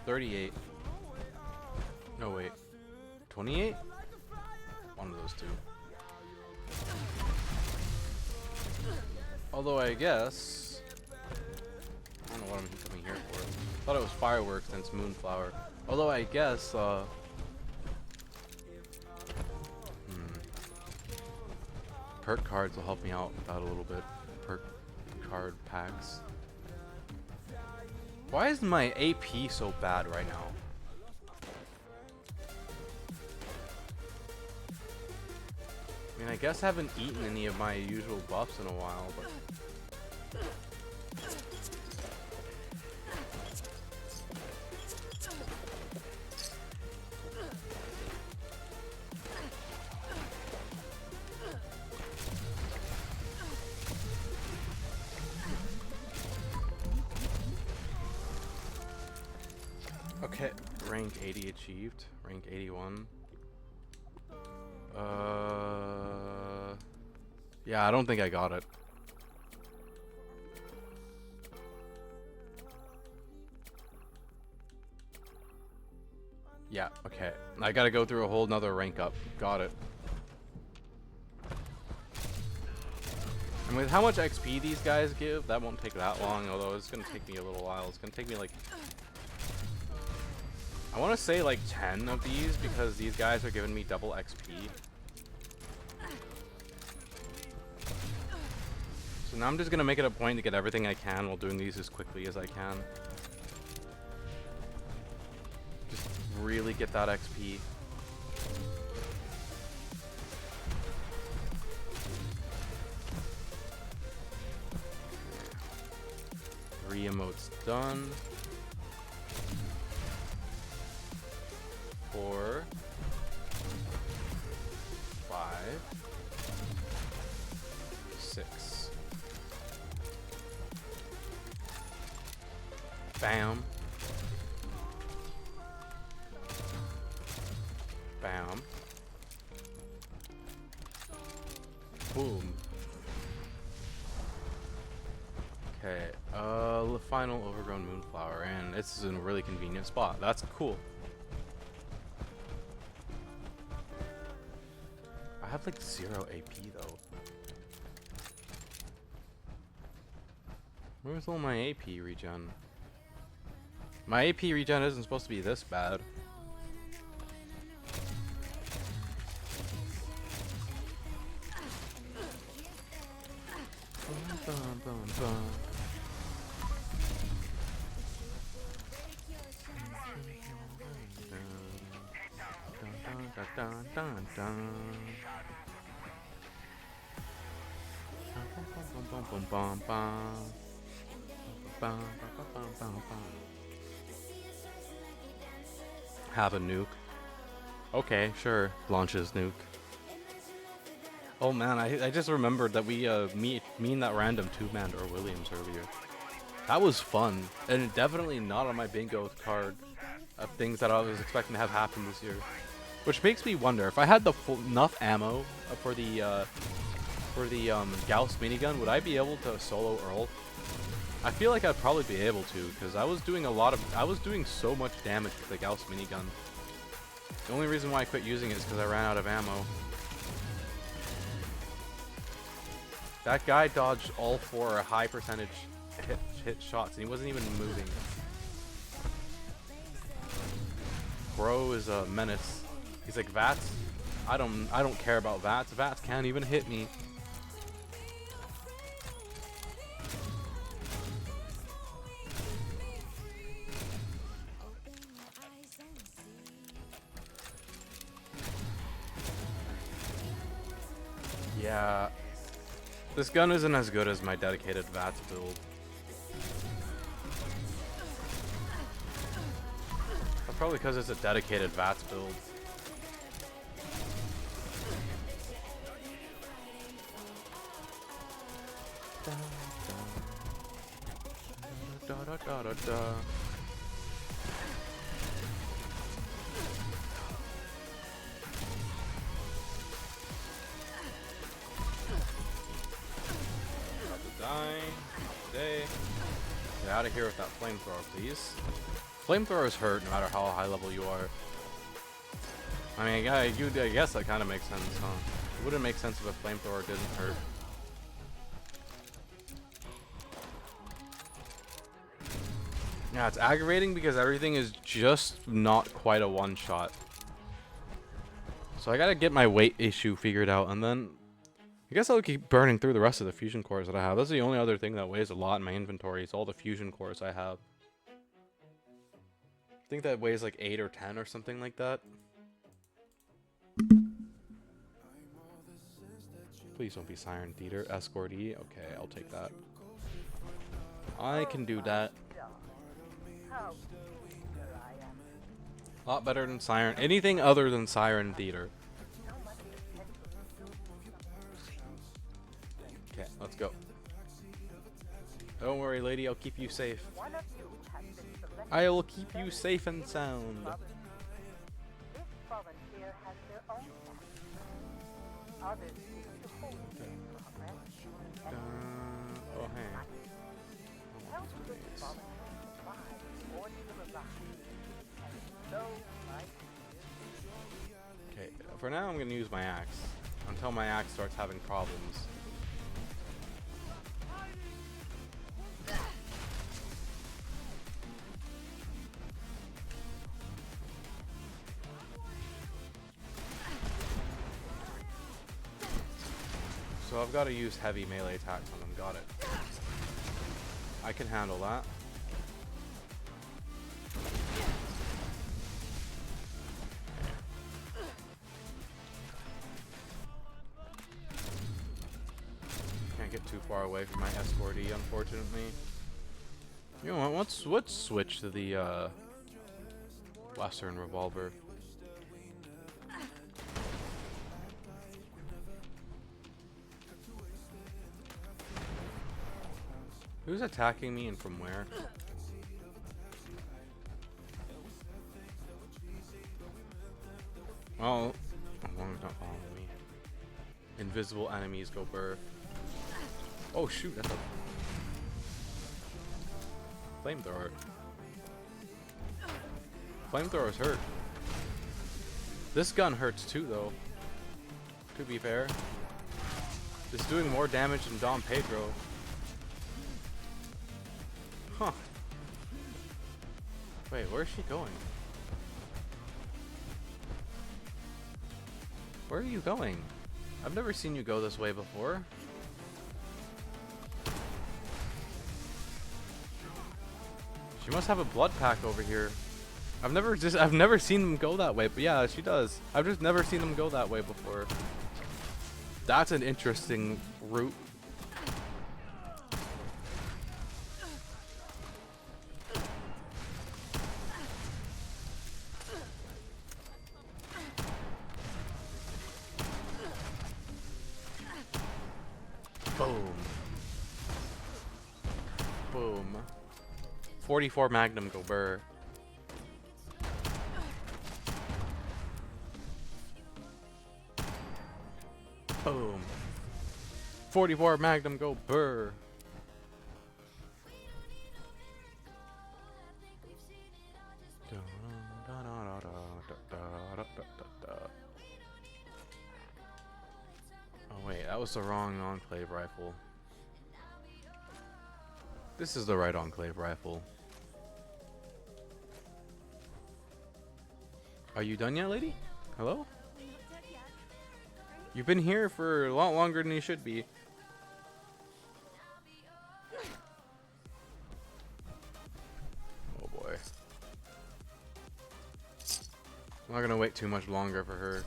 38. No, wait. 28? One of those two. Although I guess... I don't know what I'm coming here for. Thought it was fireworks, then it's moonflower. Although I guess, perk cards will help me out with that a little bit. Perk card packs. Why is my AP so bad right now? I mean, I guess I haven't eaten any of my usual buffs in a while, but... Okay, rank 80 achieved. Rank 81. Yeah, I don't think I got it. Yeah, okay. I gotta go through a whole nother rank up. Got it. And with how much XP these guys give, that won't take that long, although it's gonna take me a little while. It's gonna take me like... I want to say like 10 of these because these guys are giving me double XP. So now I'm just going to make it a point to get everything I can while doing these as quickly as I can. Just really get that XP. Three emotes done. 4, 5, 6. Bam. Bam. Boom. Okay, the final overgrown moonflower, and it's in a really convenient spot. That's cool. I have like 0 AP though. Where's all my AP regen? My AP regen isn't supposed to be this bad. bum, bum, bum. Dun, dun, dun, dun, dun. Bum, bum, bum, bum, bum. Bum, bum, bum, bum, bum. Have a nuke. Okay, sure. Launches nuke. Oh man, I just remembered that we me and that random two-man or Williams earlier. That was fun, and definitely not on my bingo card of things that I was expecting to have happen this year. Which makes me wonder if I had the enough ammo for the Gauss minigun, would I be able to solo Earl? I feel like I'd probably be able to, because I was doing so much damage with the Gauss minigun. The only reason why I quit using it is because I ran out of ammo. That guy dodged all 4 high percentage hit shots, and he wasn't even moving. Bro is a menace. He's like, Vats, I don't care about Vats. Vats can't even hit me. Yeah. This gun isn't as good as my dedicated Vats build. That's probably because it's a dedicated Vats build. Da, da, da, da, da. Today. Get out of here with that flamethrower, please. Flamethrowers hurt no matter how high level you are. I mean, I guess that kind of makes sense, huh? It wouldn't make sense if a flamethrower didn't hurt. Yeah, it's aggravating because everything is just not quite a one-shot. So I gotta get my weight issue figured out, and then I guess I'll keep burning through the rest of the fusion cores that I have. That's the only other thing that weighs a lot in my inventory. It's all the fusion cores I have. I think that weighs like 8 or 10 or something like that. Please don't be Siren Theater. Escort E. Okay, I'll take that. I can do that. A lot better than Siren. Anything other than Siren Theater. Okay, let's go. Don't worry, lady. I'll keep you safe. I will keep you safe and sound. Oh, hey. Okay, for now I'm gonna use my axe until my axe starts having problems. So I've got to use heavy melee attacks on them. Got it. I can handle that. Can't get too far away from my escort E, unfortunately. You know what? Let's switch to the Western revolver. Who's attacking me and from where? Oh, as long as not following me. Invisible enemies go burr. Oh shoot, that's a flamethrower. Flamethrowers hurt. This gun hurts too, though. To be fair, it's doing more damage than Dom Pedro. Huh. Wait, where's she going? Where are you going? I've never seen you go this way before. She must have a blood pack over here. I've never seen them go that way, but yeah, she does. I've just never seen them go that way before. That's an interesting route. Boom. Boom. 44 Magnum go burr. Boom. 44 Magnum go burr. Oh wait, that was the wrong enclave rifle. This is the right enclave rifle. Are you done yet, lady? Hello? You've been here for a lot longer than you should be. Oh boy. I'm not gonna wait too much longer for her.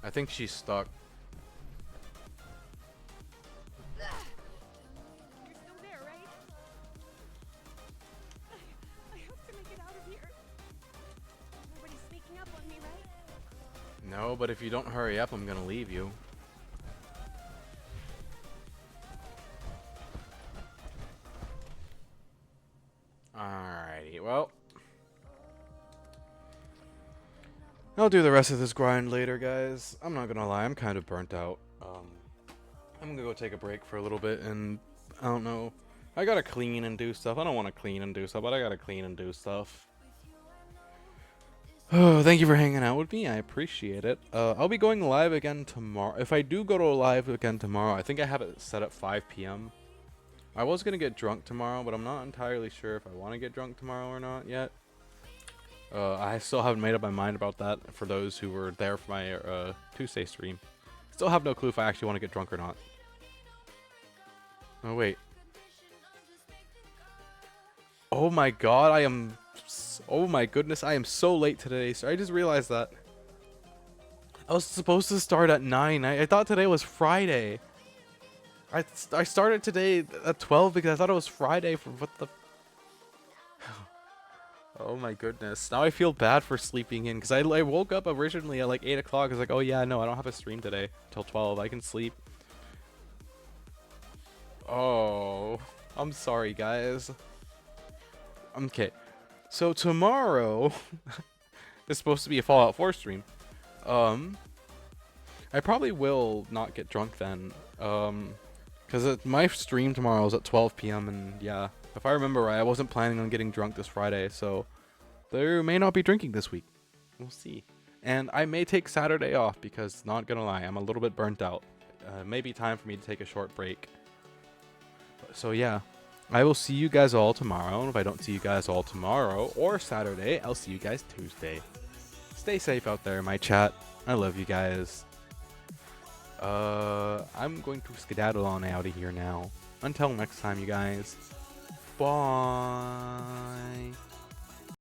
I think she's stuck. You're still there, right? I hope to make it out of here. Nobody's sneaking up on me, right? No, but if you don't hurry up, I'm gonna leave you. Alrighty, well. I'll do the rest of this grind later, guys. I'm not gonna lie, I'm kind of burnt out. I'm gonna go take a break for a little bit, and I don't know. I gotta clean and do stuff. I don't want to clean and do stuff, but I gotta clean and do stuff. Oh, thank you for hanging out with me. I appreciate it. I'll be going live again tomorrow. If I do go to live again tomorrow, I think I have it set at 5 p.m. I was going to get drunk tomorrow, but I'm not entirely sure if I want to get drunk tomorrow or not yet. I still haven't made up my mind about that for those who were there for my Tuesday stream. Still have no clue if I actually want to get drunk or not. Oh, wait. Oh my god, oh my goodness, I am so late today, so I just realized that. I was supposed to start at 9. I thought today was Friday. I started today at 12 because I thought it was Friday for what the... Oh my goodness. Now I feel bad for sleeping in because I woke up originally at like 8 o'clock. I was like, oh yeah, no, I don't have a stream today till 12. I can sleep. Oh, I'm sorry, guys. Okay. So tomorrow is supposed to be a Fallout 4 stream. I probably will not get drunk then. Because my stream tomorrow is at 12 p.m. and yeah, if I remember right, I wasn't planning on getting drunk this Friday, so there may not be drinking this week. We'll see. And I may take Saturday off because, not gonna lie, I'm a little bit burnt out. Maybe time for me to take a short break. So yeah, I will see you guys all tomorrow. And if I don't see you guys all tomorrow or Saturday, I'll see you guys Tuesday. Stay safe out there, my chat. I love you guys. I'm going to skedaddle on out of here now. Until next time, you guys. Bye.